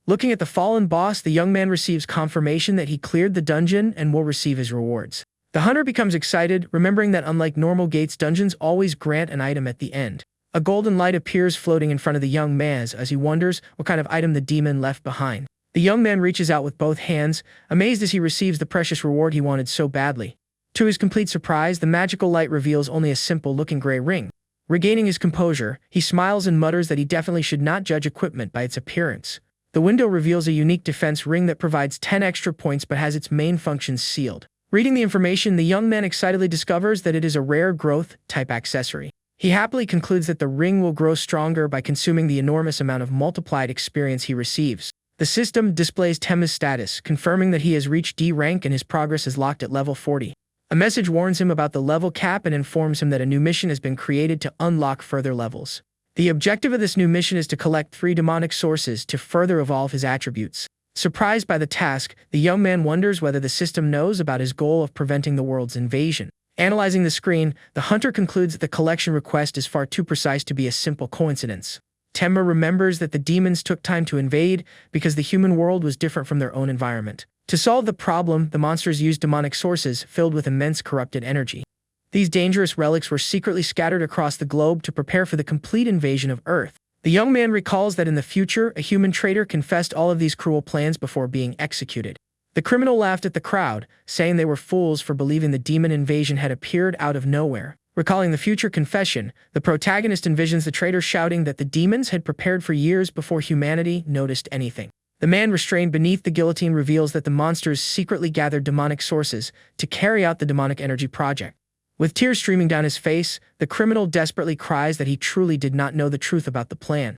Looking at the fallen boss, the young man receives confirmation that he cleared the dungeon and will receive his rewards. The hunter becomes excited, remembering that unlike normal gates, dungeons always grant an item at the end. A golden light appears floating in front of the young man as he wonders what kind of item the demon left behind. The young man reaches out with both hands, amazed as he receives the precious reward he wanted so badly. To his complete surprise, the magical light reveals only a simple-looking gray ring. Regaining his composure, he smiles and mutters that he definitely should not judge equipment by its appearance. The window reveals a unique defense ring that provides 10 extra points but has its main functions sealed. Reading the information, the young man excitedly discovers that it is a rare growth-type accessory. He happily concludes that the ring will grow stronger by consuming the enormous amount of multiplied experience he receives. The system displays Tenma's status, confirming that he has reached D rank and his progress is locked at level 40. A message warns him about the level cap and informs him that a new mission has been created to unlock further levels. The objective of this new mission is to collect 3 demonic sources to further evolve his attributes. Surprised by the task, the young man wonders whether the system knows about his goal of preventing the world's invasion. Analyzing the screen, the hunter concludes that the collection request is far too precise to be a simple coincidence. Tenma remembers that the demons took time to invade because the human world was different from their own environment. To solve the problem, the monsters used demonic sources filled with immense corrupted energy. These dangerous relics were secretly scattered across the globe to prepare for the complete invasion of Earth. The young man recalls that in the future, a human traitor confessed all of these cruel plans before being executed. The criminal laughed at the crowd, saying they were fools for believing the demon invasion had appeared out of nowhere. Recalling the future confession, the protagonist envisions the traitor shouting that the demons had prepared for years before humanity noticed anything. The man restrained beneath the guillotine reveals that the monsters secretly gathered demonic sources to carry out the demonic energy project. With tears streaming down his face, the criminal desperately cries that he truly did not know the truth about the plan.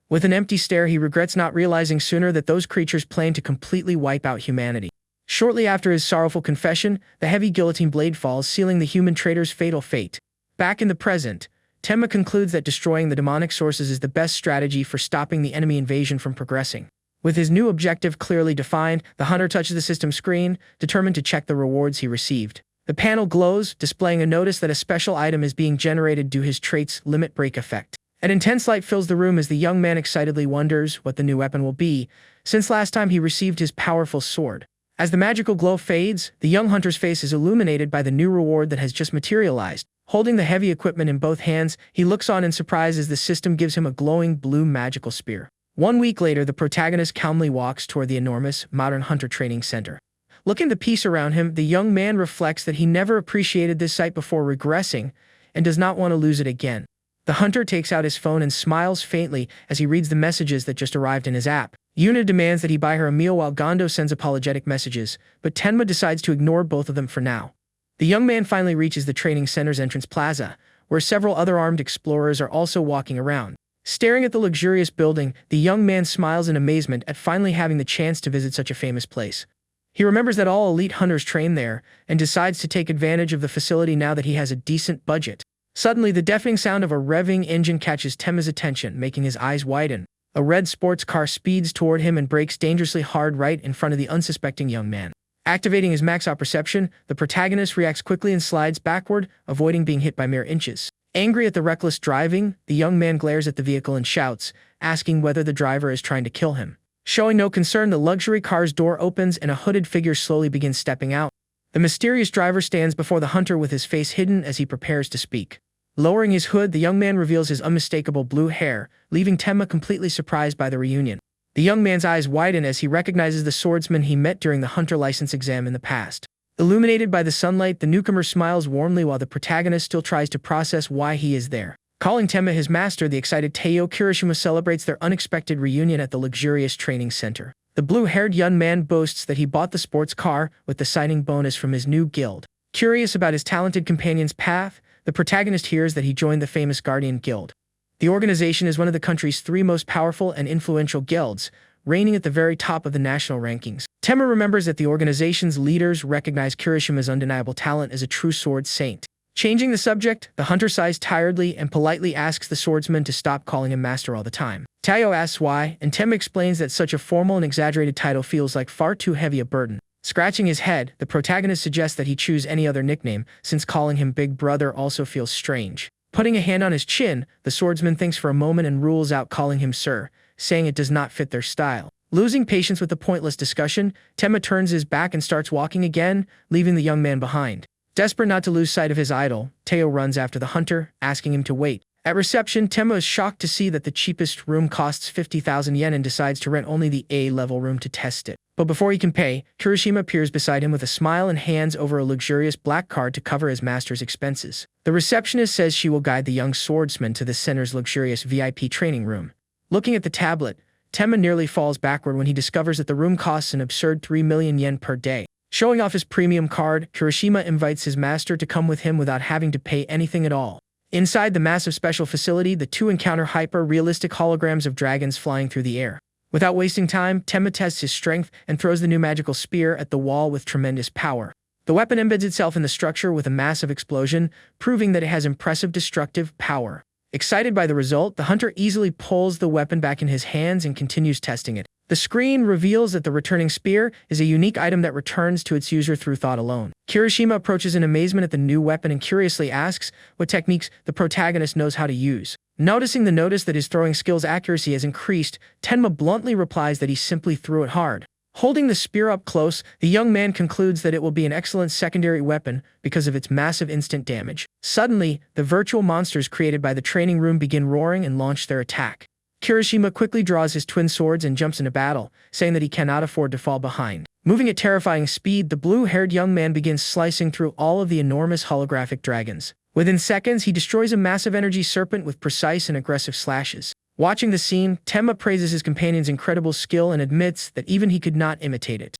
With an empty stare, he regrets not realizing sooner that those creatures planned to completely wipe out humanity. Shortly after his sorrowful confession, the heavy guillotine blade falls, sealing the human traitor's fatal fate. Back in the present, Tenma concludes that destroying the demonic sources is the best strategy for stopping the enemy invasion from progressing. With his new objective clearly defined, the hunter touches the system screen, determined to check the rewards he received. The panel glows, displaying a notice that a special item is being generated due to his trait's limit break effect. An intense light fills the room as the young man excitedly wonders what the new weapon will be, since last time he received his powerful sword. As the magical glow fades, the young hunter's face is illuminated by the new reward that has just materialized. Holding the heavy equipment in both hands, he looks on in surprise as the system gives him a glowing blue magical spear. 1 week later, the protagonist calmly walks toward the enormous, modern hunter training center. Looking at the peace around him, the young man reflects that he never appreciated this sight before regressing and does not want to lose it again. The hunter takes out his phone and smiles faintly as he reads the messages that just arrived in his app. Yuna demands that he buy her a meal while Gondo sends apologetic messages, but Tenma decides to ignore both of them for now. The young man finally reaches the training center's entrance plaza, where several other armed explorers are also walking around. Staring at the luxurious building, the young man smiles in amazement at finally having the chance to visit such a famous place. He remembers that all elite hunters train there, and decides to take advantage of the facility now that he has a decent budget. Suddenly, the deafening sound of a revving engine catches Tenma's attention, making his eyes widen. A red sports car speeds toward him and brakes dangerously hard right in front of the unsuspecting young man. Activating his max-out perception, the protagonist reacts quickly and slides backward, avoiding being hit by mere inches. Angry at the reckless driving, the young man glares at the vehicle and shouts, asking whether the driver is trying to kill him. Showing no concern, the luxury car's door opens and a hooded figure slowly begins stepping out. The mysterious driver stands before the hunter with his face hidden as he prepares to speak. Lowering his hood, the young man reveals his unmistakable blue hair, leaving Tenma completely surprised by the reunion. The young man's eyes widen as he recognizes the swordsman he met during the hunter license exam in the past. Illuminated by the sunlight, the newcomer smiles warmly while the protagonist still tries to process why he is there. Calling Tenma his master, the excited Teo Kirishima celebrates their unexpected reunion at the luxurious training center. The blue-haired young man boasts that he bought the sports car with the signing bonus from his new guild. Curious about his talented companion's path, the protagonist hears that he joined the famous Guardian Guild. The organization is one of the country's 3 most powerful and influential guilds, reigning at the very top of the national rankings. Tenma remembers that the organization's leaders recognize Kirishima's undeniable talent as a true sword saint. Changing the subject, the hunter sighs tiredly and politely asks the swordsman to stop calling him master all the time. Tayo asks why, and Tenma explains that such a formal and exaggerated title feels like far too heavy a burden. Scratching his head, the protagonist suggests that he choose any other nickname, since calling him Big Brother also feels strange. Putting a hand on his chin, the swordsman thinks for a moment and rules out calling him sir, saying it does not fit their style. Losing patience with the pointless discussion, Tenma turns his back and starts walking again, leaving the young man behind. Desperate not to lose sight of his idol, Teo runs after the hunter, asking him to wait. At reception, Tenma is shocked to see that the cheapest room costs 50,000 yen and decides to rent only the A-level room to test it. But before he can pay, Kirishima appears beside him with a smile and hands over a luxurious black card to cover his master's expenses. The receptionist says she will guide the young swordsman to the center's luxurious VIP training room. Looking at the tablet, Tenma nearly falls backward when he discovers that the room costs an absurd 3 million yen per day. Showing off his premium card, Kirishima invites his master to come with him without having to pay anything at all. Inside the massive special facility, the two encounter hyper-realistic holograms of dragons flying through the air. Without wasting time, Tenma tests his strength and throws the new magical spear at the wall with tremendous power. The weapon embeds itself in the structure with a massive explosion, proving that it has impressive destructive power. Excited by the result, the hunter easily pulls the weapon back in his hands and continues testing it. The screen reveals that the returning spear is a unique item that returns to its user through thought alone. Kirishima approaches in amazement at the new weapon and curiously asks what techniques the protagonist knows how to use. Noticing the notice that his throwing skill's accuracy has increased, Tenma bluntly replies that he simply threw it hard. Holding the spear up close, the young man concludes that it will be an excellent secondary weapon because of its massive instant damage. Suddenly, the virtual monsters created by the training room begin roaring and launch their attack. Kirishima quickly draws his twin swords and jumps into battle, saying that he cannot afford to fall behind. Moving at terrifying speed, the blue-haired young man begins slicing through all of the enormous holographic dragons. Within seconds, he destroys a massive energy serpent with precise and aggressive slashes. Watching the scene, Tenma praises his companion's incredible skill and admits that even he could not imitate it.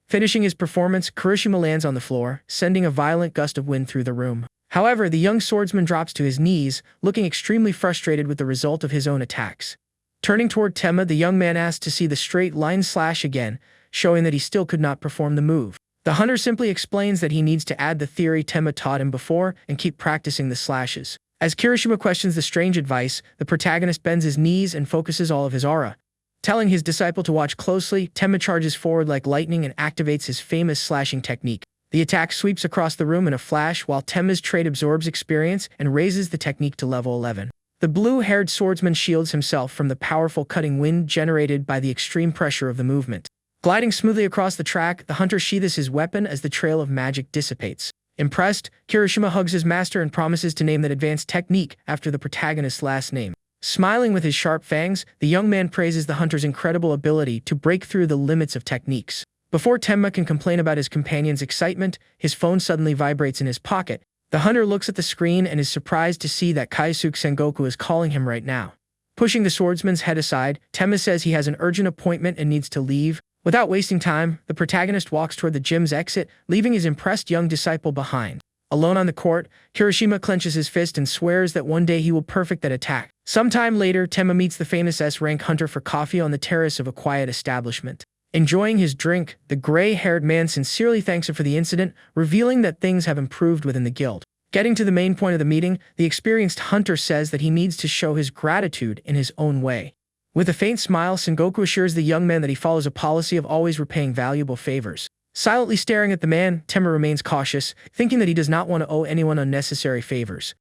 Finishing his performance, Kirishima lands on the floor, sending a violent gust of wind through the room. However, the young swordsman drops to his knees, looking extremely frustrated with the result of his own attacks. Turning toward Tenma, the young man asks to see the straight line slash again, showing that he still could not perform the move. The hunter simply explains that he needs to add the theory Tenma taught him before and keep practicing the slashes. As Kirishima questions the strange advice, the protagonist bends his knees and focuses all of his aura. Telling his disciple to watch closely, Tenma charges forward like lightning and activates his famous slashing technique. The attack sweeps across the room in a flash while Tenma's trait absorbs experience and raises the technique to level 11. The blue-haired swordsman shields himself from the powerful cutting wind generated by the extreme pressure of the movement. Gliding smoothly across the track, the hunter sheathes his weapon as the trail of magic dissipates. Impressed, Kirishima hugs his master and promises to name that advanced technique after the protagonist's last name. Smiling with his sharp fangs, the young man praises the hunter's incredible ability to break through the limits of techniques. Before Tenma can complain about his companion's excitement, his phone suddenly vibrates in his pocket. The hunter looks at the screen and is surprised to see that Kaisuke Sengoku is calling him right now. Pushing the swordsman's head aside, Tenma says he has an urgent appointment and needs to leave. Without wasting time, the protagonist walks toward the gym's exit, leaving his impressed young disciple behind. Alone on the court, Kirishima clenches his fist and swears that one day he will perfect that attack. Sometime later, Tenma meets the famous S-rank hunter for coffee on the terrace of a quiet establishment. Enjoying his drink, the gray-haired man sincerely thanks him for the incident, revealing that things have improved within the guild. Getting to the main point of the meeting, the experienced hunter says that he needs to show his gratitude in his own way. With a faint smile, Sengoku assures the young man that he follows a policy of always repaying valuable favors. Silently staring at the man, Tenma remains cautious, thinking that he does not want to owe anyone unnecessary favors.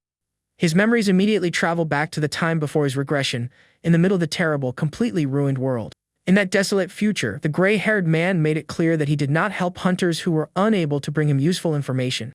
His memories immediately travel back to the time before his regression, in the middle of the terrible, completely ruined world. In that desolate future, the gray-haired man made it clear that he did not help hunters who were unable to bring him useful information.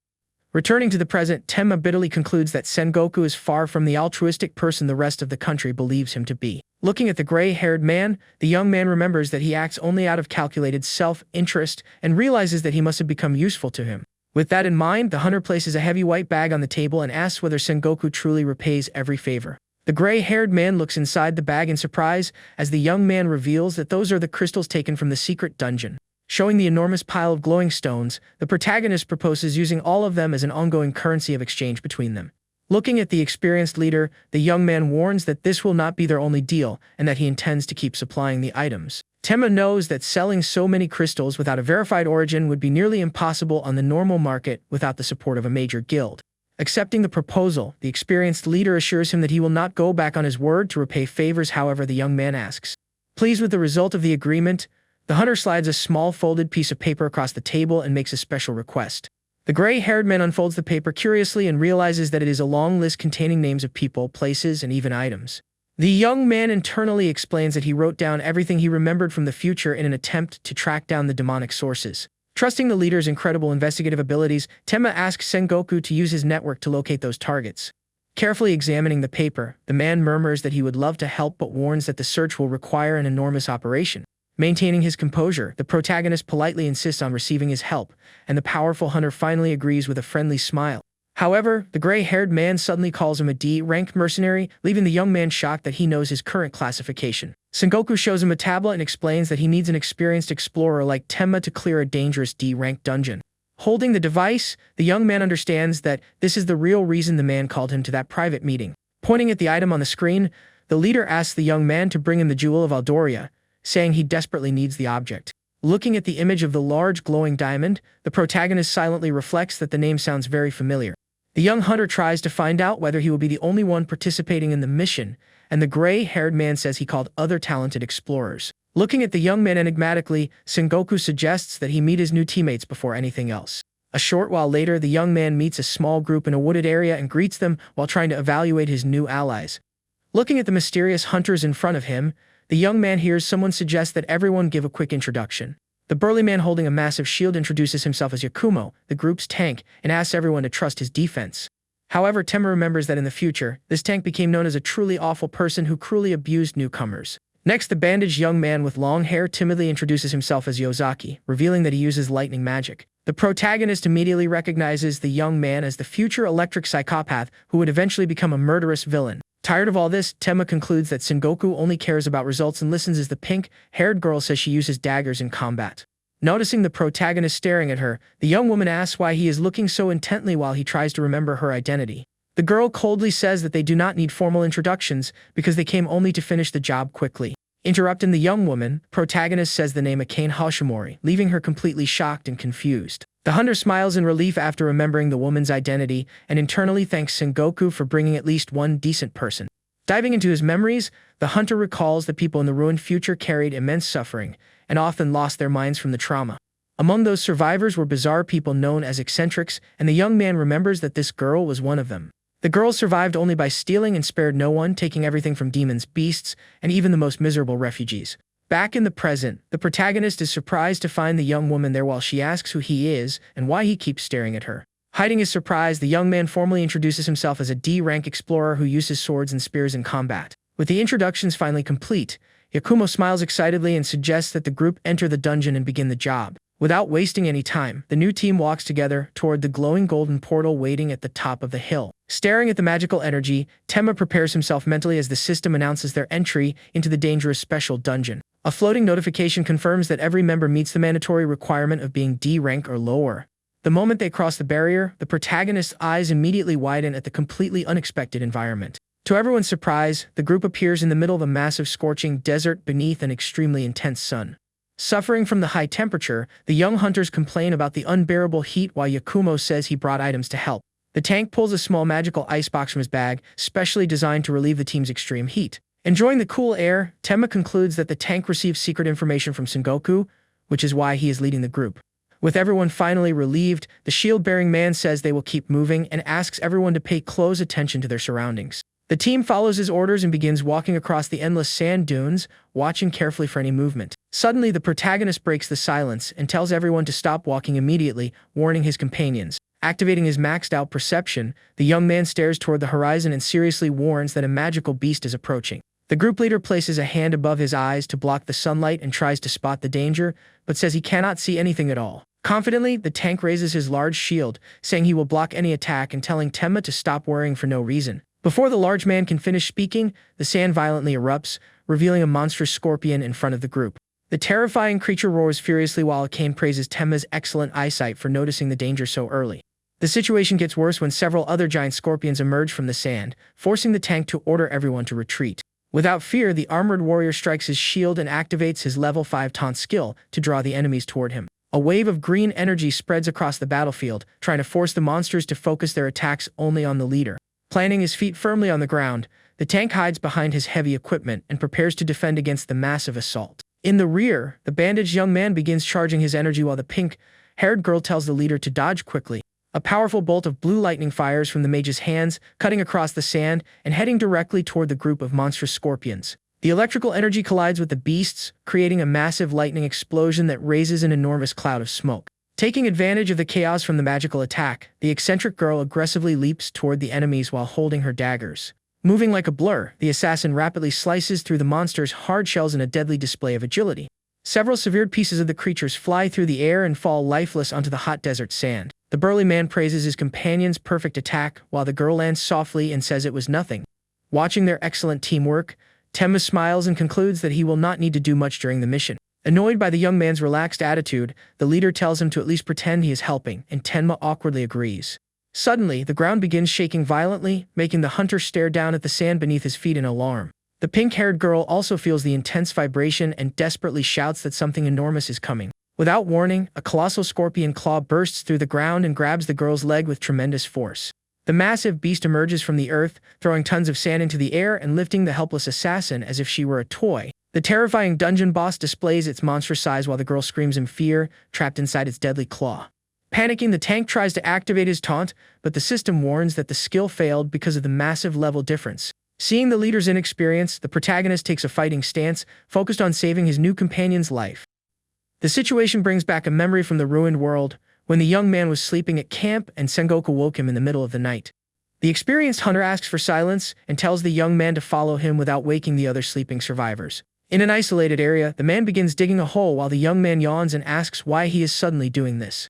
Returning to the present, Tenma bitterly concludes that Sengoku is far from the altruistic person the rest of the country believes him to be. Looking at the gray-haired man, the young man remembers that he acts only out of calculated self-interest and realizes that he must have become useful to him. With that in mind, the hunter places a heavy white bag on the table and asks whether Sengoku truly repays every favor. The gray-haired man looks inside the bag in surprise as the young man reveals that those are the crystals taken from the secret dungeon. Showing the enormous pile of glowing stones, the protagonist proposes using all of them as an ongoing currency of exchange between them. Looking at the experienced leader, the young man warns that this will not be their only deal and that he intends to keep supplying the items. Tenma knows that selling so many crystals without a verified origin would be nearly impossible on the normal market without the support of a major guild. Accepting the proposal, the experienced leader assures him that he will not go back on his word to repay favors however the young man asks. Pleased with the result of the agreement, the hunter slides a small folded piece of paper across the table and makes a special request. The gray-haired man unfolds the paper curiously and realizes that it is a long list containing names of people, places, and even items. The young man internally explains that he wrote down everything he remembered from the future in an attempt to track down the demonic sources. Trusting the leader's incredible investigative abilities, Tenma asks Sengoku to use his network to locate those targets. Carefully examining the paper, the man murmurs that he would love to help but warns that the search will require an enormous operation. Maintaining his composure, the protagonist politely insists on receiving his help, and the powerful hunter finally agrees with a friendly smile. However, the gray-haired man suddenly calls him a D-ranked mercenary, leaving the young man shocked that he knows his current classification. Sengoku shows him a tablet and explains that he needs an experienced explorer like Tenma to clear a dangerous D-ranked dungeon. Holding the device, the young man understands that this is the real reason the man called him to that private meeting. Pointing at the item on the screen, the leader asks the young man to bring him the Jewel of Aldoria, saying he desperately needs the object. Looking at the image of the large glowing diamond, the protagonist silently reflects that the name sounds very familiar. The young hunter tries to find out whether he will be the only one participating in the mission, and the gray-haired man says he called other talented explorers. Looking at the young man enigmatically, Sengoku suggests that he meet his new teammates before anything else. A short while later, the young man meets a small group in a wooded area and greets them while trying to evaluate his new allies. Looking at the mysterious hunters in front of him, the young man hears someone suggest that everyone give a quick introduction. The burly man holding a massive shield introduces himself as Yakumo, the group's tank, and asks everyone to trust his defense. However, Tenma remembers that in the future, this tank became known as a truly awful person who cruelly abused newcomers. Next, the bandaged young man with long hair timidly introduces himself as Yozaki, revealing that he uses lightning magic. The protagonist immediately recognizes the young man as the future electric psychopath who would eventually become a murderous villain. Tired of all this, Tenma concludes that Sengoku only cares about results and listens as the pink-haired girl says she uses daggers in combat. Noticing the protagonist staring at her, the young woman asks why he is looking so intently while he tries to remember her identity. The girl coldly says that they do not need formal introductions because they came only to finish the job quickly. Interrupting the young woman, protagonist says the name Akane Hashimori, leaving her completely shocked and confused. The hunter smiles in relief after remembering the woman's identity and internally thanks Sengoku for bringing at least one decent person. Diving into his memories, the hunter recalls that people in the ruined future carried immense suffering and often lost their minds from the trauma. Among those survivors were bizarre people known as eccentrics, and the young man remembers that this girl was one of them. The girl survived only by stealing and spared no one, taking everything from demons, beasts, and even the most miserable refugees. Back in the present, the protagonist is surprised to find the young woman there while she asks who he is and why he keeps staring at her. Hiding his surprise, the young man formally introduces himself as a D-rank explorer who uses swords and spears in combat. With the introductions finally complete, Yakumo smiles excitedly and suggests that the group enter the dungeon and begin the job. Without wasting any time, the new team walks together toward the glowing golden portal waiting at the top of the hill. Staring at the magical energy, Tenma prepares himself mentally as the system announces their entry into the dangerous special dungeon. A floating notification confirms that every member meets the mandatory requirement of being D rank or lower. The moment they cross the barrier, the protagonist's eyes immediately widen at the completely unexpected environment. To everyone's surprise, the group appears in the middle of a massive scorching desert beneath an extremely intense sun. Suffering from the high temperature, the young hunters complain about the unbearable heat while Yakumo says he brought items to help. The tank pulls a small magical icebox from his bag, specially designed to relieve the team's extreme heat. Enjoying the cool air, Tenma concludes that the tank receives secret information from Sengoku, which is why he is leading the group. With everyone finally relieved, the shield-bearing man says they will keep moving and asks everyone to pay close attention to their surroundings. The team follows his orders and begins walking across the endless sand dunes, watching carefully for any movement. Suddenly, the protagonist breaks the silence and tells everyone to stop walking immediately, warning his companions. Activating his maxed-out perception, the young man stares toward the horizon and seriously warns that a magical beast is approaching. The group leader places a hand above his eyes to block the sunlight and tries to spot the danger, but says he cannot see anything at all. Confidently, the tank raises his large shield, saying he will block any attack and telling Tenma to stop worrying for no reason. Before the large man can finish speaking, the sand violently erupts, revealing a monstrous scorpion in front of the group. The terrifying creature roars furiously while Akane praises Tenma's excellent eyesight for noticing the danger so early. The situation gets worse when several other giant scorpions emerge from the sand, forcing the tank to order everyone to retreat. Without fear, the armored warrior strikes his shield and activates his level 5 taunt skill to draw the enemies toward him. A wave of green energy spreads across the battlefield, trying to force the monsters to focus their attacks only on the leader. Planting his feet firmly on the ground, the tank hides behind his heavy equipment and prepares to defend against the massive assault. In the rear, the bandaged young man begins charging his energy while the pink-haired girl tells the leader to dodge quickly. A powerful bolt of blue lightning fires from the mage's hands, cutting across the sand and heading directly toward the group of monstrous scorpions. The electrical energy collides with the beasts, creating a massive lightning explosion that raises an enormous cloud of smoke. Taking advantage of the chaos from the magical attack, the eccentric girl aggressively leaps toward the enemies while holding her daggers. Moving like a blur, the assassin rapidly slices through the monster's hard shells in a deadly display of agility. Several severed pieces of the creatures fly through the air and fall lifeless onto the hot desert sand. The burly man praises his companion's perfect attack, while the girl lands softly and says it was nothing. Watching their excellent teamwork, Tenma smiles and concludes that he will not need to do much during the mission. Annoyed by the young man's relaxed attitude, the leader tells him to at least pretend he is helping, and Tenma awkwardly agrees. Suddenly, the ground begins shaking violently, making the hunter stare down at the sand beneath his feet in alarm. The pink-haired girl also feels the intense vibration and desperately shouts that something enormous is coming. Without warning, a colossal scorpion claw bursts through the ground and grabs the girl's leg with tremendous force. The massive beast emerges from the earth, throwing tons of sand into the air and lifting the helpless assassin as if she were a toy. The terrifying dungeon boss displays its monstrous size while the girl screams in fear, trapped inside its deadly claw. Panicking, the tank tries to activate his taunt, but the system warns that the skill failed because of the massive level difference. Seeing the leader's inexperience, the protagonist takes a fighting stance, focused on saving his new companion's life. The situation brings back a memory from the ruined world, when the young man was sleeping at camp and Sengoku woke him in the middle of the night. The experienced hunter asks for silence and tells the young man to follow him without waking the other sleeping survivors. In an isolated area, the man begins digging a hole while the young man yawns and asks why he is suddenly doing this.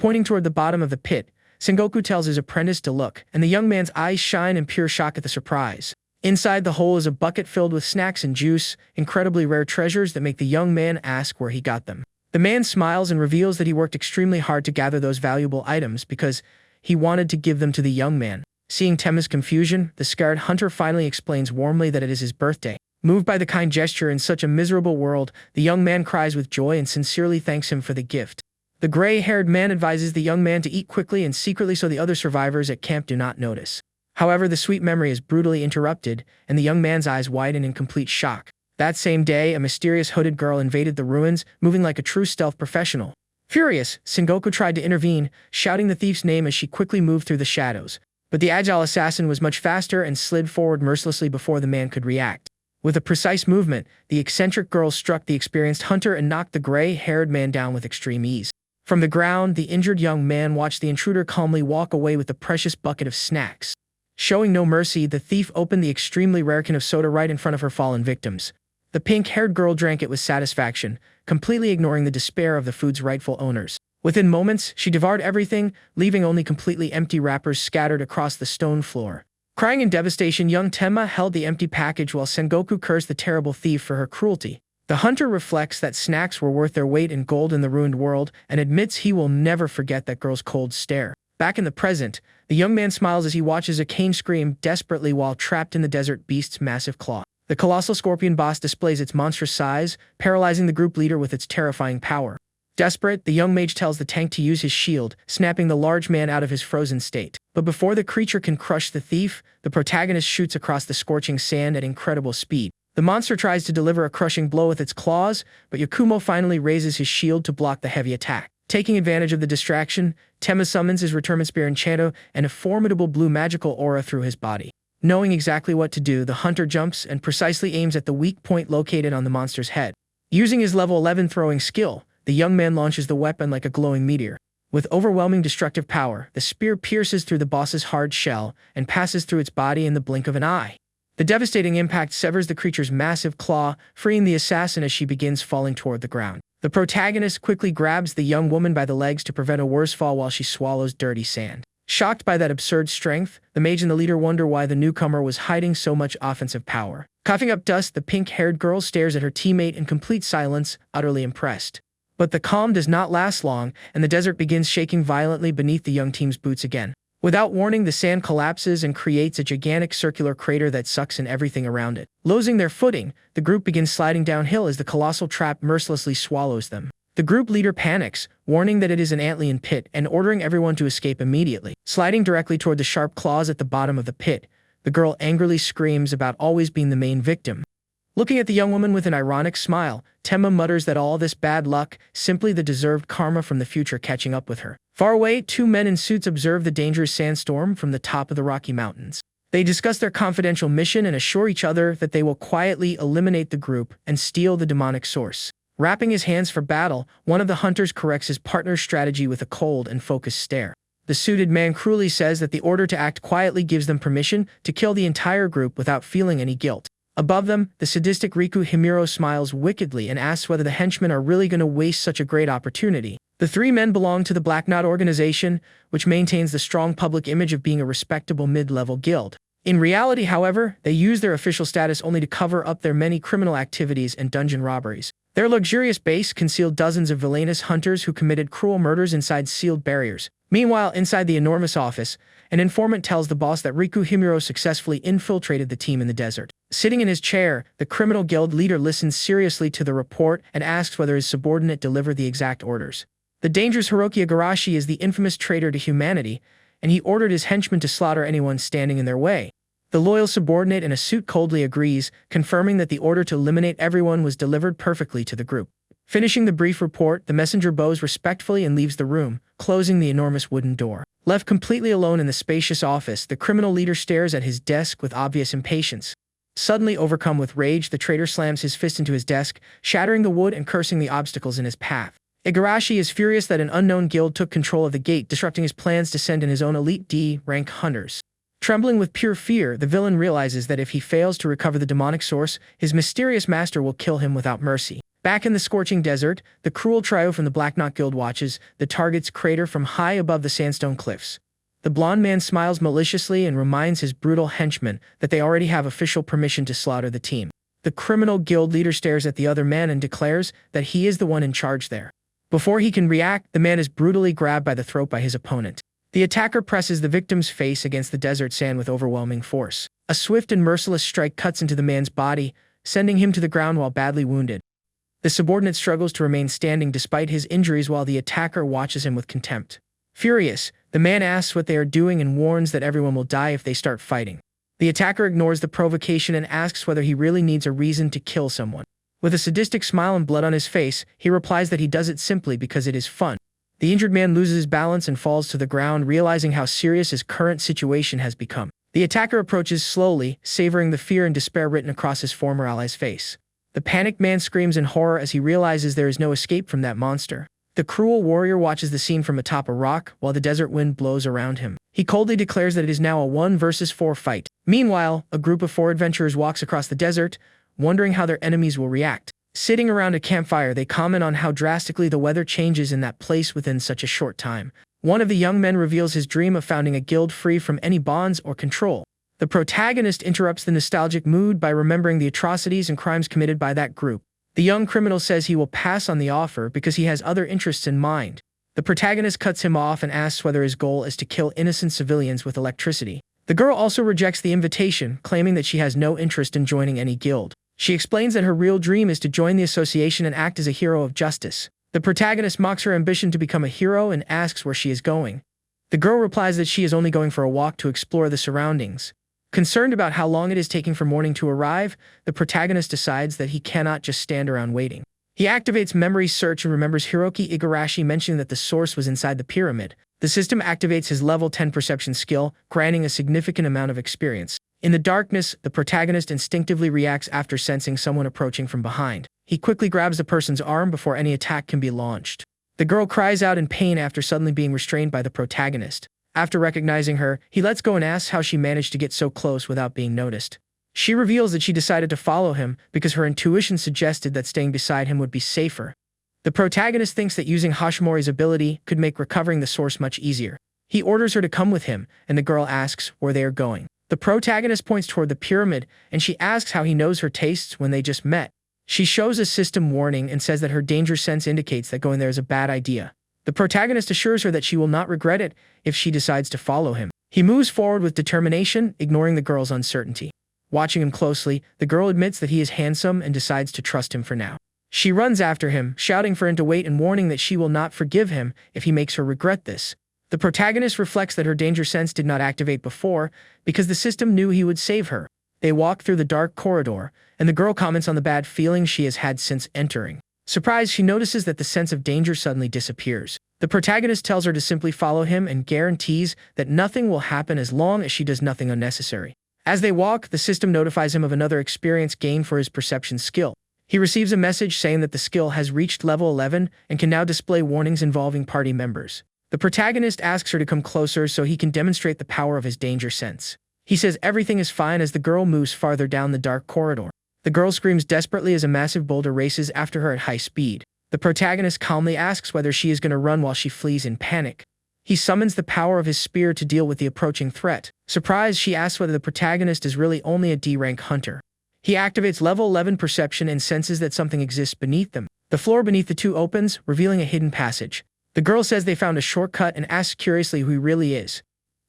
Pointing toward the bottom of the pit, Sengoku tells his apprentice to look, and the young man's eyes shine in pure shock at the surprise. Inside the hole is a bucket filled with snacks and juice, incredibly rare treasures that make the young man ask where he got them. The man smiles and reveals that he worked extremely hard to gather those valuable items because he wanted to give them to the young man. Seeing Tema's confusion, the scared hunter finally explains warmly that it is his birthday. Moved by the kind gesture in such a miserable world, the young man cries with joy and sincerely thanks him for the gift. The gray-haired man advises the young man to eat quickly and secretly so the other survivors at camp do not notice. However, the sweet memory is brutally interrupted, and the young man's eyes widen in complete shock. That same day, a mysterious hooded girl invaded the ruins, moving like a true stealth professional. Furious, Sengoku tried to intervene, shouting the thief's name as she quickly moved through the shadows. But the agile assassin was much faster and slid forward mercilessly before the man could react. With a precise movement, the eccentric girl struck the experienced hunter and knocked the gray-haired man down with extreme ease. From the ground, the injured young man watched the intruder calmly walk away with the precious bucket of snacks. Showing no mercy, the thief opened the extremely rare can of soda right in front of her fallen victims. The pink-haired girl drank it with satisfaction, completely ignoring the despair of the food's rightful owners. Within moments, she devoured everything, leaving only completely empty wrappers scattered across the stone floor. Crying in devastation, young Tenma held the empty package while Sengoku cursed the terrible thief for her cruelty. The hunter reflects that snacks were worth their weight in gold in the ruined world and admits he will never forget that girl's cold stare. Back in the present, the young man smiles as he watches a cane scream desperately while trapped in the desert beast's massive claw. The colossal scorpion boss displays its monstrous size, paralyzing the group leader with its terrifying power. Desperate, the young mage tells the tank to use his shield, snapping the large man out of his frozen state. But before the creature can crush the thief, the protagonist shoots across the scorching sand at incredible speed. The monster tries to deliver a crushing blow with its claws, but Yakumo finally raises his shield to block the heavy attack. Taking advantage of the distraction, Tenma summons his Return Spear Enchanto and a formidable blue magical aura through his body. Knowing exactly what to do, the hunter jumps and precisely aims at the weak point located on the monster's head. Using his level 11 throwing skill, the young man launches the weapon like a glowing meteor. With overwhelming destructive power, the spear pierces through the boss's hard shell and passes through its body in the blink of an eye. The devastating impact severs the creature's massive claw, freeing the assassin as she begins falling toward the ground. The protagonist quickly grabs the young woman by the legs to prevent a worse fall while she swallows dirty sand. Shocked by that absurd strength, the mage and the leader wonder why the newcomer was hiding so much offensive power. Coughing up dust, the pink-haired girl stares at her teammate in complete silence, utterly impressed. But the calm does not last long, and the desert begins shaking violently beneath the young team's boots again. Without warning, the sand collapses and creates a gigantic circular crater that sucks in everything around it. Losing their footing, the group begins sliding downhill as the colossal trap mercilessly swallows them. The group leader panics, warning that it is an antlion pit and ordering everyone to escape immediately. Sliding directly toward the sharp claws at the bottom of the pit, the girl angrily screams about always being the main victim. Looking at the young woman with an ironic smile, Tenma mutters that all this bad luck, simply the deserved karma from the future catching up with her. Far away, two men in suits observe the dangerous sandstorm from the top of the Rocky Mountains. They discuss their confidential mission and assure each other that they will quietly eliminate the group and steal the demonic source. Wrapping his hands for battle, one of the hunters corrects his partner's strategy with a cold and focused stare. The suited man cruelly says that the order to act quietly gives them permission to kill the entire group without feeling any guilt. Above them, the sadistic Riku Himuro smiles wickedly and asks whether the henchmen are really going to waste such a great opportunity. The three men belong to the Black Knot organization, which maintains the strong public image of being a respectable mid-level guild. In reality, however, they use their official status only to cover up their many criminal activities and dungeon robberies. Their luxurious base concealed dozens of villainous hunters who committed cruel murders inside sealed barriers. Meanwhile, inside the enormous office, an informant tells the boss that Riku Himuro successfully infiltrated the team in the desert. Sitting in his chair, the criminal guild leader listens seriously to the report and asks whether his subordinate delivered the exact orders. The dangerous Hiroki Igarashi is the infamous traitor to humanity, and he ordered his henchmen to slaughter anyone standing in their way. The loyal subordinate in a suit coldly agrees, confirming that the order to eliminate everyone was delivered perfectly to the group. Finishing the brief report, the messenger bows respectfully and leaves the room, closing the enormous wooden door. Left completely alone in the spacious office, the criminal leader stares at his desk with obvious impatience. Suddenly overcome with rage, the traitor slams his fist into his desk, shattering the wood and cursing the obstacles in his path. Igarashi is furious that an unknown guild took control of the gate, disrupting his plans to send in his own elite D-rank hunters. Trembling with pure fear, the villain realizes that if he fails to recover the demonic source, his mysterious master will kill him without mercy. Back in the scorching desert, the cruel trio from the Black Knot Guild watches the target's crater from high above the sandstone cliffs. The blonde man smiles maliciously and reminds his brutal henchmen that they already have official permission to slaughter the team. The criminal guild leader stares at the other man and declares that he is the one in charge there. Before he can react, the man is brutally grabbed by the throat by his opponent. The attacker presses the victim's face against the desert sand with overwhelming force. A swift and merciless strike cuts into the man's body, sending him to the ground while badly wounded. The subordinate struggles to remain standing despite his injuries while the attacker watches him with contempt. Furious, the man asks what they are doing and warns that everyone will die if they start fighting. The attacker ignores the provocation and asks whether he really needs a reason to kill someone. With a sadistic smile and blood on his face, he replies that he does it simply because it is fun. The injured man loses his balance and falls to the ground, realizing how serious his current situation has become. The attacker approaches slowly, savoring the fear and despair written across his former ally's face. The panicked man screams in horror as he realizes there is no escape from that monster. The cruel warrior watches the scene from atop a rock while the desert wind blows around him. He coldly declares that it is now a 1 versus 4 fight. Meanwhile, a group of 4 adventurers walks across the desert, wondering how their enemies will react. Sitting around a campfire, they comment on how drastically the weather changes in that place within such a short time. One of the young men reveals his dream of founding a guild free from any bonds or control. The protagonist interrupts the nostalgic mood by remembering the atrocities and crimes committed by that group. The young criminal says he will pass on the offer because he has other interests in mind. The protagonist cuts him off and asks whether his goal is to kill innocent civilians with electricity. The girl also rejects the invitation, claiming that she has no interest in joining any guild. She explains that her real dream is to join the association and act as a hero of justice. The protagonist mocks her ambition to become a hero and asks where she is going. The girl replies that she is only going for a walk to explore the surroundings. Concerned about how long it is taking for morning to arrive, the protagonist decides that he cannot just stand around waiting. He activates memory search and remembers Hiroki Igarashi mentioning that the source was inside the pyramid. The system activates his level 10 perception skill, granting a significant amount of experience. In the darkness, the protagonist instinctively reacts after sensing someone approaching from behind. He quickly grabs the person's arm before any attack can be launched. The girl cries out in pain after suddenly being restrained by the protagonist. After recognizing her, he lets go and asks how she managed to get so close without being noticed. She reveals that she decided to follow him because her intuition suggested that staying beside him would be safer. The protagonist thinks that using Hashimori's ability could make recovering the source much easier. He orders her to come with him, and the girl asks where they are going. The protagonist points toward the pyramid, and she asks how he knows her tastes when they just met. She shows a system warning and says that her danger sense indicates that going there is a bad idea. The protagonist assures her that she will not regret it if she decides to follow him. He moves forward with determination, ignoring the girl's uncertainty. Watching him closely, the girl admits that he is handsome and decides to trust him for now. She runs after him, shouting for him to wait and warning that she will not forgive him if he makes her regret this. The protagonist reflects that her danger sense did not activate before because the system knew he would save her. They walk through the dark corridor, and the girl comments on the bad feelings she has had since entering. Surprised, she notices that the sense of danger suddenly disappears. The protagonist tells her to simply follow him and guarantees that nothing will happen as long as she does nothing unnecessary. As they walk, the system notifies him of another experience gained for his perception skill. He receives a message saying that the skill has reached level 11 and can now display warnings involving party members. The protagonist asks her to come closer so he can demonstrate the power of his danger sense. He says everything is fine as the girl moves farther down the dark corridor. The girl screams desperately as a massive boulder races after her at high speed. The protagonist calmly asks whether she is going to run while she flees in panic. He summons the power of his spear to deal with the approaching threat. Surprised, she asks whether the protagonist is really only a D-rank hunter. He activates level 11 perception and senses that something exists beneath them. The floor beneath the two opens, revealing a hidden passage. The girl says they found a shortcut and asks curiously who he really is.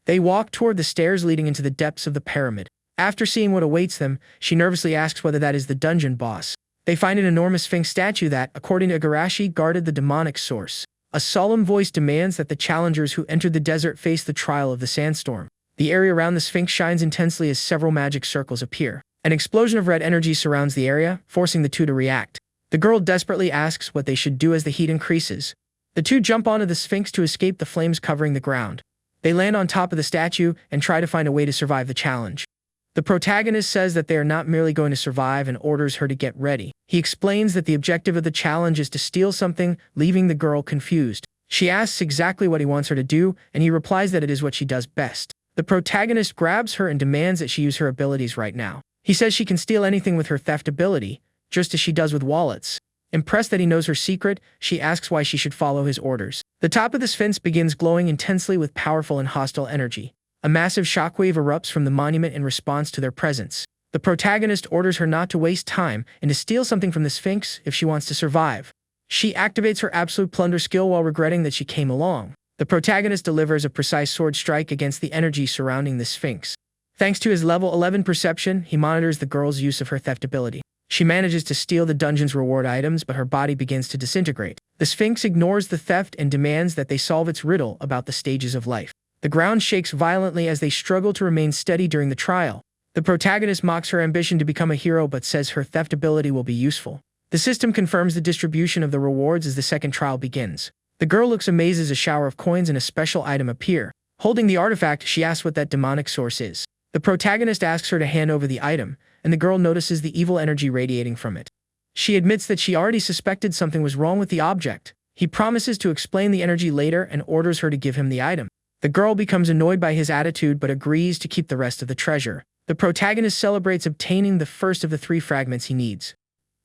They walk toward the stairs leading into the depths of the pyramid. After seeing what awaits them, she nervously asks whether that is the dungeon boss. They find an enormous sphinx statue that, according to Igarashi, guarded the demonic source. A solemn voice demands that the challengers who entered the desert face the trial of the sandstorm. The area around the sphinx shines intensely as several magic circles appear. An explosion of red energy surrounds the area, forcing the two to react. The girl desperately asks what they should do as the heat increases. The two jump onto the sphinx to escape the flames covering the ground. They land on top of the statue and try to find a way to survive the challenge. The protagonist says that they are not merely going to survive and orders her to get ready. He explains that the objective of the challenge is to steal something, leaving the girl confused. She asks exactly what he wants her to do, and he replies that it is what she does best. The protagonist grabs her and demands that she use her abilities right now. He says she can steal anything with her theft ability, just as she does with wallets. Impressed that he knows her secret, she asks why she should follow his orders. The top of the Sphinx begins glowing intensely with powerful and hostile energy. A massive shockwave erupts from the monument in response to their presence. The protagonist orders her not to waste time and to steal something from the Sphinx if she wants to survive. She activates her absolute plunder skill while regretting that she came along. The protagonist delivers a precise sword strike against the energy surrounding the Sphinx. Thanks to his level 11 perception, he monitors the girl's use of her theft ability. She manages to steal the dungeon's reward items, but her body begins to disintegrate. The Sphinx ignores the theft and demands that they solve its riddle about the stages of life. The ground shakes violently as they struggle to remain steady during the trial. The protagonist mocks her ambition to become a hero but says her theft ability will be useful. The system confirms the distribution of the rewards as the second trial begins. The girl looks amazed as a shower of coins and a special item appear. Holding the artifact, she asks what that demonic source is. The protagonist asks her to hand over the item, and the girl notices the evil energy radiating from it. She admits that she already suspected something was wrong with the object. He promises to explain the energy later and orders her to give him the item. The girl becomes annoyed by his attitude but agrees to keep the rest of the treasure. The protagonist celebrates obtaining the first of the 3 fragments he needs.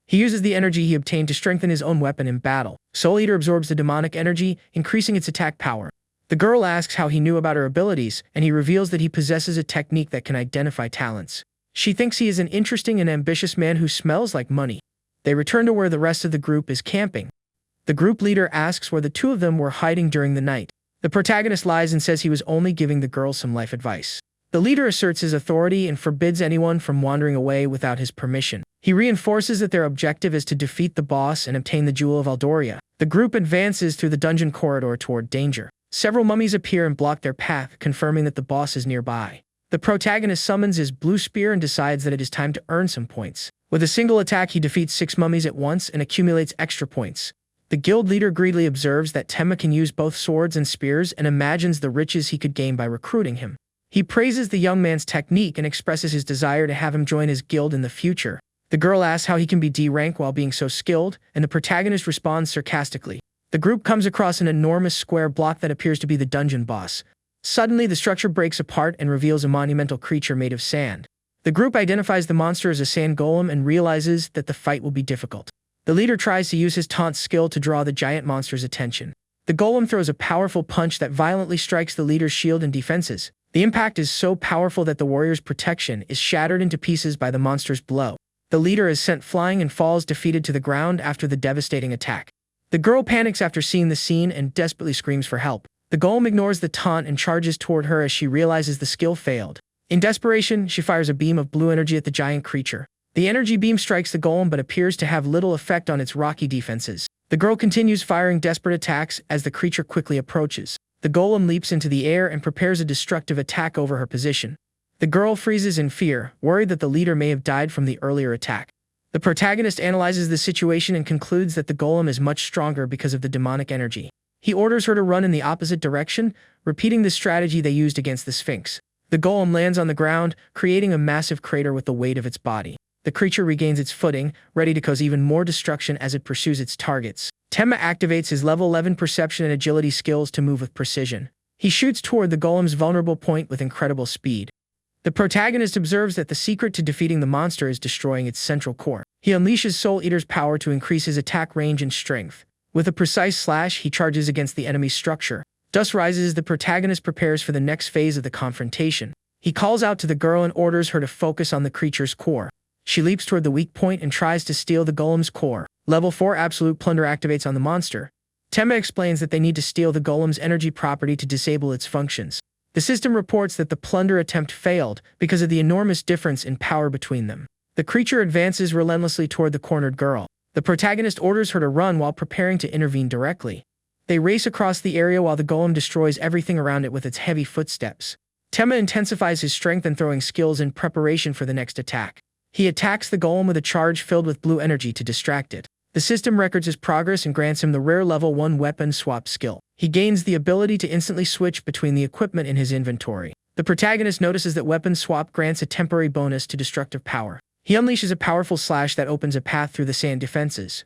He uses the energy he obtained to strengthen his own weapon in battle. Soul Eater absorbs the demonic energy, increasing its attack power. The girl asks how he knew about her abilities, and he reveals that he possesses a technique that can identify talents. She thinks he is an interesting and ambitious man who smells like money. They return to where the rest of the group is camping. The group leader asks where the 2 of them were hiding during the night. The protagonist lies and says he was only giving the girl some life advice. The leader asserts his authority and forbids anyone from wandering away without his permission. He reinforces that their objective is to defeat the boss and obtain the Jewel of Aldoria. The group advances through the dungeon corridor toward danger. Several mummies appear and block their path, confirming that the boss is nearby. The protagonist summons his blue spear and decides that it is time to earn some points. With a single attack, he defeats 6 mummies at once and accumulates extra points. The guild leader greedily observes that Temma can use both swords and spears and imagines the riches he could gain by recruiting him. He praises the young man's technique and expresses his desire to have him join his guild in the future. The girl asks how he can be D-rank while being so skilled, and the protagonist responds sarcastically. The group comes across an enormous square block that appears to be the dungeon boss. Suddenly, the structure breaks apart and reveals a monumental creature made of sand. The group identifies the monster as a sand golem and realizes that the fight will be difficult. The leader tries to use his taunt skill to draw the giant monster's attention. The golem throws a powerful punch that violently strikes the leader's shield and defenses. The impact is so powerful that the warrior's protection is shattered into pieces by the monster's blow. The leader is sent flying and falls defeated to the ground after the devastating attack. The girl panics after seeing the scene and desperately screams for help. The golem ignores the taunt and charges toward her as she realizes the skill failed. In desperation, she fires a beam of blue energy at the giant creature. The energy beam strikes the golem but appears to have little effect on its rocky defenses. The girl continues firing desperate attacks as the creature quickly approaches. The golem leaps into the air and prepares a destructive attack over her position. The girl freezes in fear, worried that the leader may have died from the earlier attack. The protagonist analyzes the situation and concludes that the golem is much stronger because of the demonic energy. He orders her to run in the opposite direction, repeating the strategy they used against the Sphinx. The golem lands on the ground, creating a massive crater with the weight of its body. The creature regains its footing, ready to cause even more destruction as it pursues its targets. Temma activates his level 11 perception and agility skills to move with precision. He shoots toward the golem's vulnerable point with incredible speed. The protagonist observes that the secret to defeating the monster is destroying its central core. He unleashes Soul Eater's power to increase his attack range and strength. With a precise slash, he charges against the enemy's structure. Dust rises as the protagonist prepares for the next phase of the confrontation. He calls out to the girl and orders her to focus on the creature's core. She leaps toward the weak point and tries to steal the golem's core. Level 4 Absolute Plunder activates on the monster. Temma explains that they need to steal the golem's energy property to disable its functions. The system reports that the plunder attempt failed because of the enormous difference in power between them. The creature advances relentlessly toward the cornered girl. The protagonist orders her to run while preparing to intervene directly. They race across the area while the golem destroys everything around it with its heavy footsteps. Temma intensifies his strength and throwing skills in preparation for the next attack. He attacks the golem with a charge filled with blue energy to distract it. The system records his progress and grants him the rare level 1 weapon swap skill. He gains the ability to instantly switch between the equipment in his inventory. The protagonist notices that weapon swap grants a temporary bonus to destructive power. He unleashes a powerful slash that opens a path through the sand defenses.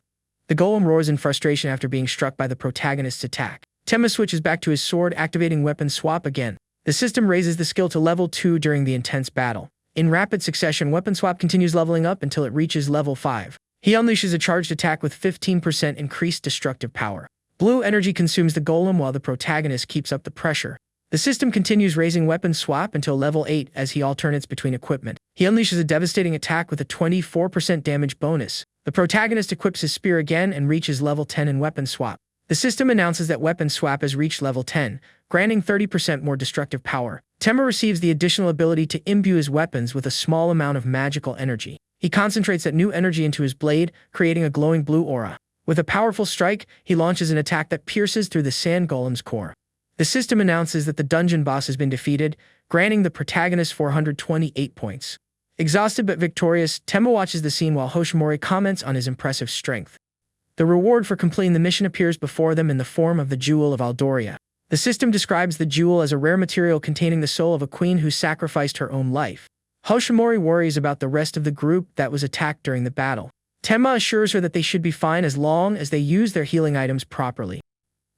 The golem roars in frustration after being struck by the protagonist's attack. Temma switches back to his sword, activating weapon swap again. The system raises the skill to level 2 during the intense battle. In rapid succession, Weapon Swap continues leveling up until it reaches level 5. He unleashes a charged attack with 15% increased destructive power. Blue energy consumes the golem while the protagonist keeps up the pressure. The system continues raising Weapon Swap until level 8 as he alternates between equipment. He unleashes a devastating attack with a 24% damage bonus. The protagonist equips his spear again and reaches level 10 in Weapon Swap. The system announces that Weapon Swap has reached level 10, granting 30% more destructive power. Tenma receives the additional ability to imbue his weapons with a small amount of magical energy. He concentrates that new energy into his blade, creating a glowing blue aura. With a powerful strike, he launches an attack that pierces through the sand golem's core. The system announces that the dungeon boss has been defeated, granting the protagonist 428 points. Exhausted but victorious, Tenma watches the scene while Hoshimori comments on his impressive strength. The reward for completing the mission appears before them in the form of the Jewel of Aldoria. The system describes the jewel as a rare material containing the soul of a queen who sacrificed her own life. Hoshimori worries about the rest of the group that was attacked during the battle. Tenma assures her that they should be fine as long as they use their healing items properly.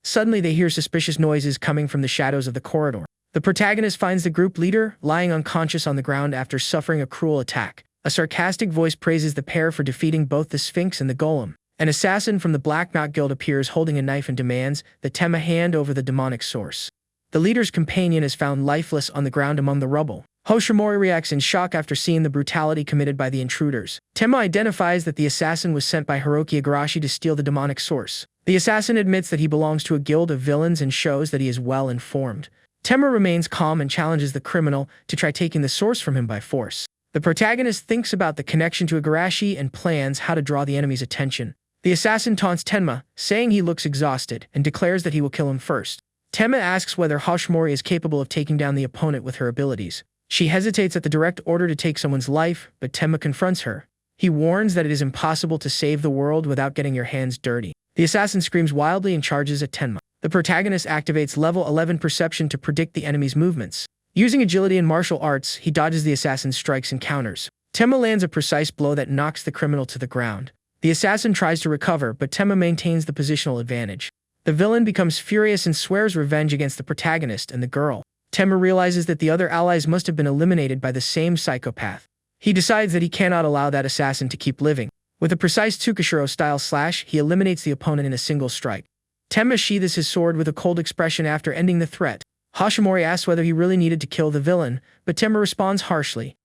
Suddenly they hear suspicious noises coming from the shadows of the corridor. The protagonist finds the group leader lying unconscious on the ground after suffering a cruel attack. A sarcastic voice praises the pair for defeating both the Sphinx and the Golem. An assassin from the Black Knot Guild appears holding a knife and demands that Tenma hand over the demonic source. The leader's companion is found lifeless on the ground among the rubble. Hoshimori reacts in shock after seeing the brutality committed by the intruders. Tenma identifies that the assassin was sent by Hiroki Igarashi to steal the demonic source. The assassin admits that he belongs to a guild of villains and shows that he is well informed. Tenma remains calm and challenges the criminal to try taking the source from him by force. The protagonist thinks about the connection to Igarashi and plans how to draw the enemy's attention. The assassin taunts Tenma, saying he looks exhausted, and declares that he will kill him first. Tenma asks whether Hoshimori is capable of taking down the opponent with her abilities. She hesitates at the direct order to take someone's life, but Tenma confronts her. He warns that it is impossible to save the world without getting your hands dirty. The assassin screams wildly and charges at Tenma. The protagonist activates level 11 perception to predict the enemy's movements. Using agility and martial arts, he dodges the assassin's strikes and counters. Tenma lands a precise blow that knocks the criminal to the ground. The assassin tries to recover, but Tenma maintains the positional advantage. The villain becomes furious and swears revenge against the protagonist and the girl. Tenma realizes that the other allies must have been eliminated by the same psychopath. He decides that he cannot allow that assassin to keep living. With a precise Tsukishiro-style slash, he eliminates the opponent in a single strike. Tenma sheathes his sword with a cold expression after ending the threat. Hoshimori asks whether he really needed to kill the villain, but Tenma responds harshly.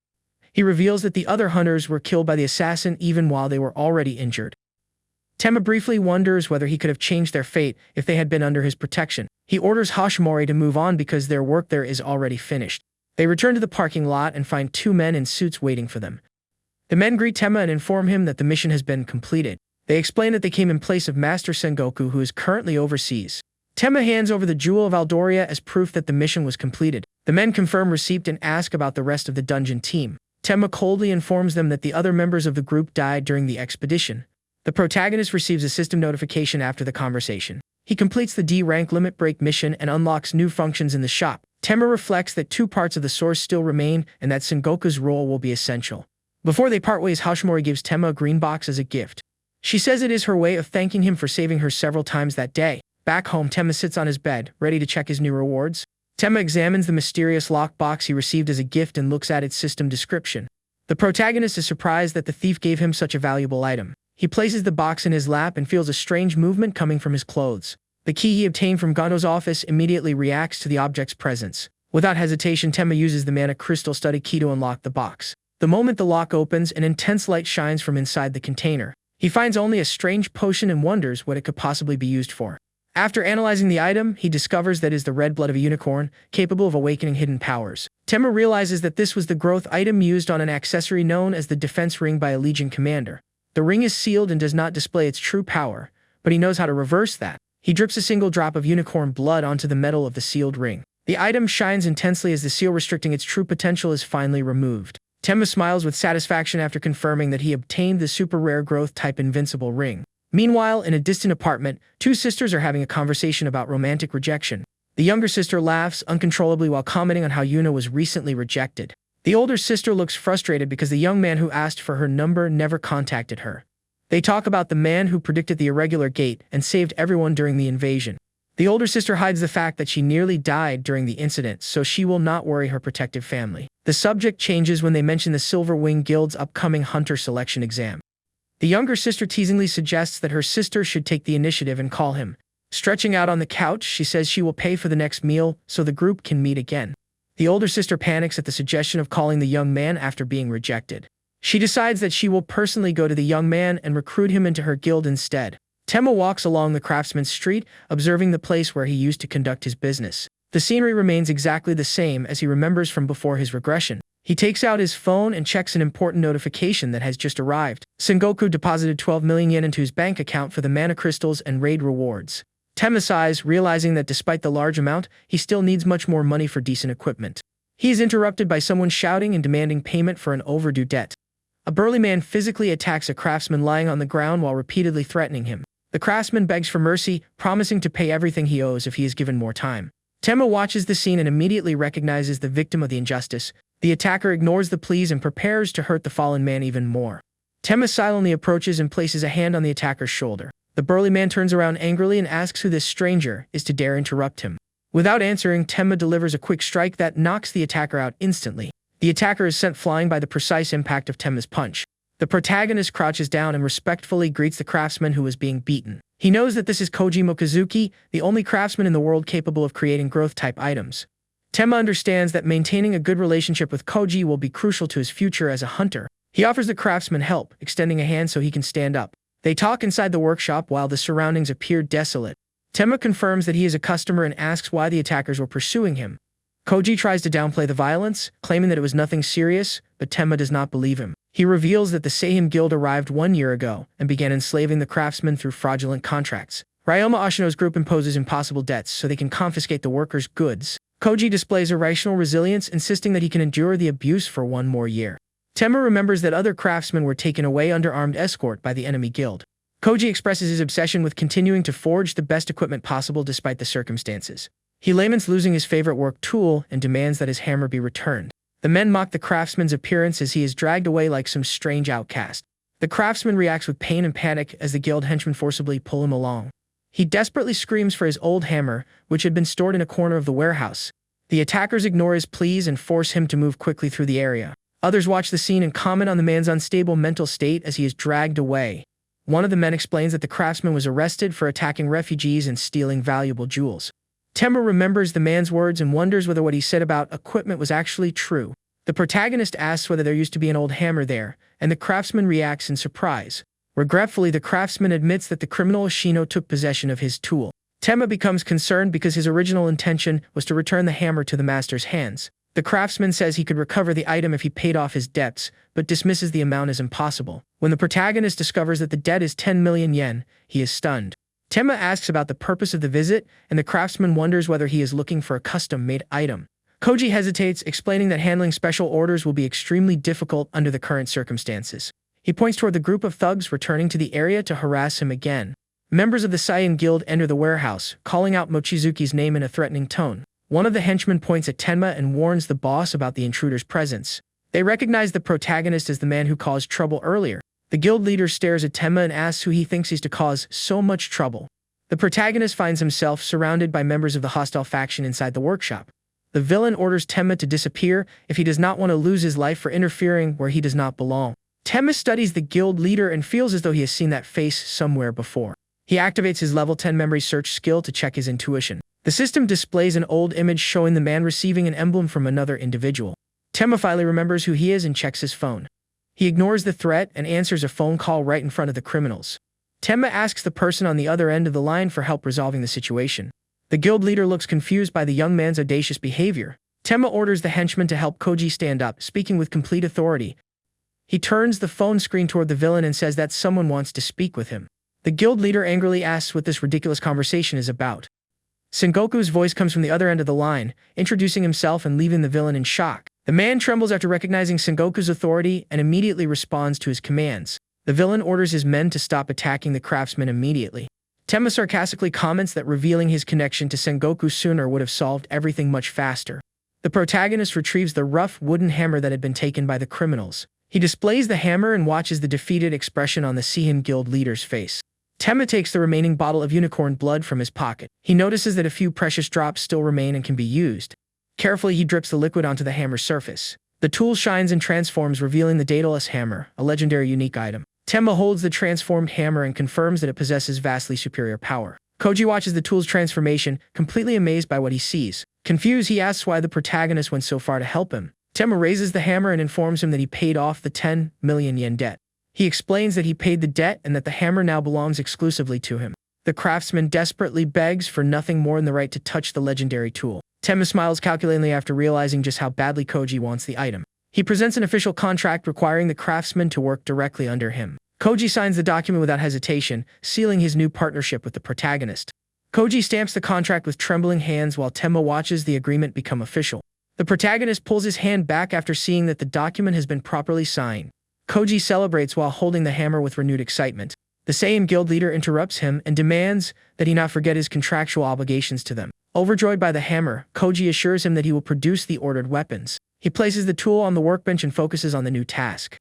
He reveals that the other hunters were killed by the assassin even while they were already injured. Tenma briefly wonders whether he could have changed their fate if they had been under his protection. He orders Hoshimori to move on because their work there is already finished. They return to the parking lot and find two men in suits waiting for them. The men greet Tenma and inform him that the mission has been completed. They explain that they came in place of Master Sengoku, who is currently overseas. Tenma hands over the Jewel of Aldoria as proof that the mission was completed. The men confirm receipt and ask about the rest of the dungeon team. Tenma coldly informs them that the other members of the group died during the expedition. The protagonist receives a system notification after the conversation. He completes the D-rank limit break mission and unlocks new functions in the shop. Tenma reflects that 2 parts of the source still remain and that Sengoku's role will be essential. Before they part ways, Hoshimori gives Tenma a green box as a gift. She says it is her way of thanking him for saving her several times that day. Back home, Tenma sits on his bed, ready to check his new rewards. Tenma examines the mysterious lockbox he received as a gift and looks at its system description. The protagonist is surprised that the thief gave him such a valuable item. He places the box in his lap and feels a strange movement coming from his clothes. The key he obtained from Gando's office immediately reacts to the object's presence. Without hesitation, Tenma uses the mana crystal study key to unlock the box. The moment the lock opens, an intense light shines from inside the container. He finds only a strange potion and wonders what it could possibly be used for. After analyzing the item, he discovers that it is the red blood of a unicorn, capable of awakening hidden powers. Tenma realizes that this was the growth item used on an accessory known as the defense ring by a Legion commander. The ring is sealed and does not display its true power, but he knows how to reverse that. He drips a single drop of unicorn blood onto the metal of the sealed ring. The item shines intensely as the seal restricting its true potential is finally removed. Tenma smiles with satisfaction after confirming that he obtained the super rare growth type invincible ring. Meanwhile, in a distant apartment, 2 sisters are having a conversation about romantic rejection. The younger sister laughs uncontrollably while commenting on how Yuna was recently rejected. The older sister looks frustrated because the young man who asked for her number never contacted her. They talk about the man who predicted the irregular gate and saved everyone during the invasion. The older sister hides the fact that she nearly died during the incident, so she will not worry her protective family. The subject changes when they mention the Silver Wing Guild's upcoming hunter selection exam. The younger sister teasingly suggests that her sister should take the initiative and call him. Stretching out on the couch, she says she will pay for the next meal so the group can meet again. The older sister panics at the suggestion of calling the young man after being rejected. She decides that she will personally go to the young man and recruit him into her guild instead. Tenma walks along the craftsman's street, observing the place where he used to conduct his business. The scenery remains exactly the same as he remembers from before his regression. He takes out his phone and checks an important notification that has just arrived. Sengoku deposited 12 million yen into his bank account for the mana crystals and raid rewards. Tenma sighs, realizing that despite the large amount, he still needs much more money for decent equipment. He is interrupted by someone shouting and demanding payment for an overdue debt. A burly man physically attacks a craftsman lying on the ground while repeatedly threatening him. The craftsman begs for mercy, promising to pay everything he owes if he is given more time. Tenma watches the scene and immediately recognizes the victim of the injustice. The attacker ignores the pleas and prepares to hurt the fallen man even more. Tenma silently approaches and places a hand on the attacker's shoulder. The burly man turns around angrily and asks who this stranger is to dare interrupt him. Without answering, Tenma delivers a quick strike that knocks the attacker out instantly. The attacker is sent flying by the precise impact of Tenma's punch. The protagonist crouches down and respectfully greets the craftsman who is being beaten. He knows that this is Koji Mokazuki, the only craftsman in the world capable of creating growth-type items. Tenma understands that maintaining a good relationship with Koji will be crucial to his future as a hunter. He offers the craftsman help, extending a hand so he can stand up. They talk inside the workshop while the surroundings appear desolate. Tenma confirms that he is a customer and asks why the attackers were pursuing him. Koji tries to downplay the violence, claiming that it was nothing serious, but Tenma does not believe him. He reveals that the Seihim Guild arrived 1 year ago and began enslaving the craftsmen through fraudulent contracts. Ryoma Ashino's group imposes impossible debts so they can confiscate the workers' goods. Koji displays irrational resilience, insisting that he can endure the abuse for 1 more year. Tenma remembers that other craftsmen were taken away under armed escort by the enemy guild. Koji expresses his obsession with continuing to forge the best equipment possible despite the circumstances. He laments losing his favorite work tool and demands that his hammer be returned. The men mock the craftsman's appearance as he is dragged away like some strange outcast. The craftsman reacts with pain and panic as the guild henchmen forcibly pull him along. He desperately screams for his old hammer, which had been stored in a corner of the warehouse. The attackers ignore his pleas and force him to move quickly through the area. Others watch the scene and comment on the man's unstable mental state as he is dragged away. One of the men explains that the craftsman was arrested for attacking refugees and stealing valuable jewels. Tenma remembers the man's words and wonders whether what he said about equipment was actually true. The protagonist asks whether there used to be an old hammer there, and the craftsman reacts in surprise. Regretfully, the craftsman admits that the criminal Ashino took possession of his tool. Tenma becomes concerned because his original intention was to return the hammer to the master's hands. The craftsman says he could recover the item if he paid off his debts, but dismisses the amount as impossible. When the protagonist discovers that the debt is 10 million yen, he is stunned. Tenma asks about the purpose of the visit, and the craftsman wonders whether he is looking for a custom-made item. Koji hesitates, explaining that handling special orders will be extremely difficult under the current circumstances. He points toward the group of thugs returning to the area to harass him again. Members of the Saiyan Guild enter the warehouse, calling out Mochizuki's name in a threatening tone. One of the henchmen points at Tenma and warns the boss about the intruder's presence. They recognize the protagonist as the man who caused trouble earlier. The guild leader stares at Tenma and asks who he thinks is to cause so much trouble. The protagonist finds himself surrounded by members of the hostile faction inside the workshop. The villain orders Tenma to disappear if he does not want to lose his life for interfering where he does not belong. Tenma studies the guild leader and feels as though he has seen that face somewhere before. He activates his level 10 memory search skill to check his intuition. The system displays an old image showing the man receiving an emblem from another individual. Tenma finally remembers who he is and checks his phone. He ignores the threat and answers a phone call right in front of the criminals. Tenma asks the person on the other end of the line for help resolving the situation. The guild leader looks confused by the young man's audacious behavior. Tenma orders the henchman to help Koji stand up, speaking with complete authority. He turns the phone screen toward the villain and says that someone wants to speak with him. The guild leader angrily asks what this ridiculous conversation is about. Sengoku's voice comes from the other end of the line, introducing himself and leaving the villain in shock. The man trembles after recognizing Sengoku's authority and immediately responds to his commands. The villain orders his men to stop attacking the craftsmen immediately. Tenma sarcastically comments that revealing his connection to Sengoku sooner would have solved everything much faster. The protagonist retrieves the rough wooden hammer that had been taken by the criminals. He displays the hammer and watches the defeated expression on the Seihim Guild leader's face. Tenma takes the remaining bottle of unicorn blood from his pocket. He notices that a few precious drops still remain and can be used. Carefully, he drips the liquid onto the hammer's surface. The tool shines and transforms, revealing the Daedalus hammer, a legendary unique item. Tenma holds the transformed hammer and confirms that it possesses vastly superior power. Koji watches the tool's transformation, completely amazed by what he sees. Confused, he asks why the protagonist went so far to help him. Tenma raises the hammer and informs him that he paid off the 10 million yen debt. He explains that he paid the debt and that the hammer now belongs exclusively to him. The craftsman desperately begs for nothing more than the right to touch the legendary tool. Tenma smiles calculatingly after realizing just how badly Koji wants the item. He presents an official contract requiring the craftsman to work directly under him. Koji signs the document without hesitation, sealing his new partnership with the protagonist. Koji stamps the contract with trembling hands while Tenma watches the agreement become official. The protagonist pulls his hand back after seeing that the document has been properly signed. Koji celebrates while holding the hammer with renewed excitement. The Saiyan guild leader interrupts him and demands that he not forget his contractual obligations to them. Overjoyed by the hammer, Koji assures him that he will produce the ordered weapons. He places the tool on the workbench and focuses on the new task.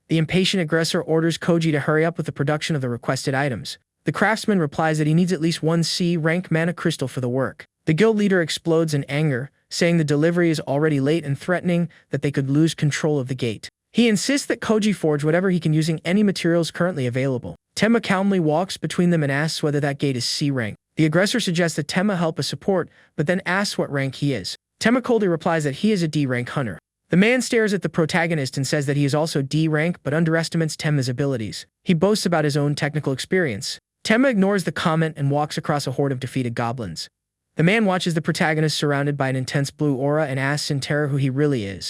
The impatient aggressor orders Koji to hurry up with the production of the requested items. The craftsman replies that he needs at least one C-rank mana crystal for the work. The guild leader explodes in anger, saying the delivery is already late and threatening that they could lose control of the gate. He insists that Koji forge whatever he can using any materials currently available. Tenma calmly walks between them and asks whether that gate is C-rank. The aggressor suggests that Tenma help as support, but then asks what rank he is. Tenma coldly replies that he is a D-rank hunter. The man stares at the protagonist and says that he is also D-rank but underestimates Tenma's abilities. He boasts about his own technical experience. Tenma ignores the comment and walks across a horde of defeated goblins. The man watches the protagonist surrounded by an intense blue aura and asks in terror who he really is.